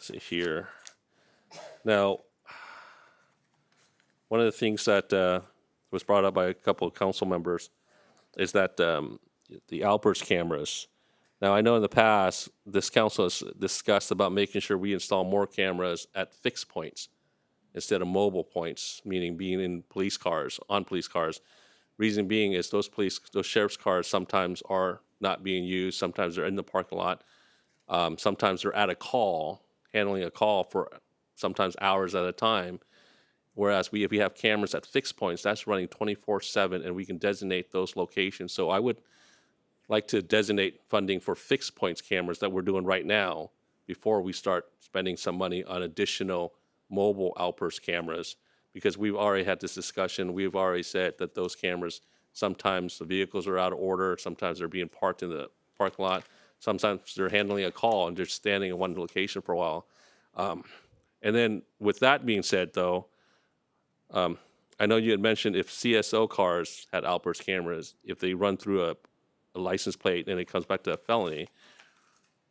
see here. Now, one of the things that was brought up by a couple of council members is that the outburst cameras. Now, I know in the past, this council has discussed about making sure we install more cameras at fixed points instead of mobile points, meaning being in police cars, on police cars. Reason being is those sheriff's cars sometimes are not being used. Sometimes they're in the parking lot. Sometimes they're at a call, handling a call for sometimes hours at a time. Whereas if we have cameras at fixed points, that's running 24/7, and we can designate those locations. So I would like to designate funding for fixed points cameras that we're doing right now before we start spending some money on additional mobile outburst cameras, because we've already had this discussion. We've already said that those cameras, sometimes the vehicles are out of order, sometimes they're being parked in the parking lot, sometimes they're handling a call and they're standing in one location for a while. And then with that being said, though, I know you had mentioned if CSO cars had outburst cameras, if they run through a license plate and it comes back to a felony.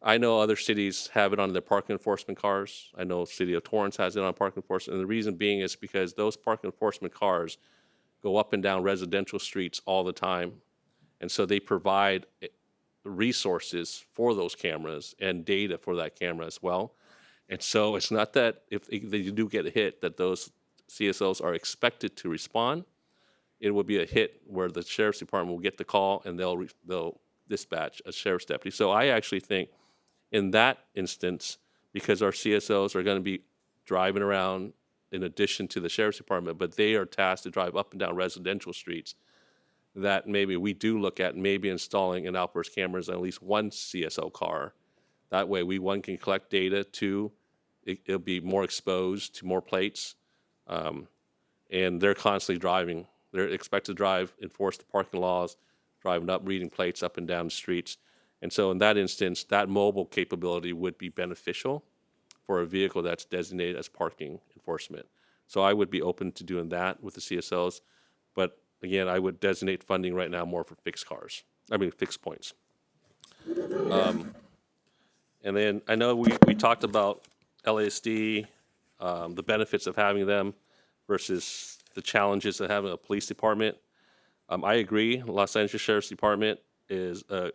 I know other cities have it on their parking enforcement cars. I know City of Torrance has it on parking enforcement. And the reason being is because those parking enforcement cars go up and down residential streets all the time. And so they provide resources for those cameras and data for that camera as well. And so it's not that if you do get a hit that those CSOs are expected to respond. It will be a hit where the sheriff's department will get the call and they'll dispatch a sheriff's deputy. So I actually think in that instance, because our CSOs are going to be driving around in addition to the sheriff's department, but they are tasked to drive up and down residential streets, that maybe we do look at maybe installing an outburst cameras on at least 1 CSO car. That way, 1 can collect data, 2, it'll be more exposed to more plates, and they're constantly driving. They're expected to drive, enforce the parking laws, driving up, reading plates up and down the streets. And so in that instance, that mobile capability would be beneficial for a vehicle that's designated as parking enforcement. So I would be open to doing that with the CSOs. But again, I would designate funding right now more for fixed points. And then I know we talked about LASD, the benefits of having them versus the challenges of having a police department. I agree. Los Angeles Sheriff's Department is a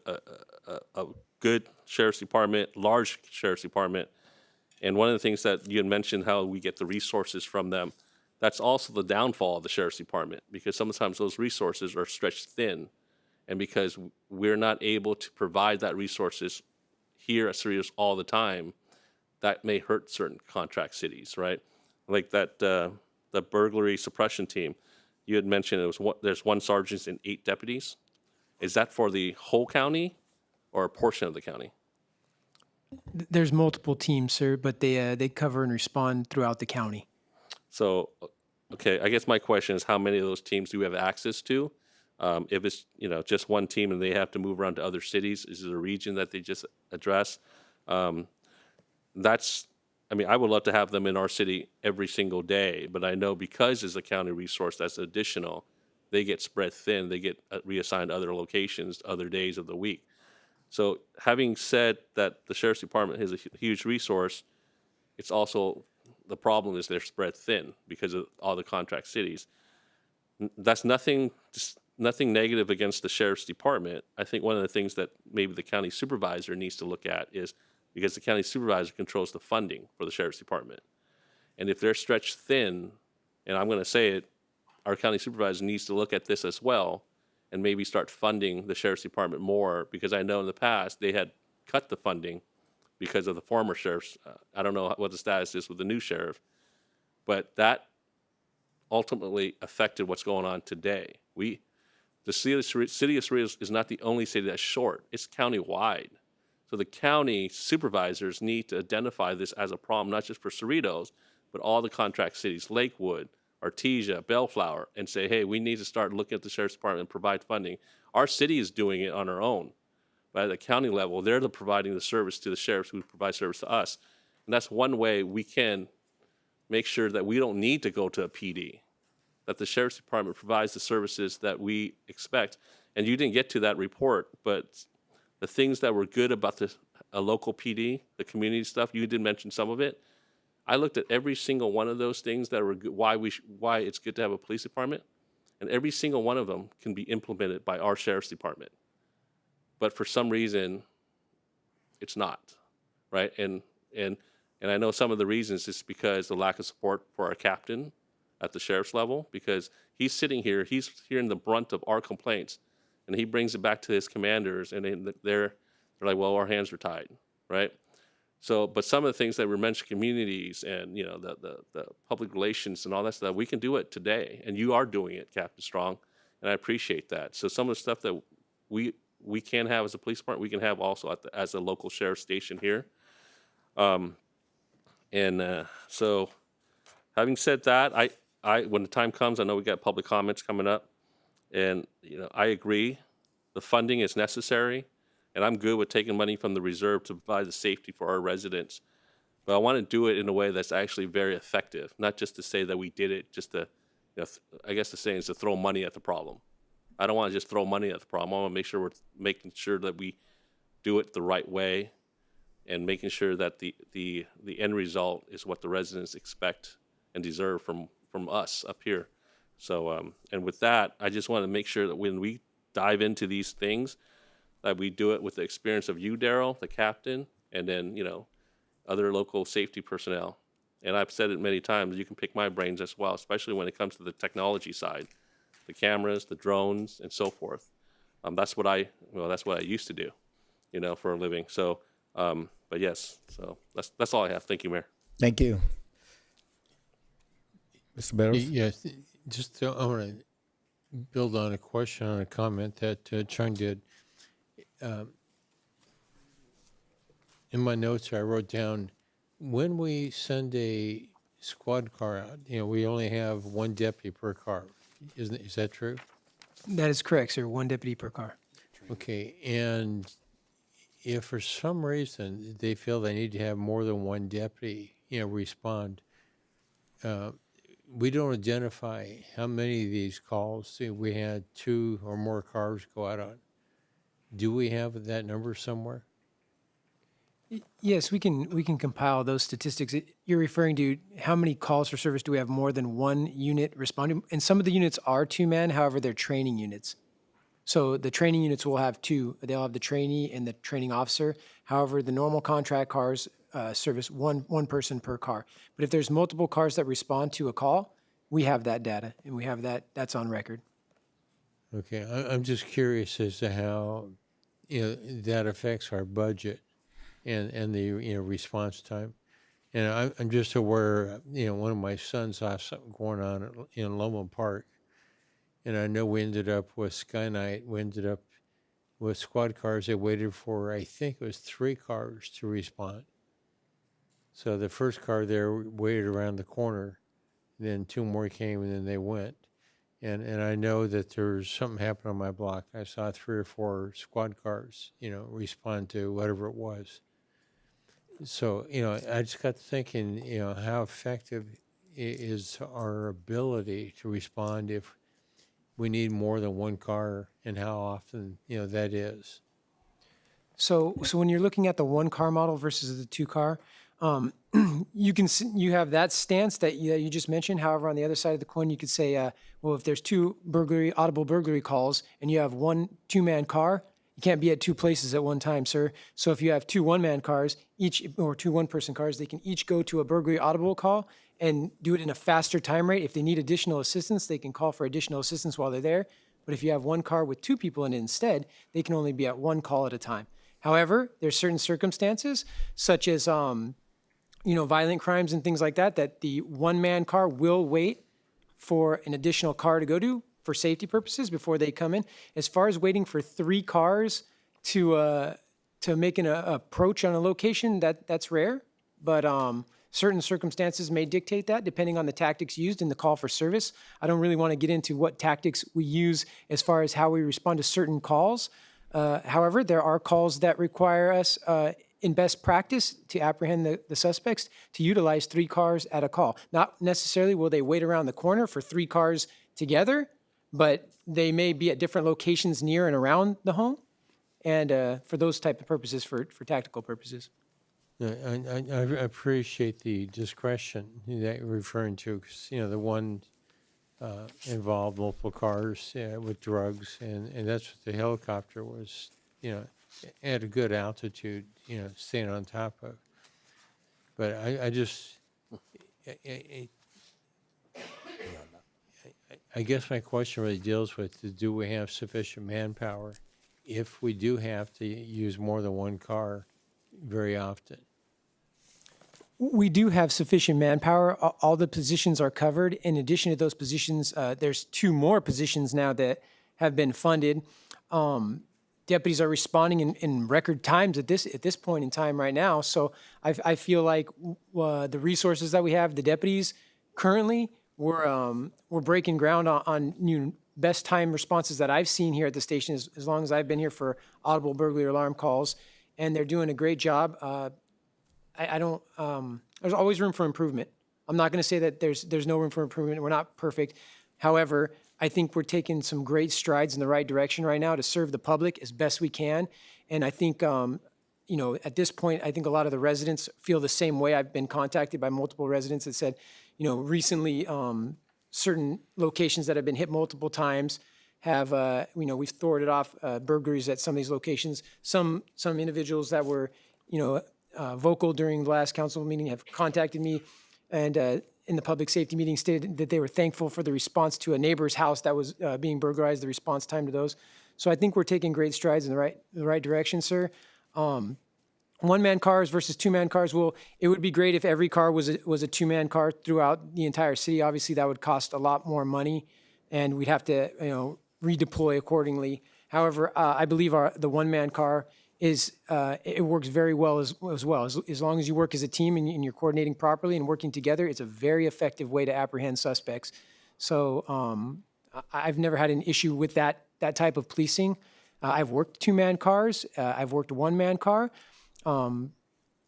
good sheriff's department, large sheriff's department. And one of the things that you had mentioned, how we get the resources from them, that's also the downfall of the sheriff's department, because sometimes those resources are stretched thin. And because we're not able to provide that resources here at Cerritos all the time, that may hurt certain contract cities, right? Like that, the burglary suppression team, you had mentioned there's 1 sergeant and 8 deputies. Is that for the whole county or a portion of the county? There's multiple teams, sir, but they cover and respond throughout the county. So, okay, I guess my question is, how many of those teams do we have access to? If it's, just one team and they have to move around to other cities, is it a region that they just address? I would love to have them in our city every single day, but I know because it's a county resource that's additional, they get spread thin, they get reassigned other locations, other days of the week. So having said that the sheriff's department is a huge resource, it's also, the problem is they're spread thin because of all the contract cities. That's nothing negative against the sheriff's department. I think one of the things that maybe the county supervisor needs to look at is, because the county supervisor controls the funding for the sheriff's department. And if they're stretched thin, and I'm going to say it, our county supervisor needs to look at this as well and maybe start funding the sheriff's department more, because I know in the past they had cut the funding because of the former sheriffs. I don't know what the status is with the new sheriff, but that ultimately affected what's going on today. The city of Cerritos is not the only city that's short. It's county-wide. So the county supervisors need to identify this as a problem, not just for Cerritos, but all the contract cities, Lakewood, Artesia, Bellflower, and say, hey, we need to start looking at the sheriff's department and provide funding. Our city is doing it on our own. But at the county level, they're providing the service to the sheriffs who provide service to us. And that's one way we can make sure that we don't need to go to a PD, that the sheriff's department provides the services that we expect. And you didn't get to that report, but the things that were good about a local PD, the community stuff, you did mention some of it. I looked at every single one of those things that were good, why it's good to have a police department, and every single one of them can be implemented by our sheriff's department. But for some reason, it's not, right? And I know some of the reasons is because the lack of support for our captain at the sheriff's level, because he's sitting here, he's hearing the brunt of our complaints, and he brings it back to his commanders, and they're like, well, our hands are tied, right? So, but some of the things that were mentioned, communities and, the public relations and all that stuff, we can do it today. And you are doing it, Captain Strong, and I appreciate that. So some of the stuff that we can have as a police department, we can have also as a local sheriff's station here. So having said that, I when the time comes, I know we got public comments coming up, and, I agree. The funding is necessary. And I'm good with taking money from the reserve to provide the safety for our residents. But I want to do it in a way that's actually very effective, not just to say that we did it just to, I guess the saying is to throw money at the problem. I don't want to just throw money at the problem. I want to make sure we're making sure that we do it the right way and making sure that the end result is what the residents expect and deserve from us up here. So, and with that, I just want to make sure that when we dive into these things, that we do it with the experience of you, Daryl, the captain, and then, other local safety personnel. And I've said it many times, you can pick my brains as well, especially when it comes to the technology side, the cameras, the drones, and so forth. That's what I used to do, for a living. So, but yes, so that's all I have. Thank you, Mayor. Thank you. Mr. Barrows? Yes, just I want to build on a question, on a comment that Chung did. In my notes, I wrote down, when we send a squad car out, we only have one deputy per car. Is that true? That is correct, sir. One deputy per car. Okay, and if for some reason they feel they need to have more than one deputy, respond, we don't identify how many of these calls. See, we had 2 or more cars go out on. Do we have that number somewhere? Yes, we can compile those statistics. You're referring to how many calls for service do we have more than one unit responding? And some of the units are 2-man, however, they're training units. So the training units will have two. They'll have the trainee and the training officer. However, the normal contract cars service one person per car. But if there's multiple cars that respond to a call, we have that data, and we have that's on record. Okay, I'm just curious as to how, that affects our budget and the, response time. And I'm just aware, one of my sons saw something going on in Loma Park, and I know we ended up with Skynight, we ended up with squad cars. They waited for, I think it was 3 cars to respond. So the first car there waited around the corner, then 2 more came, and then they went. And I know that there's something happened on my block. I saw 3 or 4 squad cars, respond to whatever it was. So, I just got thinking, how effective is our ability to respond if we need more than 1 car, and how often, that is? So when you're looking at the 1 car model versus the 2 car, you have that stance that you just mentioned. However, on the other side of the coin, you could say, well, if there's 2 audible burglary calls and you have 1 2-man car, you can't be at 2 places at one time, sir. So if you have 2 1-man cars, or 2 1-person cars, they can each go to a burglary audible call and do it in a faster time rate. If they need additional assistance, they can call for additional assistance while they're there. But if you have 1 car with 2 people in it instead, they can only be at 1 call at a time. However, there's certain circumstances, such as violent crimes and things like that, that the 1-man car will wait for an additional car to go to for safety purposes before they come in. As far as waiting for 3 cars to make an approach on a location, that's rare. But certain circumstances may dictate that, depending on the tactics used in the call for service. I don't really want to get into what tactics we use as far as how we respond to certain calls. However, there are calls that require us, in best practice, to apprehend the suspects, to utilize 3 cars at a call. Not necessarily will they wait around the corner for 3 cars together, but they may be at different locations near and around the home, and for those type of purposes, for tactical purposes. I appreciate the discretion that you're referring to, because, the one involved multiple cars with drugs, and that's what the helicopter was, at a good altitude, staying on top of. But I guess my question really deals with, do we have sufficient manpower if we do have to use more than 1 car very often? We do have sufficient manpower. All the positions are covered. In addition to those positions, there's 2 more positions now that have been funded. Deputies are responding in record times at this point in time right now. So I feel like the resources that we have, the deputies currently, we're breaking ground on best time responses that I've seen here at the station as long as I've been here for audible burglary alarm calls, and they're doing a great job. There's always room for improvement. I'm not going to say that there's no room for improvement. We're not perfect. However, I think we're taking some great strides in the right direction right now to serve the public as best we can. And I think, at this point, I think a lot of the residents feel the same way. I've been contacted by multiple residents that said, recently, certain locations that have been hit multiple times have, we've thwarted off burglaries at some of these locations. Some individuals that were, vocal during the last council meeting have contacted me, and in the public safety meeting stated that they were thankful for the response to a neighbor's house that was being burglarized, the response time to those. So I think we're taking great strides in the right direction, sir. 1-man cars versus 2-man cars. Well, it would be great if every car was a 2-man car throughout the entire city. Obviously, that would cost a lot more money, and we'd have to, redeploy accordingly. However, I believe the 1-man car it works very well as well. As long as you work as a team and you're coordinating properly and working together, it's a very effective way to apprehend suspects. So I've never had an issue with that type of policing. I've worked 2-man cars. I've worked a 1-man car.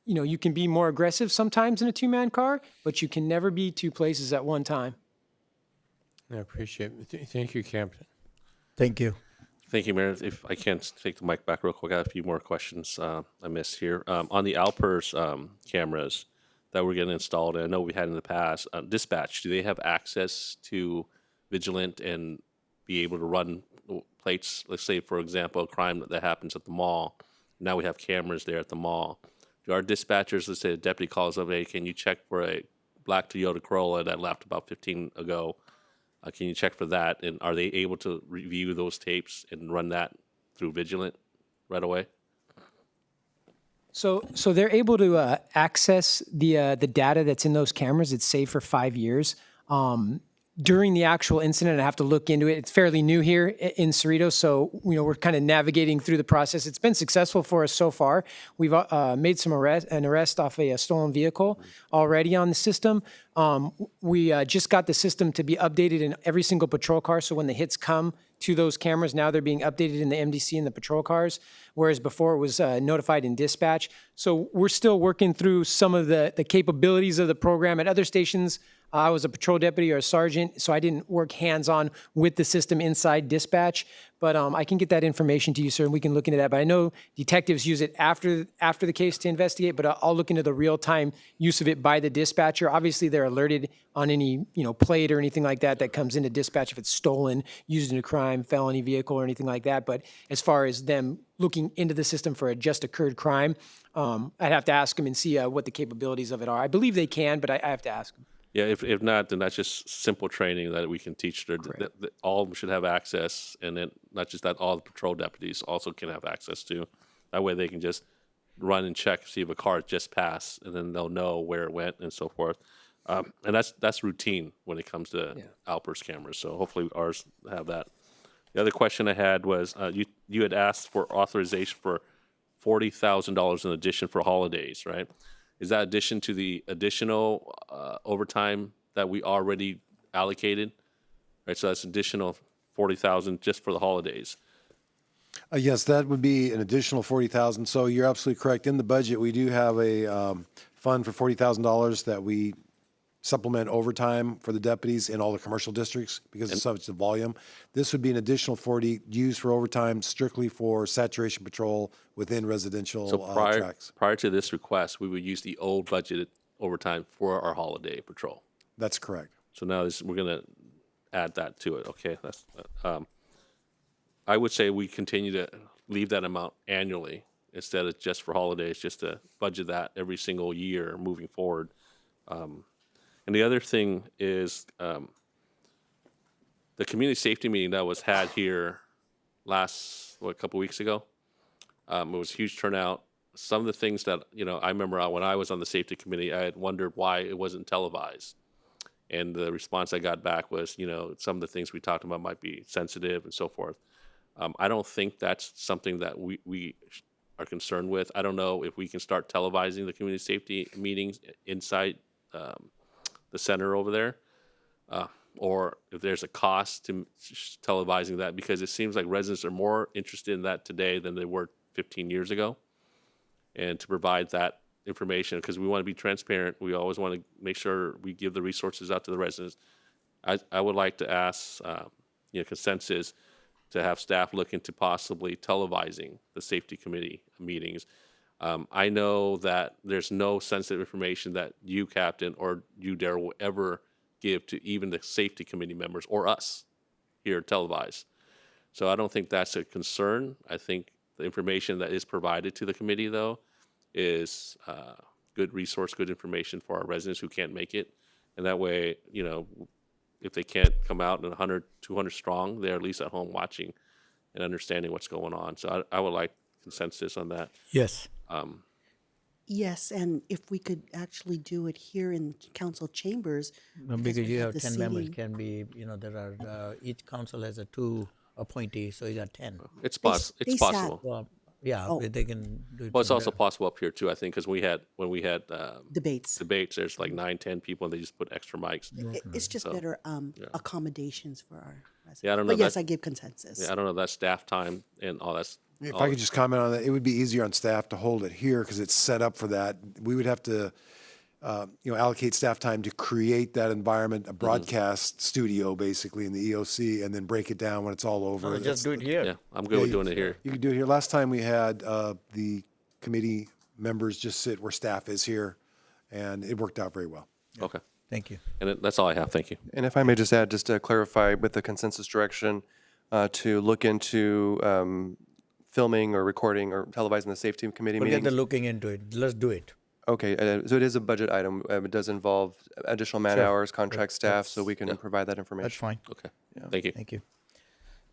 You can be more aggressive sometimes in a 2-man car, but you can never be 2 places at one time. I appreciate it. Thank you, Captain. Thank you. Thank you, Mayor. If I can take the mic back real quick, I got a few more questions I missed here. On the Alpers cameras that were getting installed, and I know we had in the past, dispatch, do they have access to Vigilant and be able to run plates, let's say, for example, a crime that happens at the mall. Now we have cameras there at the mall. Do our dispatchers, let's say a deputy calls up, hey, can you check for a black Toyota Corolla that left about 15 ago? Can you check for that? And are they able to review those tapes and run that through Vigilant right away? So they're able to access the data that's in those cameras. It's saved for 5 years. During the actual incident, I have to look into it. It's fairly new here in Cerritos, so we're kind of navigating through the process. It's been successful for us so far. We've made an arrest off a stolen vehicle already on the system. We just got the system to be updated in every single patrol car, so when the hits come to those cameras, now they're being updated in the MDC and the patrol cars, whereas before it was notified in dispatch. So we're still working through some of the capabilities of the program. At other stations, I was a patrol deputy or a sergeant, so I didn't work hands-on with the system inside dispatch. But I can get that information to you, sir, and we can look into that. But I know detectives use it after the case to investigate, but I'll look into the real-time use of it by the dispatcher. Obviously, they're alerted on any plate or anything like that comes into dispatch if it's stolen, used in a crime, felony vehicle, or anything like that. But as far as them looking into the system for a just occurred crime, I'd have to ask them and see what the capabilities of it are. I believe they can, but I have to ask them. Yeah, if not, then that's just simple training that we can teach. That all of them should have access, and then not just that, all the patrol deputies also can have access to. That way they can just run and check, see if a car just passed, and then they'll know where it went and so forth. And that's routine when it comes to outburst cameras. So hopefully ours have that. The other question I had was you had asked for authorization for $40,000 in addition for holidays, right? Is that addition to the additional overtime that we already allocated? Right, so that's additional $40,000 just for the holidays. Yes, that would be an additional $40,000. So you're absolutely correct. In the budget, we do have a fund for $40,000 that we supplement overtime for the deputies in all the commercial districts because of such the volume. This would be an additional 40 used for overtime strictly for saturation patrol within residential tracks. Prior to this request, we would use the old budgeted overtime for our holiday patrol. That's correct. So now we're going to add that to it. Okay, that's. I would say we continue to leave that amount annually instead of just for holidays, just to budget that every single year moving forward. And the other thing is the community safety meeting that was had here a couple weeks ago. It was a huge turnout. Some of the things that, I remember when I was on the safety committee, I had wondered why it wasn't televised. And the response I got back was, some of the things we talked about might be sensitive and so forth. I don't think that's something that we are concerned with. I don't know if we can start televising the community safety meetings inside the center over there, or if there's a cost to televising that, because it seems like residents are more interested in that today than they were 15 years ago. And to provide that information, because we want to be transparent, we always want to make sure we give the resources out to the residents. I would like to ask, consensus to have staff look into possibly televising the safety committee meetings. I know that there's no sensitive information that you, Captain, or you, Darryl, will ever give to even the safety committee members or us here televised. So I don't think that's a concern. I think the information that is provided to the committee, though, is good resource, good information for our residents who can't make it. And that way, if they can't come out in 100, 200 strong, they're at least at home watching and understanding what's going on. So I would like consensus on that. Yes. Yes, and if we could actually do it here in council chambers. No, because you have the 10 members seating. can be, there are, each council has a 2 appointees, so you got 10. It's They possible. Well, yeah, Oh. they can do it. Well, it's from also there. possible up here too, I think, because when we had Debates. there's like 9, 10 people, and they just put extra mics. It's just So, better yeah. accommodations for our residents. Yeah, I don't know. But yes, that- I give consensus. Yeah, I don't know that staff time and all that. If I could just comment on that, it would be easier on staff to hold it here because it's set up for that. We would have to, allocate staff time to create that environment, a broadcast studio basically in the EOC, and then break it down when it's all over. Just do it here. Yeah, I'm good with doing it here. You can do it here. Last time we had the committee members just sit where staff is here, and it worked out very well. Okay. Thank you. And that's all I have. Thank you. And if I may just add, just to clarify with the consensus direction, to look into filming or recording or televising the safety committee Forget meetings. the looking into it. Let's do it. Okay, so it is a budget item. It does involve additional man Sure. hours, contract staff, so we can yeah. provide that information. That's fine. Okay. Thank you. Thank you.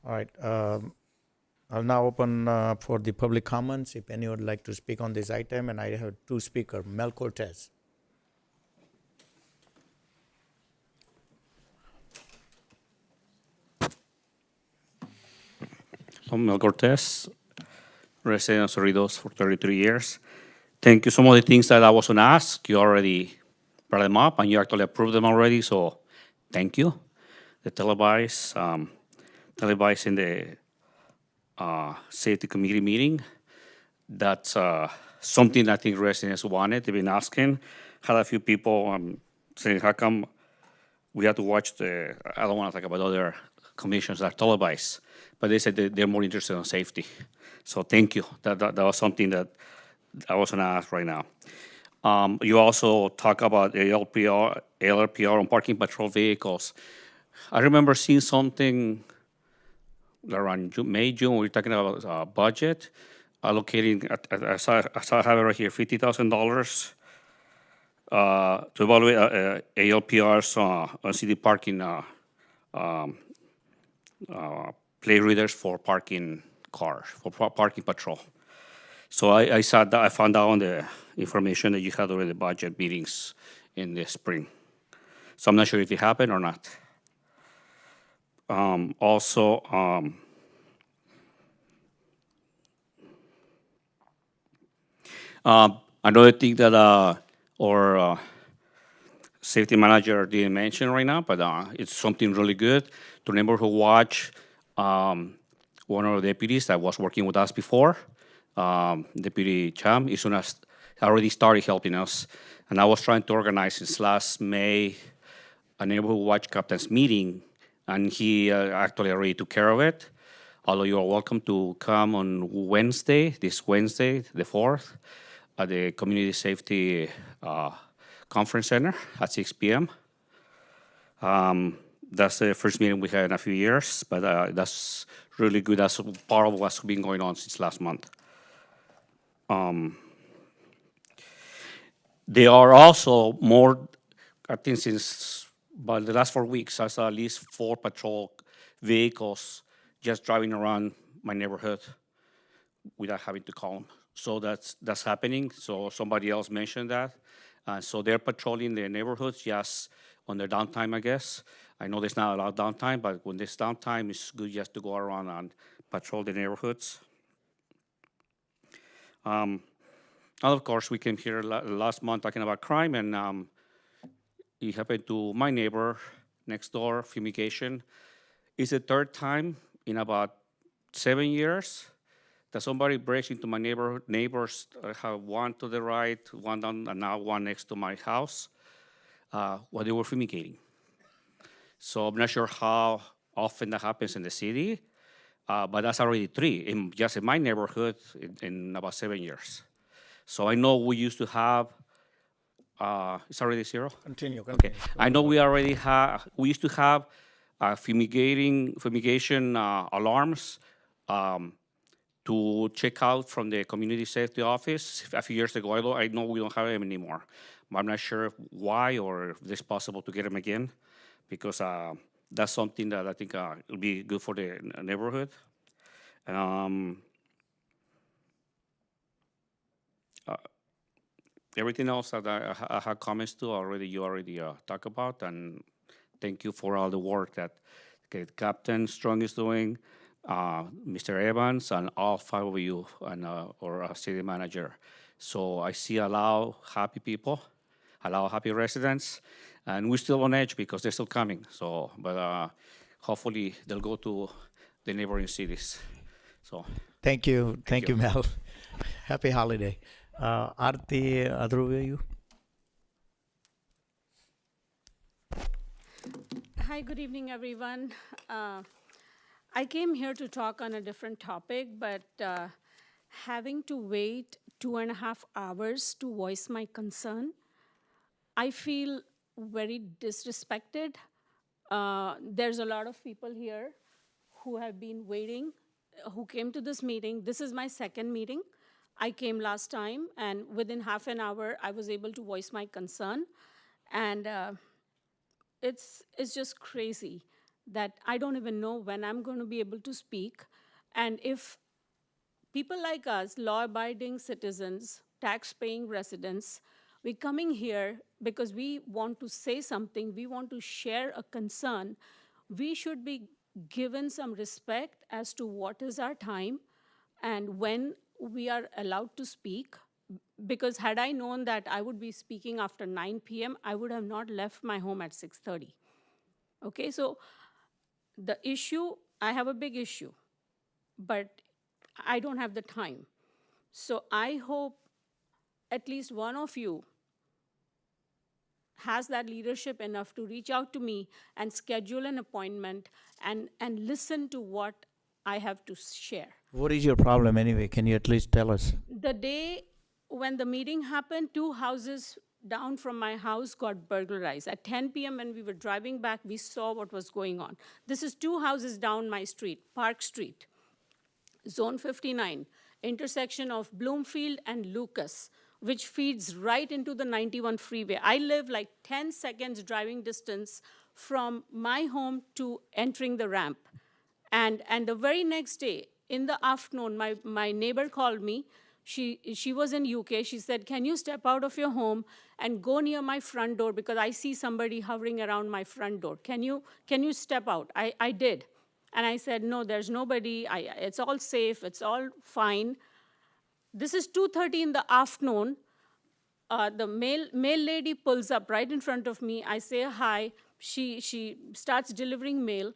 All right. I'll now open for the public comments. If anyone would like to speak on this item, and I have two speakers, Mel Cortez. I'm Mel Cortez, resident of Cerritos for 33 years. Thank you. Some of the things that I was going to ask, you already brought them up, and you actually approved them already, so thank you. The televising the safety committee meeting, that's something I think residents wanted. They've been asking. Had a few people saying, how come we have to watch I don't want to talk about other commissions that are televised, but they said that they're more interested in safety. So thank you. That was something that I was going to ask right now. You also talk about LRPR on parking patrol vehicles. I remember seeing something around May, June, we were talking about budget, allocating, I saw I have it right here, $50,000 to evaluate ALPRs on city parking play readers for parking cars, for parking patrol. So I saw that, I found out on the information that you had already budget meetings in the spring. So I'm not sure if it happened or not. Another thing that our safety manager didn't mention right now, but it's something really good. To neighborhood watch, one of the deputies that was working with us before, Deputy Cham, is already started helping us. And I was trying to organize since last May a neighborhood watch captain's meeting, and he actually already took care of it. Although you are welcome to come on Wednesday, this Wednesday, the 4th, at the Community Safety Conference Center at 6 p.m. That's the first meeting we had in a few years, but that's really good. That's part of what's been going on since last month. There are also more, I think since about the last 4 weeks, I saw at least 4 patrol vehicles just driving around my neighborhood without having to call them. So that's happening. So somebody else mentioned that. So they're patrolling their neighborhoods just on their downtime, I guess. I know there's not a lot of downtime, but when there's downtime, it's good just to go around and patrol the neighborhoods. And of course, we came here last month talking about crime, and it happened to my neighbor next door, fumigation. It's the 3rd time in about 7 years that somebody breaks into my neighborhood. Neighbors have one to the right, one down, and now one next to my house, while they were fumigating. So I'm not sure how often that happens in the city, but that's already 3 just in my neighborhood in about 7 years. So I know we used to have, it's already 0? Continue. Okay. I know we used to have fumigation alarms to check out from the community safety office a few years ago. I know we don't have them anymore, but I'm not sure why or if it's possible to get them again, because that's something that I think will be good for the neighborhood. Everything else that I had comments to you already talked about, and thank you for all the work that Captain Strong is doing, Mr. Evans, and all 5 of you, and our city manager. So I see a lot of happy people, a lot of happy residents, and we're still on edge because they're still coming. So, but hopefully they'll go to the neighboring cities. So Thank you, Mel. Happy holiday. Arti Adruvayu. Hi, good evening, everyone. I came here to talk on a different topic, but having to wait 2.5 hours to voice my concern, I feel very disrespected. There's a lot of people here who have been waiting, who came to this meeting. This is my second meeting. I came last time, and within half an hour, I was able to voice my concern. And it's just crazy that I don't even know when I'm going to be able to speak. And if people like us, law-abiding citizens, tax-paying residents, we're coming here because we want to say something, we want to share a concern, we should be given some respect as to what is our time and when we are allowed to speak. Because had I known that I would be speaking after 9 p.m., I would have not left my home at 6:30. Okay, so the issue, I have a big issue, but I don't have the time. So I hope at least one of you has that leadership enough to reach out to me and schedule an appointment and listen to what I have to share. What is your problem anyway? Can you at least tell us? The day when the meeting happened, 2 houses down from my house got burglarized. At 10 p.m. when we were driving back, we saw what was going on. This is 2 houses down my street, Park Street, Zone 59, intersection of Bloomfield and Lucas, which feeds right into the 91 freeway. I live like 10 seconds driving distance from my home to entering the ramp. And the very next day, in the afternoon, my neighbor called me. She was in UK. She said, can you step out of your home and go near my front door because I see somebody hovering around my front door. Can you step out? I did. And I said, no, there's nobody. It's all safe. It's all fine. This is 2:30 in the afternoon. The mail lady pulls up right in front of me. I say hi. She starts delivering mail.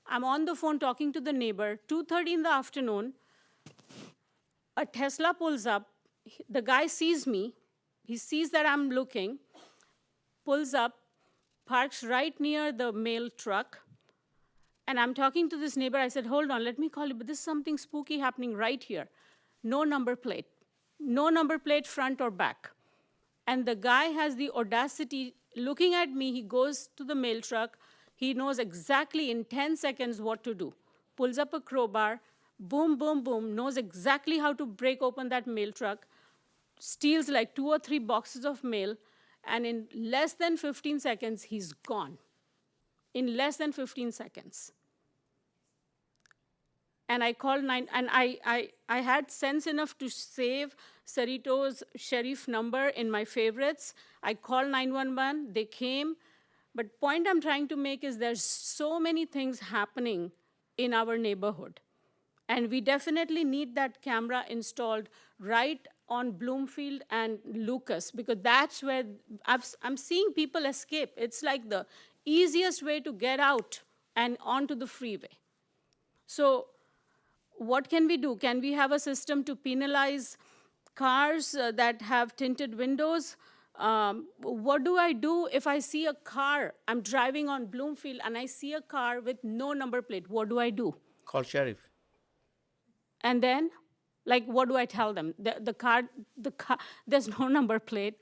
I'm on the phone talking to the neighbor. 2:30 in the afternoon, a Tesla pulls up. The guy sees me. He sees that I'm looking, pulls up, parks right near the mail truck. And I'm talking to this neighbor. I said, hold on, let me call you, but there's something spooky happening right here. No number plate. No number plate, front or back. And the guy has the audacity, looking at me, he goes to the mail truck. He knows exactly in 10 seconds what to do. Pulls up a crowbar, boom, boom, boom, knows exactly how to break open that mail truck, steals like 2 or 3 boxes of mail, and in less than 15 seconds, he's gone. In less than 15 seconds. And I called and I had sense enough to save Cerrito's sheriff number in my favorites. I called 911, they came. But point I'm trying to make is there's so many things happening in our neighborhood. And we definitely need that camera installed right on Bloomfield and Lucas, because that's where I'm seeing people escape. It's like the easiest way to get out and onto the freeway. So what can we do? Can we have a system to penalize cars that have tinted windows? What do I do if I see a car? I'm driving on Bloomfield and I see a car with no number plate. What do I do? Call sheriff. And then, like, what do I tell them? The car, there's no number plate.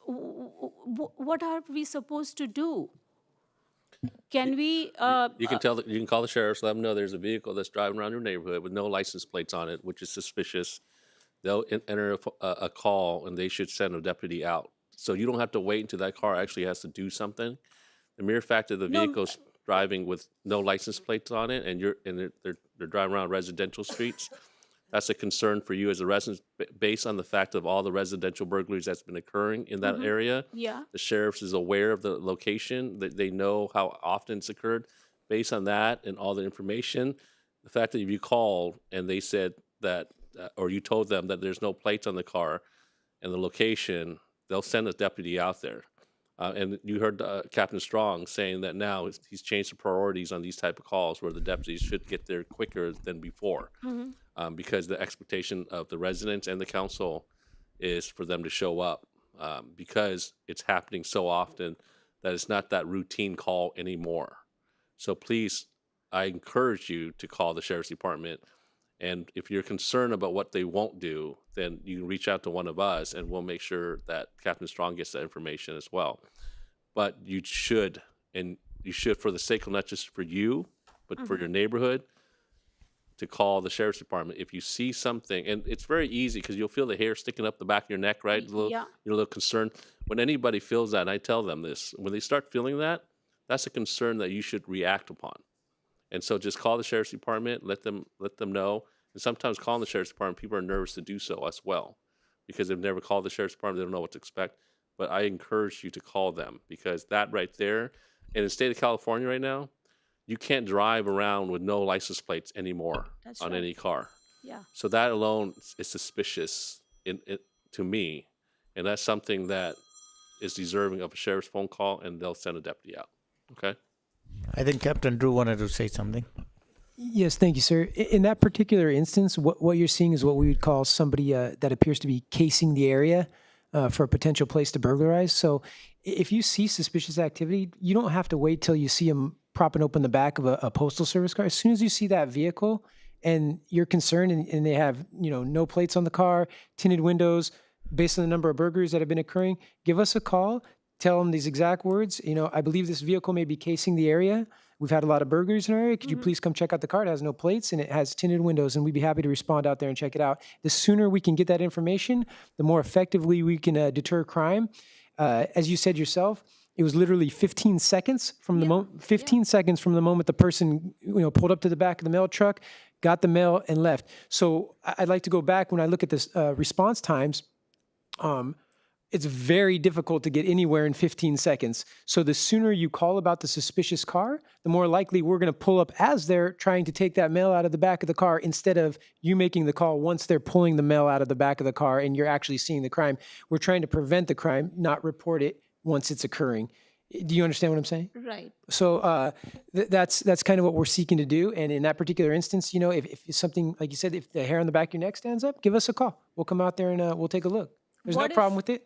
What are we supposed to do? Can we? You can call the sheriffs, let them know there's a vehicle that's driving around your neighborhood with no license plates on it, which is suspicious. They'll enter a call and they should send a deputy out. So you don't have to wait until that car actually has to do something. The mere fact that the vehicle's driving with no license plates on it and they're driving around residential streets, that's a concern for you as a resident based on the fact of all the residential burglaries that's been occurring in that area. Yeah. The sheriff's is aware of the location, that they know how often it's occurred. Based on that and all the information, the fact that if you called and they said that, or you told them that there's no plates on the car and the location, they'll send a deputy out there. And you heard Captain Strong saying that now he's changed the priorities on these type of calls where the deputies should get there quicker than before. Because the expectation of the residents and the council is for them to show up because it's happening so often that it's not that routine call anymore. So please, I encourage you to call the Sheriff's Department. And if you're concerned about what they won't do, then you can reach out to one of us and we'll make sure that Captain Strong gets that information as well. But you should for the sake of not just for you, but for your neighborhood, to call the sheriff's department if you see something, and it's very easy because you'll feel the hair sticking up the back of your neck, right? Yeah. You're a little concerned. When anybody feels that, and I tell them this, when they start feeling that, that's a concern that you should react upon. And so just call the sheriff's department, let them know. And sometimes calling the sheriff's department, people are nervous to do so as well because they've never called the sheriff's department, they don't know what to expect. But I encourage you to call them because that right there, in the state of California right now, you can't drive around with no license plates anymore on any car. Yeah. So that alone is suspicious to me. And that's something that is deserving of a sheriff's phone call, and they'll send a deputy out. Okay? I think Captain Drew wanted to say something. Yes, thank you, sir. In that particular instance, what you're seeing is what we would call somebody that appears to be casing the area for a potential place to burglarize. So if you see suspicious activity, you don't have to wait till you see them propping open the back of a postal service car. As soon as you see that vehicle and you're concerned and they have, no plates on the car, tinted windows, based on the number of burglaries that have been occurring, give us a call, tell them these exact words. I believe this vehicle may be casing the area. We've had a lot of burglaries in our area. Could you please come check out the car? It has no plates and it has tinted windows, and we'd be happy to respond out there and check it out. The sooner we can get that information, the more effectively we can deter crime. As you said yourself, it was literally 15 seconds from the seconds from the moment the person pulled up to the back of the mail truck, got the mail, and left. So I'd like to go back when I look at this response times. It's very difficult to get anywhere in 15 seconds. So the sooner you call about the suspicious car, the more likely we're going to pull up as they're trying to take that mail out of the back of the car, instead of you making the call once they're pulling the mail out of the back of the car and you're actually seeing the crime. We're trying to prevent the crime, not report it once it's occurring. Do you understand what I'm saying? Right. So that's kind of what we're seeking to do. And in that particular instance, if something, like you said, if the hair on the back of your neck stands up, give us a call. We'll come out there and we'll take a look. There's no problem with it.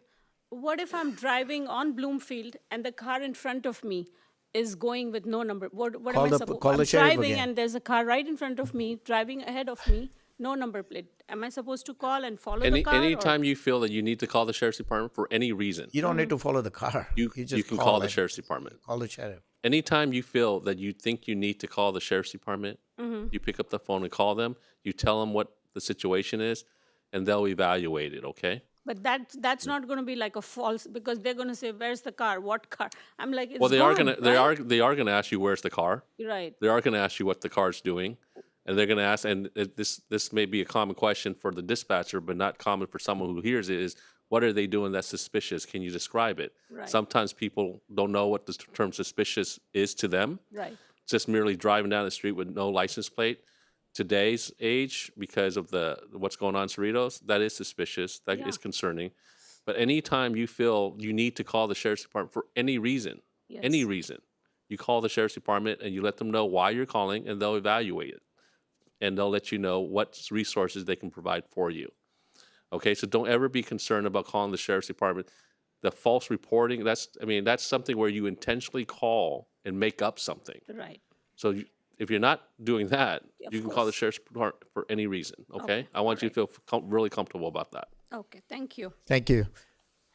What if I'm driving on Bloomfield and the car in front of me is going with no number? What am I supposed? Call the I'm sheriff driving again. and there's a car right in front of me, driving ahead of me, no number plate. Am I supposed to call and follow the car? Anytime you feel that you need to call the sheriff's department for any reason, You don't need to follow the car. you just can call the sheriff's department. Call the sheriff. Anytime you feel that you think you need to call the sheriff's department, you pick up the phone and call them. You tell them what the situation is, and they'll evaluate it. Okay. But that's not going to be like a false, because they're going to say, "Where's the car? What car?" I'm like, "It's Well, they gone, are gonna ask you where's the car. Right. They are gonna ask you what the car's doing, and they're gonna ask. And this may be a common question for the dispatcher, but not common for someone who hears it. Is what are they doing that's suspicious? Can you describe it? Right. Sometimes people don't know what the term suspicious is to them. Right. Just merely driving down the street with no license plate. Today's age, because of what's going on in Cerritos, that is suspicious. That is concerning. But anytime you feel you need to call the sheriff's department for any reason, you call the sheriff's department and you let them know why you're calling, and they'll evaluate it. And they'll let you know what resources they can provide for you. Okay, so don't ever be concerned about calling the sheriff's department. The false reporting, that's something where you intentionally call and make up something. Right. So if you're not doing that, you can call the sheriff's department for any reason, okay? I want you to feel really comfortable about that. Okay, thank you. Thank you.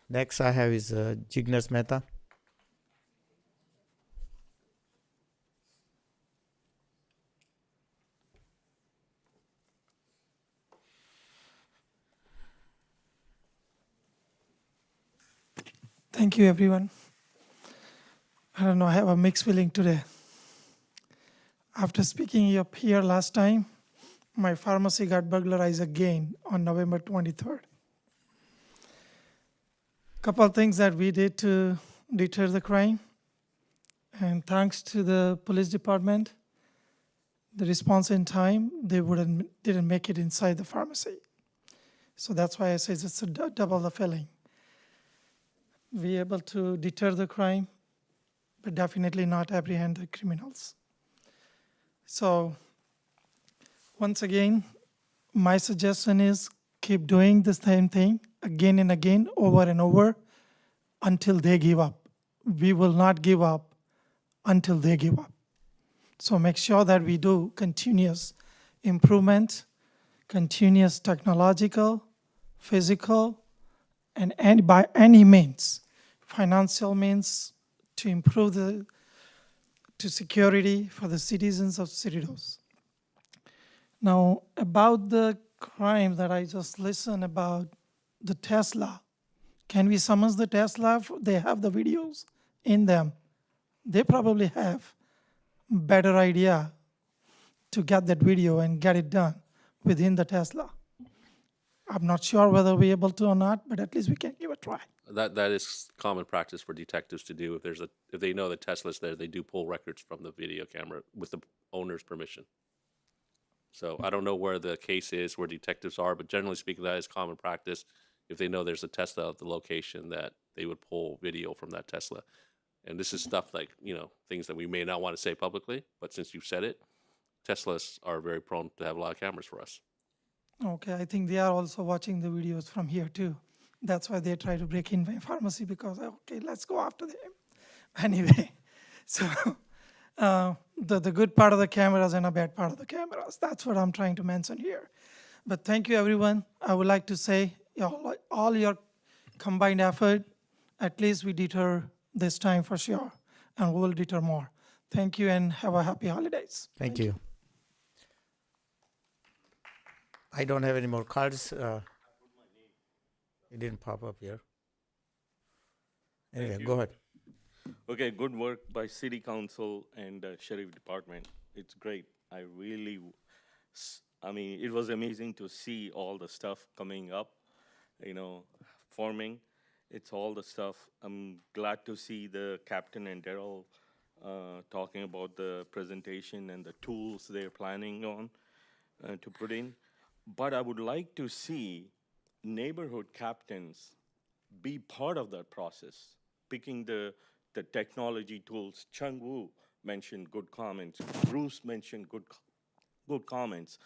Next I have is Jignesh Mehta. Thank you, everyone. I don't know, I have a mixed feeling today. After speaking up here last time, my pharmacy got burglarized again on November 23rd. Couple of things that we did to deter the crime, and thanks to the police department, the response in time, they didn't make it inside the pharmacy. So that's why I say it's a double the feeling. We able to deter the crime, but definitely not apprehend the criminals. So once again, my suggestion is keep doing the same thing again and again, over and over, until they give up. We will not give up until they give up. So make sure that we do continuous improvement, continuous technological, physical, and by any means, financial means, to improve to security for the citizens of Cerritos. Now, about the crime that I just listened about, the Tesla, can we summons the Tesla? They have the videos in them. They probably have better idea to get that video and get it done within the Tesla. I'm not sure whether we're able to or not, but at least we can give a try. That is common practice for detectives to do. If they know the Tesla's there, they do pull records from the video camera with the owner's permission. So I don't know where the case is, where detectives are, but generally speaking, that is common practice. If they know there's a Tesla at the location, that they would pull video from that Tesla. And this is stuff like, things that we may not want to say publicly, but since you said it, Teslas are very prone to have a lot of cameras for us. Okay, I think they are also watching the videos from here too. That's why they try to break in my pharmacy because, okay, let's go after them. Anyway, so the good part of the cameras and a bad part of the cameras. That's what I'm trying to mention here. But thank you, everyone. I would like to say all your combined effort, at least we deter this time for sure, and we will deter more. Thank you and have a happy holidays. Thank you. I don't have any more cards. It didn't pop up here. Anyway, go ahead. Okay, good work by City Council and Sheriff Department. It's great. I mean, it was amazing to see all the stuff coming up, forming. It's all the stuff. I'm glad to see the captain and Daryl talking about the presentation and the tools they're planning on to put in. But I would like to see neighborhood captains be part of that process, picking the technology tools. Chung Woo mentioned good comments. Bruce mentioned good comments.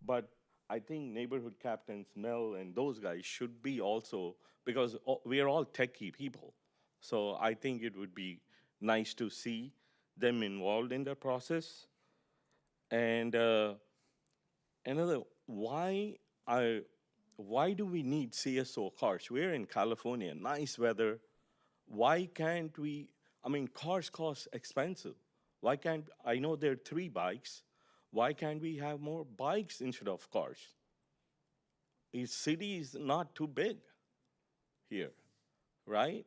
But I think neighborhood captains, Mel and those guys should be also, because we are all techie people. So I think it would be nice to see them involved in the process. And another, why do we need CSO cars? We're in California, nice weather. Why can't we, cars cost expensive. Why can't, I know there are 3 bikes. Why can't we have more bikes instead of cars? The city is not too big here, right?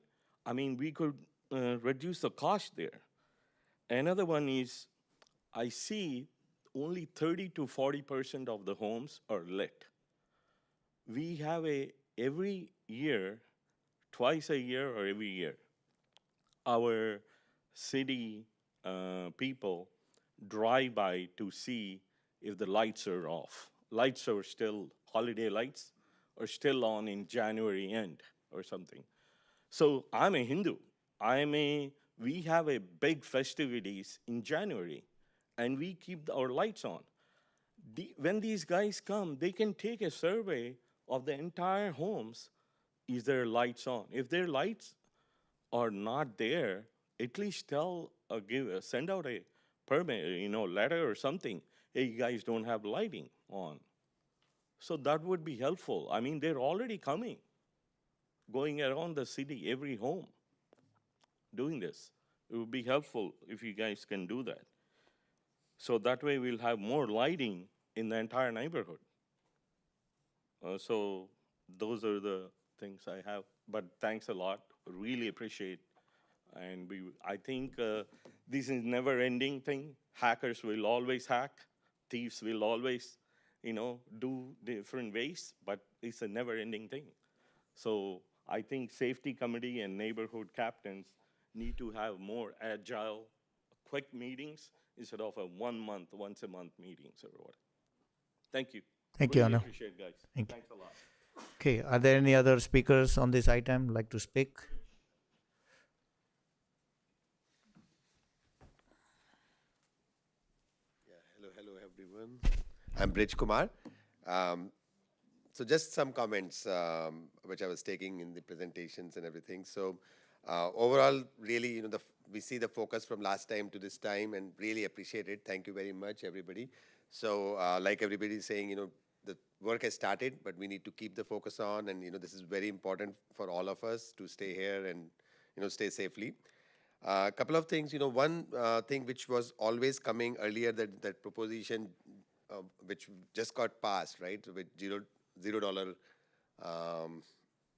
We could reduce the cost there. Another one is, I see only 30 to 40% of the homes are lit. We have every year, twice a year or every year, our city people drive by to see if the lights are off. Lights are still, holiday lights are still on in January end or something. So I'm a Hindu. We have a big festivities in January and we keep our lights on. When these guys come, they can take a survey of the entire homes. Is there lights on? If their lights are not there, at least send out a permit, letter or something. Hey, you guys don't have lighting on. So that would be helpful. They're already coming, going around the city, every home, doing this. It would be helpful if you guys can do that. So that way we'll have more lighting in the entire neighborhood. So those are the things I have. But thanks a lot. Really appreciate. And I think this is never-ending thing. Hackers will always hack. Thieves will always, do different ways. But it's a never-ending thing. So I think safety committee and neighborhood captains need to have more agile, quick meetings instead of once a month meetings or what. Thank you. Thank Really you, Anna. Appreciate it, guys. Thank you. Thanks a lot. Okay, are there any other speakers on this item like to speak? Hello everyone. I'm Brij Kumar. So just some comments which I was taking in the presentations and everything. So overall, really, we see the focus from last time to this time and really appreciate it. Thank you very much, everybody. So like everybody is saying, the work has started, but we need to keep the focus on, and this is very important for all of us to stay here and stay safely. A couple of things, one thing which was always coming earlier, that proposition which just got passed, right? With $0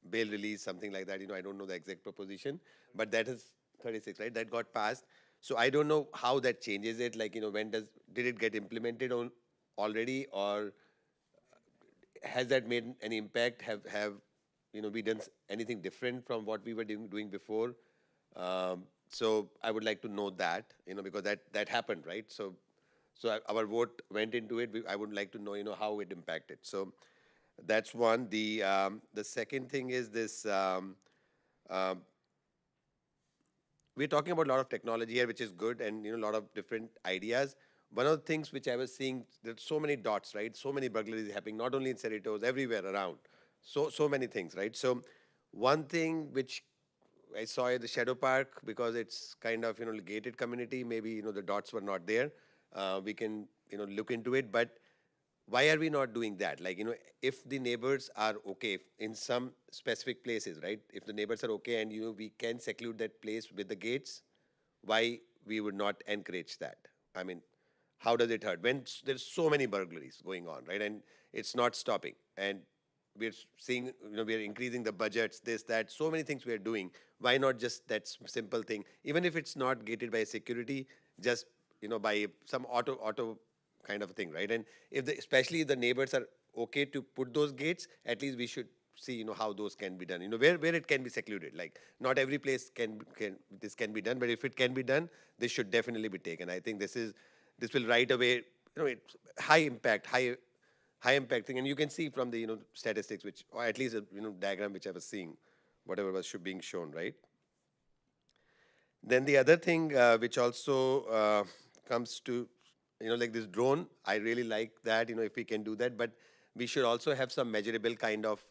bail release, something like that. I don't know the exact proposition, but that is 36, right? That got passed. So I don't know how that changes it. Like, when did it get implemented on already, or has that made any impact? Have we done anything different from what we were doing before? So I would like to know that, because that happened, right? So our vote went into it. I would like to know, how it impacted. So that's one. The second thing is this. We're talking about a lot of technology here, which is good, and a lot of different ideas. One of the things which I was seeing, there's so many dots, right? So many burglaries happening, not only in Cerritos, everywhere around. So many things, right? So one thing which I saw at the Shadow Park, because it's kind of gated community, maybe the dots were not there. We can look into it, but why are we not doing that? Like, if the neighbors are okay in some specific places, right? If the neighbors are okay and we can seclude that place with the gates, why we would not encourage that? I mean, how does it hurt when there's so many burglaries going on, right? And it's not stopping. And we're seeing, we're increasing the budgets, this, that, so many things we are doing. Why not just that simple thing? Even if it's not gated by security, just, by some auto kind of a thing, right? And especially if the neighbors are okay to put those gates, at least we should see, how those can be done. Where it can be secluded. Like, not every place this can be done, but if it can be done, this should definitely be taken. I think this will right away, it's high impact thing, and you can see from the statistics, which, or at least a diagram which I was seeing, whatever was being shown, right? Then the other thing which also comes to like this drone, I really like that, if we can do that, but we should also have some measurable kind of,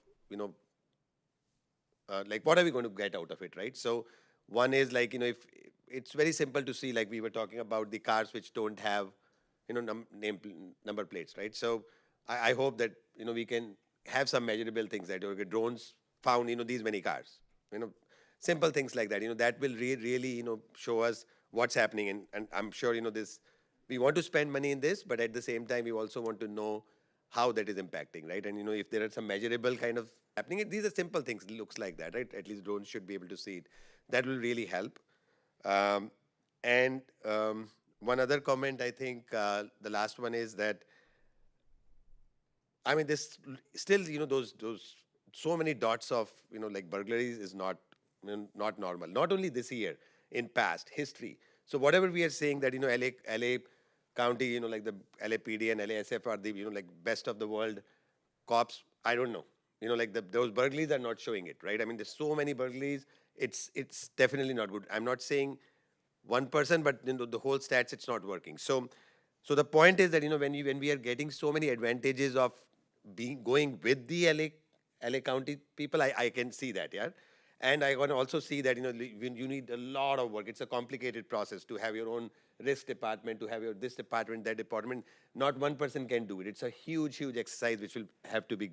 like, what are we going to get out of it, right? So one is like, if it's very simple to see, like we were talking about the cars which don't have, number plates, right? So I hope that, we can have some measurable things that, okay, drones found, these many cars, simple things like that, that will really, show us what's happening. And I'm sure, we want to spend money in this, but at the same time, we also want to know how that is impacting, right? And, if there are some measurable kind of happening, these are simple things, it looks like that, right? At least drones should be able to see it. That will really help. One other comment, I think, the last one is that, I mean, this still, those so many dots of, like burglaries is not normal. Not only this year, in past history. So whatever we are saying that, LA County, like the LAPD and LASF are the, like best of the world cops, I don't know. Like those burglaries are not showing it, right? I mean, there's so many burglaries. It's definitely not good. I'm not saying 1%, but the whole stats, it's not working. So the point is that, when we are getting so many advantages of going with the LA County people, I can see that, yeah. And I can also see that, you need a lot of work. It's a complicated process to have your own risk department, to have your this department, that department. Not one person can do it. It's a huge exercise which will have to be,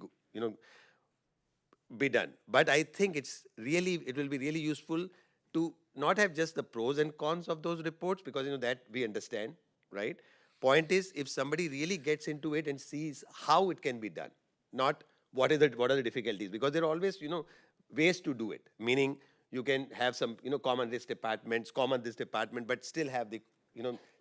be done. But I think it will be really useful to not have just the pros and cons of those reports, because, that we understand, right? Point is, if somebody really gets into it and sees how it can be done, not what are the difficulties, because there are always, ways to do it. Meaning, you can have some, common risk departments, common this department, but still have the,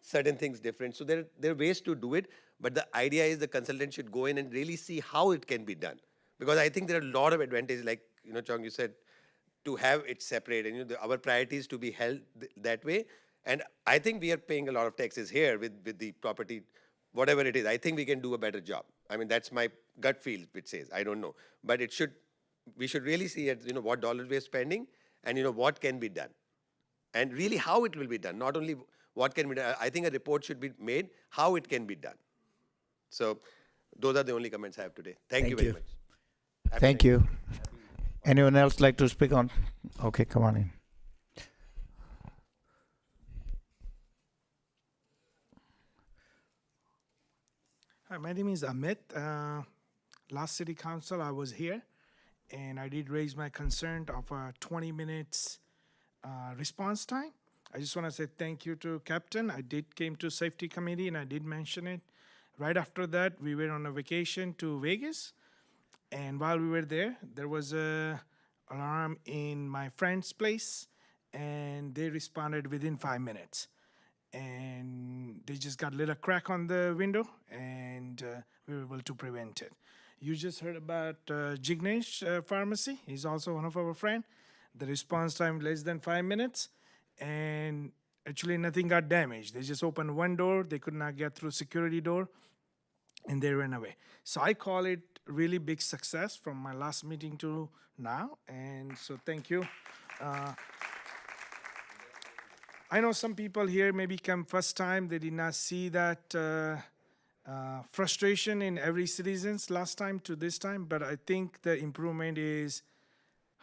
certain things different. So there are ways to do it, but the idea is the consultant should go in and really see how it can be done. Because I think there are a lot of advantages, like, Chong, you said, to have it separate, and our priorities to be held that way. And I think we are paying a lot of taxes here with the property, whatever it is. I think we can do a better job. I mean, that's my gut feel, which says, I don't know. But we should really see at, what dollars we are spending, and, what can be done. And really how it will be done, not only what can be done. I think a report should be made, how it can be done. So those are the only comments I have today. Thank you very much. Thank you. Anyone else like to speak on? Okay, come on in. Hi, my name is Amit. Last city council, I was here, and I did raise my concern of 20 minutes response time. I just want to say thank you to Captain. I did came to safety committee, and I did mention it. Right after that, we went on a vacation to Vegas. And while we were there was a alarm in my friend's place, and they responded within 5 minutes. And they just got a little crack on the window, and we were able to prevent it. You just heard about Jignesh Pharmacy. He's also one of our friends. The response time less than 5 minutes, and actually nothing got damaged. They just opened one door. They could not get through security door, and they ran away. So I call it really big success from my last meeting to now, and so thank you. I know some people here maybe come first time, they did not see that frustration in every citizens last time to this time, but I think the improvement is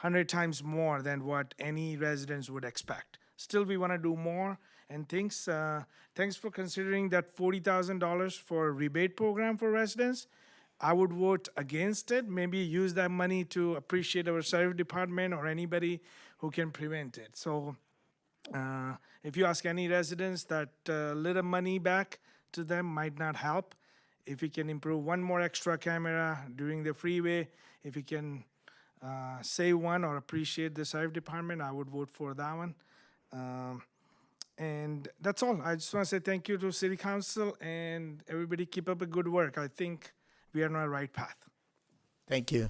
100 times more than what any residents would expect. Still, we want to do more and things. Thanks for considering that $40,000 for rebate program for residents. I would vote against it. Maybe use that money to appreciate our sheriff department or anybody who can prevent it. So if you ask any residents, that little money back to them might not help. If we can improve one more extra camera during the freeway, if we can save one or appreciate the sheriff department, I would vote for that one. And that's all. I just want to say thank you to City Council, and everybody keep up a good work. I think we are on the right path. Thank you.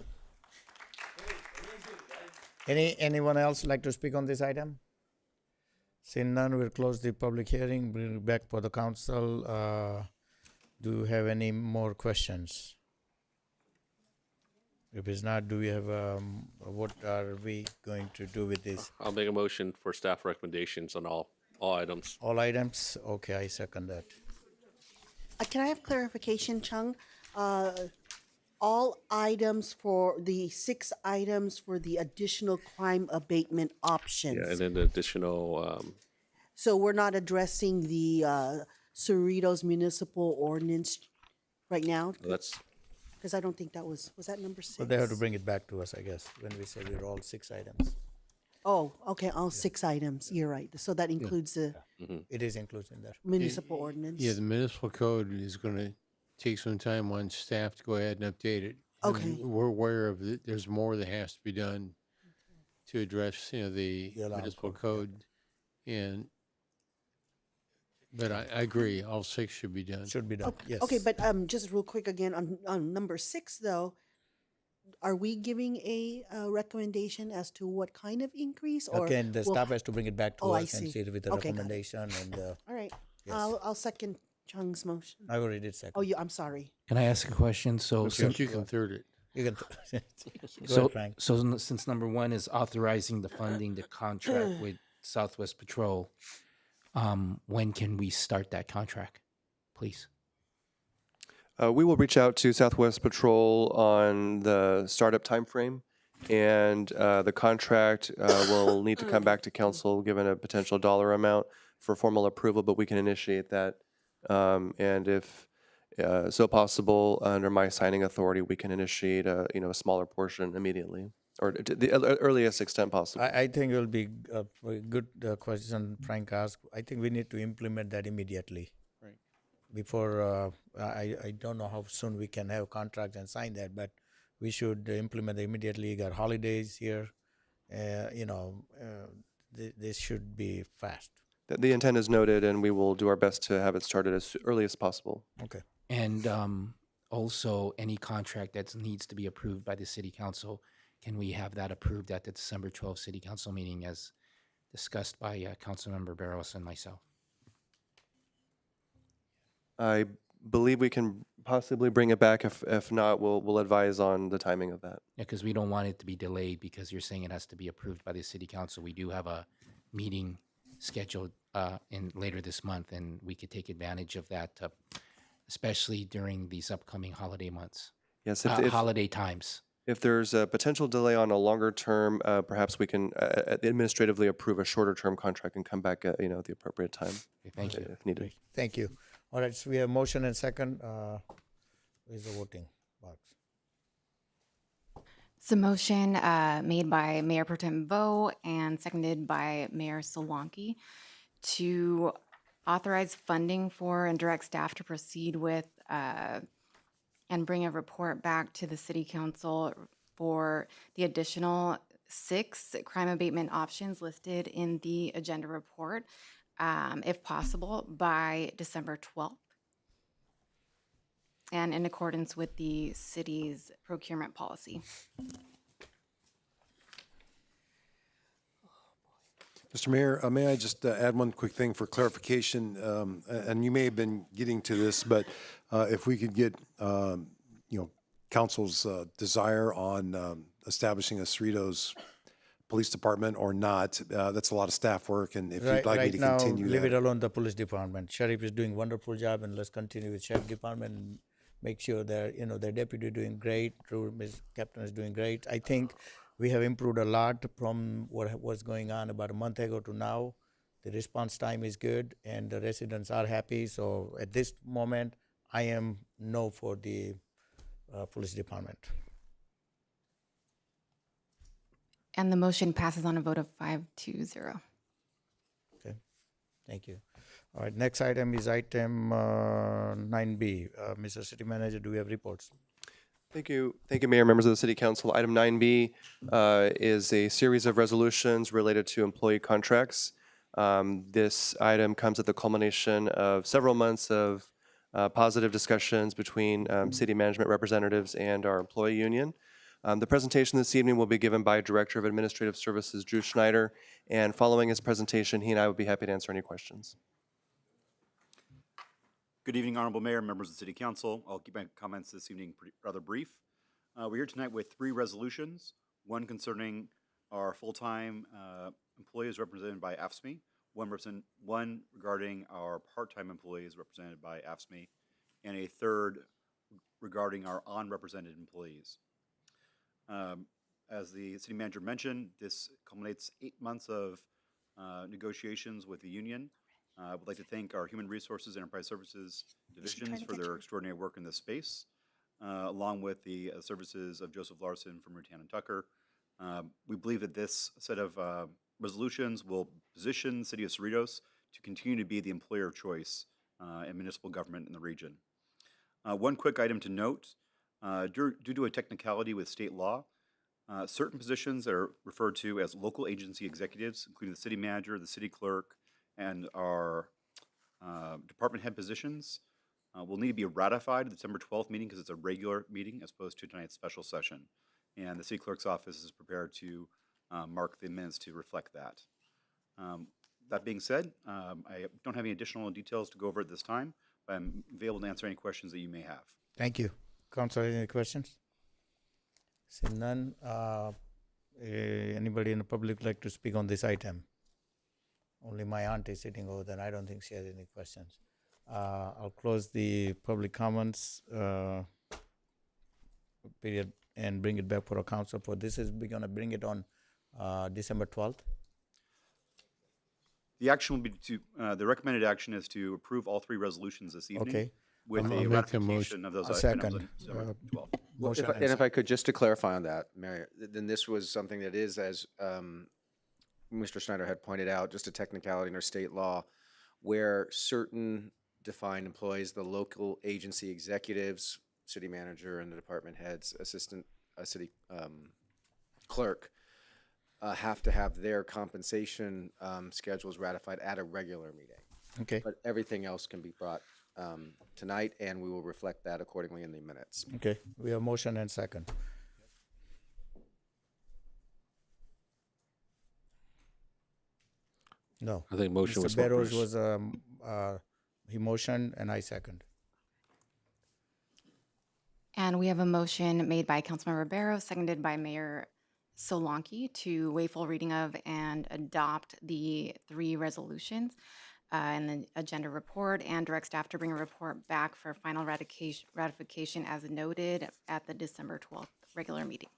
Anyone else like to speak on this item? Seeing none, we'll close the public hearing, bring it back for the council. Do you have any more questions? If it's not, do we have, what are we going to do with this? I'll make a motion for staff recommendations on all items. All items? Okay, I second that. Can I have clarification, Chung? All items for the 6 items for the additional crime abatement options. Yeah, and then the additional, So we're not addressing the Cerritos municipal ordinance right now? that's, Because I don't think that was that number 6? But they have to bring it back to us, I guess, when we say we're all 6 items. Oh, okay, all 6 items, you're right. So that includes the It is included in there. municipal ordinance? Yeah, the municipal code is going to take some time on staff to go ahead and update it. And Okay. we're aware of it. There's more that has to be done to address, the alarm municipal code. But I agree, all 6 should be done. Should be done, yes. Okay, but just real quick again, on number 6 though, are we giving a recommendation as to what kind of increase? Or Again, the staff has to bring it back to Oh, I us and see. see it with the Okay, got it. recommendation and, All right, Yes. I'll second Chung's motion. I already did second. Oh, I'm sorry. Can I ask a question? So, Okay, you can third it. You can, go so, ahead, Frank. since number 1 is authorizing the funding, the contract with Southwest Patrol, when can we start that contract, please? We will reach out to Southwest Patrol on the startup timeframe, and the contract will need to come back to council given a potential dollar amount for formal approval, but we can initiate that. And if so possible, under my signing authority, we can initiate a smaller portion immediately, or to the earliest extent possible. I think it will be a good question Frank asked. I think we need to implement that immediately. Right. Before, I don't know how soon we can have contracts and sign that, but we should implement it immediately. You got holidays here, this should be fast. The intent is noted, and we will do our best to have it started as early as possible. Okay. And also, any contract that needs to be approved by the city council, can we have that approved at the December 12th city council meeting as discussed by Councilmember Barros and myself? I believe we can possibly bring it back. If not, we'll advise on the timing of that. Yeah, because we don't want it to be delayed because you're saying it has to be approved by the city council. We do have a meeting scheduled in later this month, and we could take advantage of that, especially during these upcoming holiday months. Yes, holiday times. If there's a potential delay on a longer term, perhaps we can administratively approve a shorter term contract and come back at the appropriate time. Okay, thank you. If needed. Thank you. All right, so we have motion and second. Where's the voting box? It's a motion made by Mayor Pro Tem Vo and seconded by Mayor Solanki to authorize funding for and direct staff to proceed with and bring a report back to the city council for the additional 6 crime abatement options listed in the agenda report, if possible, by December 12th. And in accordance with the city's procurement policy. Mr. Mayor, may I just add one quick thing for clarification? And you may have been getting to this, but if we could get, council's desire on establishing a Cerritos Police Department or not, that's a lot of staff work, and if you'd like me to continue leave that. it alone, the police department. Sheriff is doing wonderful job, and let's continue with sheriff department and make sure that, their deputy doing great, through Ms. Captain is doing great. I think we have improved a lot from what was going on about a month ago to now. The response time is good, and the residents are happy. So at this moment, I am no for the police department. And the motion passes on a vote of 5-0. Okay, thank you. All right, next item is item 9B. Mr. City Manager, do we have reports? Thank you, Mayor, members of the City Council. Item 9B is a series of resolutions related to employee contracts. This item comes at the culmination of several months of positive discussions between city management representatives and our employee union. The presentation this evening will be given by Director of Administrative Services, Drew Schneider, and following his presentation, he and I would be happy to answer any questions. Good evening, Honorable Mayor, members of the City Council. I'll keep my comments this evening rather brief. We're here tonight with 3 resolutions, one concerning our full-time employees represented by AFSCME, one regarding our part-time employees represented by AFSCME, and a third regarding our unrepresented employees. As the City Manager mentioned, this culminates 8 months of negotiations with the union. I would like to thank our Human Resources and Enterprise Services divisions for their extraordinary work in this space, along with the services of Joseph Larson from Rutan and Tucker. We believe that this set of resolutions will position the City of Cerritos to continue to be the employer of choice in municipal government in the region. One quick item to note, due to a technicality with state law, certain positions that are referred to as local agency executives, including the City Manager, the City Clerk, and our department head positions will need to be ratified at the December 12th meeting because it's a regular meeting as opposed to tonight's special session. And the City Clerk's office is prepared to mark the minutes to reflect that. That being said, I don't have any additional details to go over at this time, but I'm available to answer any questions that you may have. Thank you. Councilor, any questions? Seeing none, anybody in the public like to speak on this item? Only my aunt is sitting over there. I don't think she has any questions. I'll close the public comments period and bring it back for a council. For this is we're gonna bring it on December 12th. The action will be to, the recommended action is to approve all 3 resolutions this evening. Okay. With I'll a make a ratification of those items second. on December 12th. Well, if I could, just to clarify on that, Mayor, then this was something that is, as Mr. Schneider had pointed out, just a technicality in our state law, where certain defined employees, the local agency executives, city manager and the department heads, assistant city clerk, have to have their compensation schedules ratified at a regular meeting. Okay. But everything else can be brought tonight, and we will reflect that accordingly in the minutes. Okay, we have motion and second. No. I think motion was Mr. what, Barrows Bruce? was, he motioned and I second. And we have a motion made by Councilmember Barrow, seconded by Mayor Solanki to waive full reading of and adopt the 3 resolutions in the agenda report and direct staff to bring a report back for final ratification as noted at the December 12th regular meeting.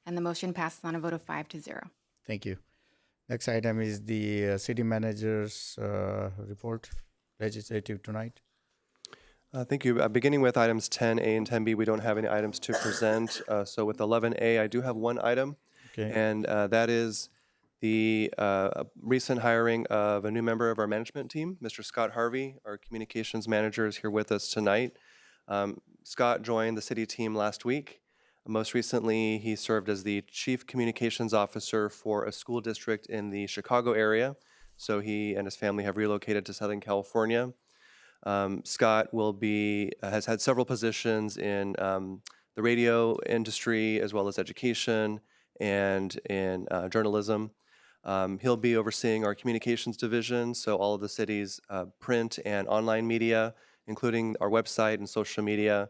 And the motion passes on a vote of 5-0. Thank you. Next item is the city manager's report, legislative tonight. Thank you. Beginning with items 10A and 10B, we don't have any items to present. So with 11A, I do have one item, Okay. and that is the recent hiring of a new member of our management team, Mr. Scott Harvey, our communications manager, is here with us tonight. Scott joined the city team last week. Most recently, he served as the chief communications officer for a school district in the Chicago area. So he and his family have relocated to Southern California. Scott has had several positions in the radio industry as well as education and in journalism. He'll be overseeing our communications division, so all of the city's print and online media, including our website and social media,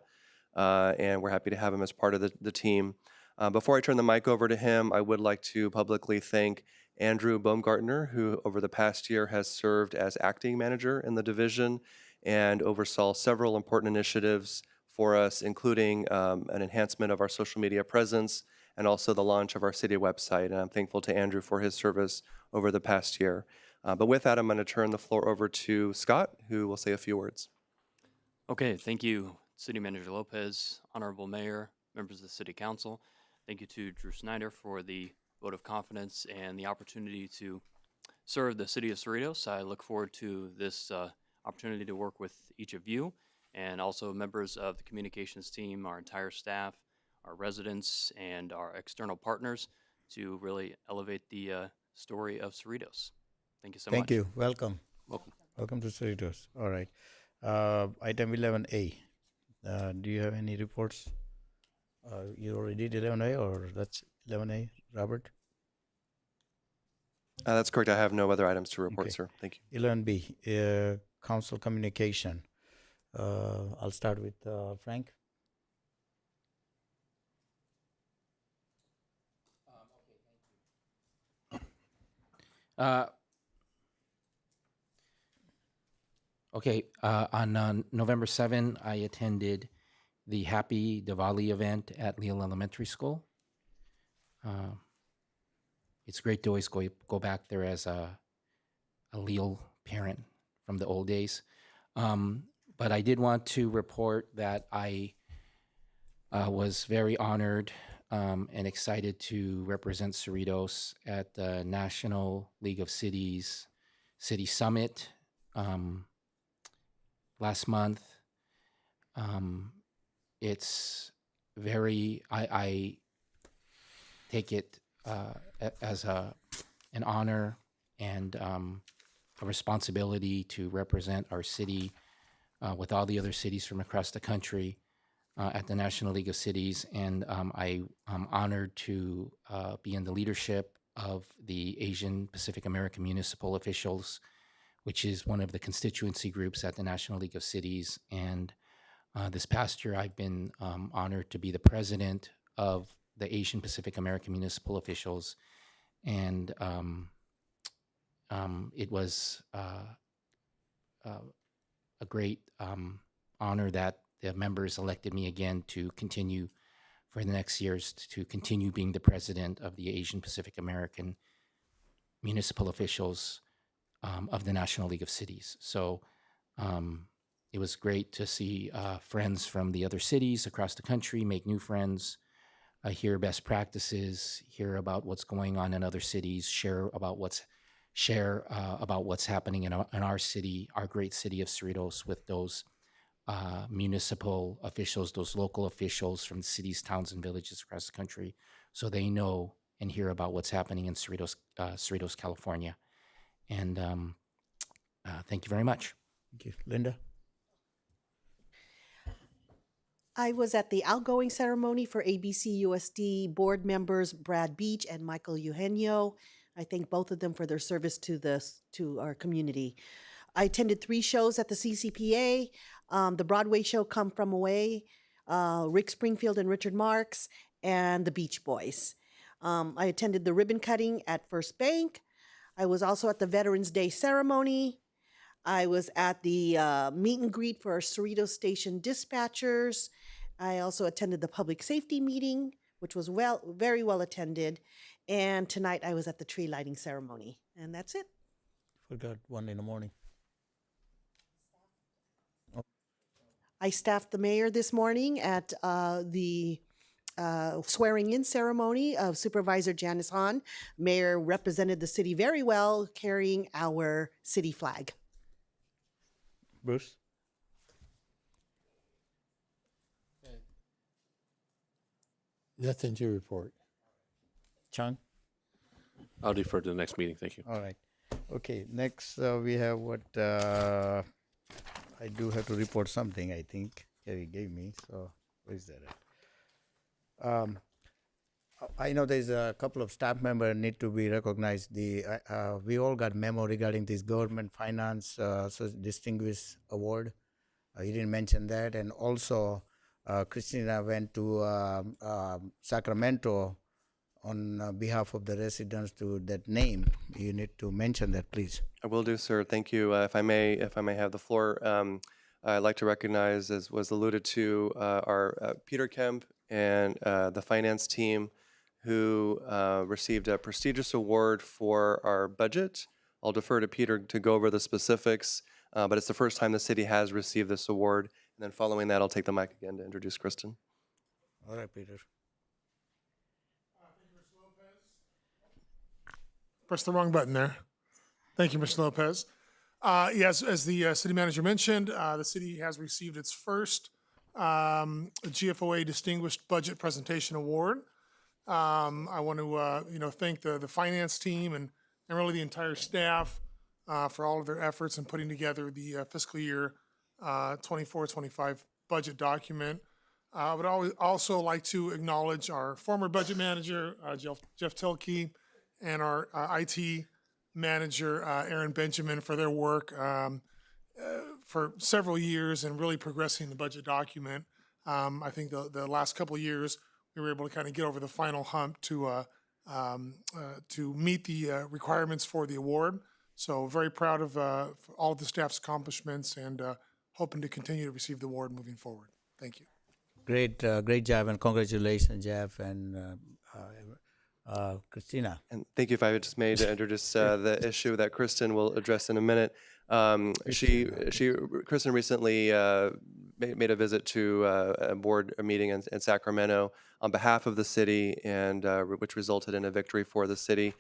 and we're happy to have him as part of the team. Before I turn the mic over to him, I would like to publicly thank Andrew Baumgartner, who over the past year has served as acting manager in the division and oversaw several important initiatives for us, including an enhancement of our social media presence and also the launch of our city website. And I'm thankful to Andrew for his service over the past year. But with that, I'm going to turn the floor over to Scott, who will say a few words. Okay, thank you, City Manager Lopez, Honorable Mayor, members of the City Council. Thank you to Drew Snyder for the vote of confidence and the opportunity to serve the City of Cerritos. I look forward to this opportunity to work with each of you and also members of the communications team, our entire staff, our residents, and our external partners to really elevate the story of Cerritos. Thank you so much. Thank you. Welcome. Welcome. Welcome to Cerritos. All right. Item 11A. Do you have any reports? You already did 11A, or that's 11A, Robert? That's correct. I have no other items to report, Okay. sir. Thank you. 11B, council communication. I'll start with Frank. On November 7, I attended the Happy Diwali event at Leal Elementary School. It's great to always go back there as a Leal parent from the old days. But I did want to report that I was very honored and excited to represent Cerritos at the National League of Cities City Summit last month. It's very, I take it as an honor and a responsibility to represent our city with all the other cities from across the country at the National League of Cities. And I'm honored to be in the leadership of the Asian Pacific American Municipal Officials, which is one of the constituency groups at the National League of Cities. And this past year, I've been honored to be the president of the Asian Pacific American Municipal Officials. And it was a great honor that the members elected me again to continue for the next years, to continue being the president of the Asian Pacific American Municipal Officials of the National League of Cities. So it was great to see friends from the other cities across the country, make new friends, hear best practices, hear about what's going on in other cities, share about what's happening in our city, our great city of Cerritos, with those municipal officials, those local officials from the cities, towns, and villages across the country, so they know and hear about what's happening in Cerritos, California. And thank you very much. Thank you. Linda? I was at the outgoing ceremony for ABC USD board members Brad Beach and Michael Eugenio. I thank both of them for their service to our community. I attended 3 shows at the CCPA, the Broadway show Come From Away, Rick Springfield and Richard Marx, and the Beach Boys. I attended the ribbon cutting at First Bank. I was also at the Veterans Day ceremony. I was at the meet and greet for our Cerritos Station dispatchers. I also attended the public safety meeting, which was very well attended. And tonight I was at the tree lighting ceremony. And that's it. Forgot one in the morning. I staffed the mayor this morning at the swearing-in ceremony of Supervisor Janice Hahn. Mayor represented the city very well, carrying our city flag. Bruce? Nothing to report. Chung? I'll defer to the next meeting. Thank you. All right. Okay, next we have what I do have to report something, I think Kerry gave me. So where is that at? I know there's a couple of staff members need to be recognized. We all got memo regarding this government finance so distinguished award. You didn't mention that, and also Christina went to Sacramento on behalf of the residents to that name. You need to mention that, please. I will do, sir. Thank you. If I may have the floor, I'd like to recognize, as was alluded to, our Peter Kemp and the finance team who received a prestigious award for our budget. I'll defer to Peter to go over the specifics, but it's the first time the city has received this award. And then following that, I'll take the mic again to introduce Kristen. All right, Peter. Pressed the wrong button there. Thank you, Mr. Lopez. Yes, as the city manager mentioned, the city has received its first GFOA Distinguished Budget Presentation Award. I want to thank the finance team and really the entire staff for all of their efforts in putting together the fiscal year 24-25 budget document. I would also like to acknowledge our former budget manager, Jeff Tilkey, and our IT manager, Aaron Benjamin, for their work for several years and really progressing the budget document. I think the last couple of years, we were able to kind of get over the final hump to meet the requirements for the award. So very proud of all of the staff's accomplishments and hoping to continue to receive the award moving forward. Thank you. Great job, and congratulations, Jeff and Christina. And thank you, if I just may, to introduce the issue that Kristen will address in a minute. Kristen recently made a visit to a board meeting in Sacramento on behalf of the city, and which resulted in a victory for the city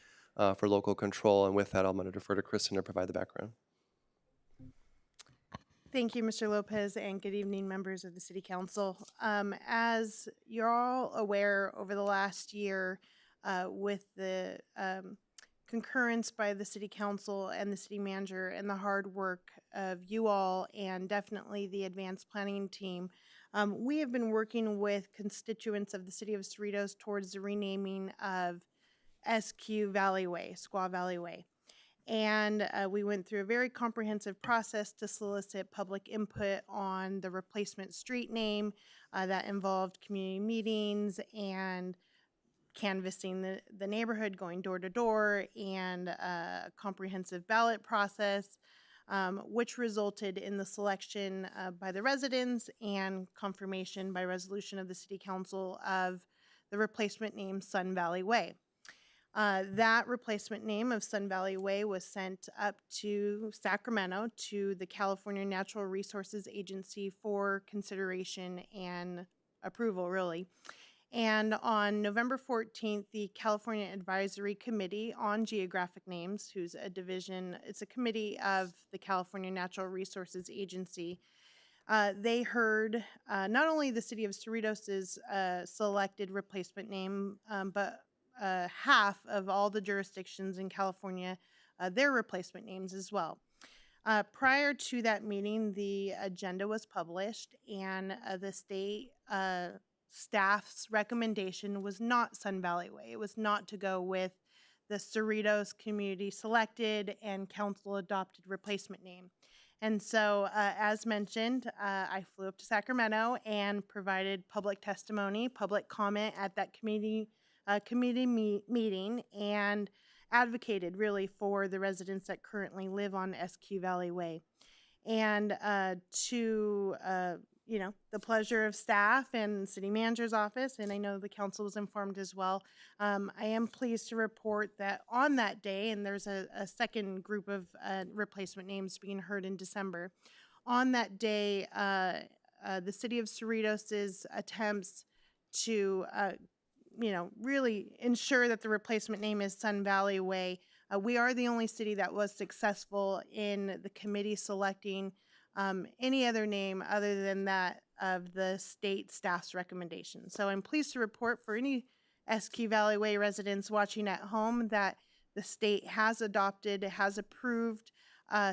for local control. And with that, I'm going to defer to Kristen to provide the background. Thank you, Mr. Lopez, and good evening, members of the City Council. As you're all aware, over the last year, with the concurrence by the City Council and the City Manager and the hard work of you all and definitely the advanced planning team, we have been working with constituents of the City of Cerritos towards the renaming of SQ Valley Way, Squaw Valley Way. And we went through a very comprehensive process to solicit public input on the replacement street name that involved community meetings and canvassing the neighborhood, going door to door, and a comprehensive ballot process, which resulted in the selection by the residents and confirmation by resolution of the City Council of the replacement name Sun Valley Way. That replacement name of Sun Valley Way was sent up to Sacramento to the California Natural Resources Agency for consideration and approval, really. And on November 14th, the California Advisory Committee on Geographic Names, who's a division, it's a committee of the California Natural Resources Agency, they heard not only the City of Cerritos' selected replacement name, but half of all the jurisdictions in California, their replacement names as well. Prior to that meeting, the agenda was published, and the state staff's recommendation was not Sun Valley Way. It was not to go with the Cerritos community selected and council adopted replacement name. And so, as mentioned, I flew up to Sacramento and provided public testimony, public comment at that community meeting, and advocated really for the residents that currently live on SQ Valley Way. And the pleasure of staff and city manager's office, and I know the council was informed as well, I am pleased to report that on that day, and there's a second group of replacement names being heard in December, on that day, the City of Cerritos' attempts to, really ensure that the replacement name is Sun Valley Way. We are the only city that was successful in the committee selecting any other name other than that of the state staff's recommendation. So I'm pleased to report for any SQ Valley Way residents watching at home that the state has approved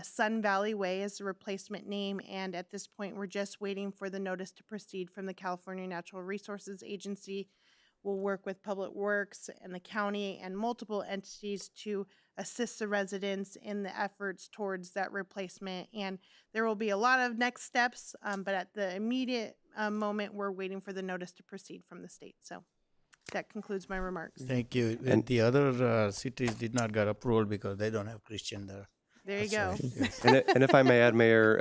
Sun Valley Way as the replacement name. And at this point, we're just waiting for the notice to proceed from the California Natural Resources Agency. We'll work with Public Works and the county and multiple entities to assist the residents in the efforts towards that replacement. And there will be a lot of next steps, but at the immediate moment, we're waiting for the notice to proceed from the state. So that concludes my remarks. Thank you. And the other cities did not get approval because they don't have Christian there. There you go. And if I may add, Mayor,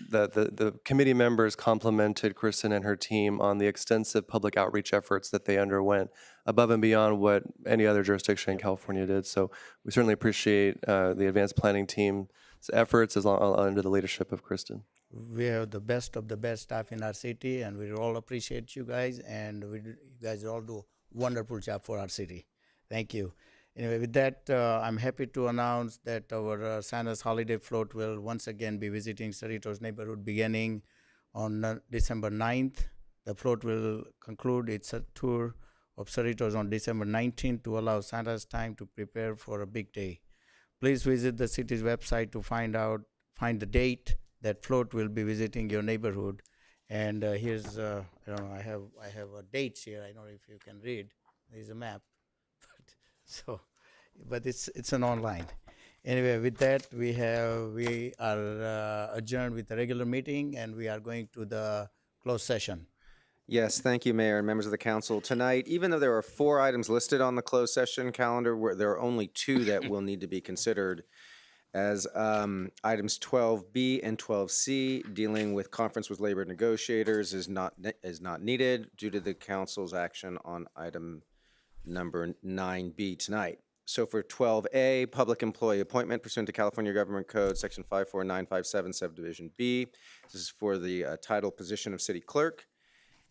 the committee members complimented Kristen and her team on the extensive public outreach efforts that they underwent above and beyond what any other jurisdiction in California did. So we certainly appreciate the advanced planning team's efforts under the leadership of Kristen. We have the best of the best staff in our city, and we all appreciate you guys, and you guys all do a wonderful job for our city. Thank you. Anyway, with that, I'm happy to announce that our Santa's Holiday Float will once again be visiting Cerritos neighborhood beginning on December 9th. The float will conclude its tour of Cerritos on December 19th to allow Santa's time to prepare for a big day. Please visit the city's website to find the date that float will be visiting your neighborhood. And here's, I have dates here. I don't know if you can read. There's a map. But it's an online. Anyway, with that, we are adjourned with the regular meeting, and we are going to the closed session. Yes, thank you, Mayor and members of the council. Tonight, even though there are 4 items listed on the closed session calendar, there are only 2 that will need to be considered as items 12B and 12C, dealing with conference with labor negotiators, is not needed due to the council's action on item number 9B tonight. So for 12A, public employee appointment pursuant to California Government Code, Section 54957, Subdivision B. This is for the title position of city clerk.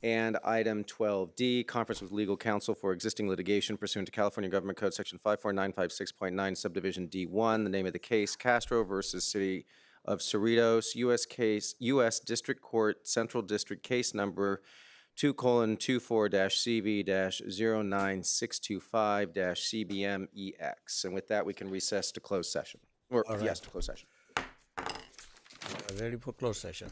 And item 12D, conference with legal counsel for existing litigation pursuant to California Government Code, Section 54956.9, Subdivision D1. The name of the case, Castro versus City of Cerritos, U.S. District Court, Central District, case number 2:24-CV-09625-CBMEX. And with that, we can recess to closed session. Or, yes, to closed session. Ready for closed session.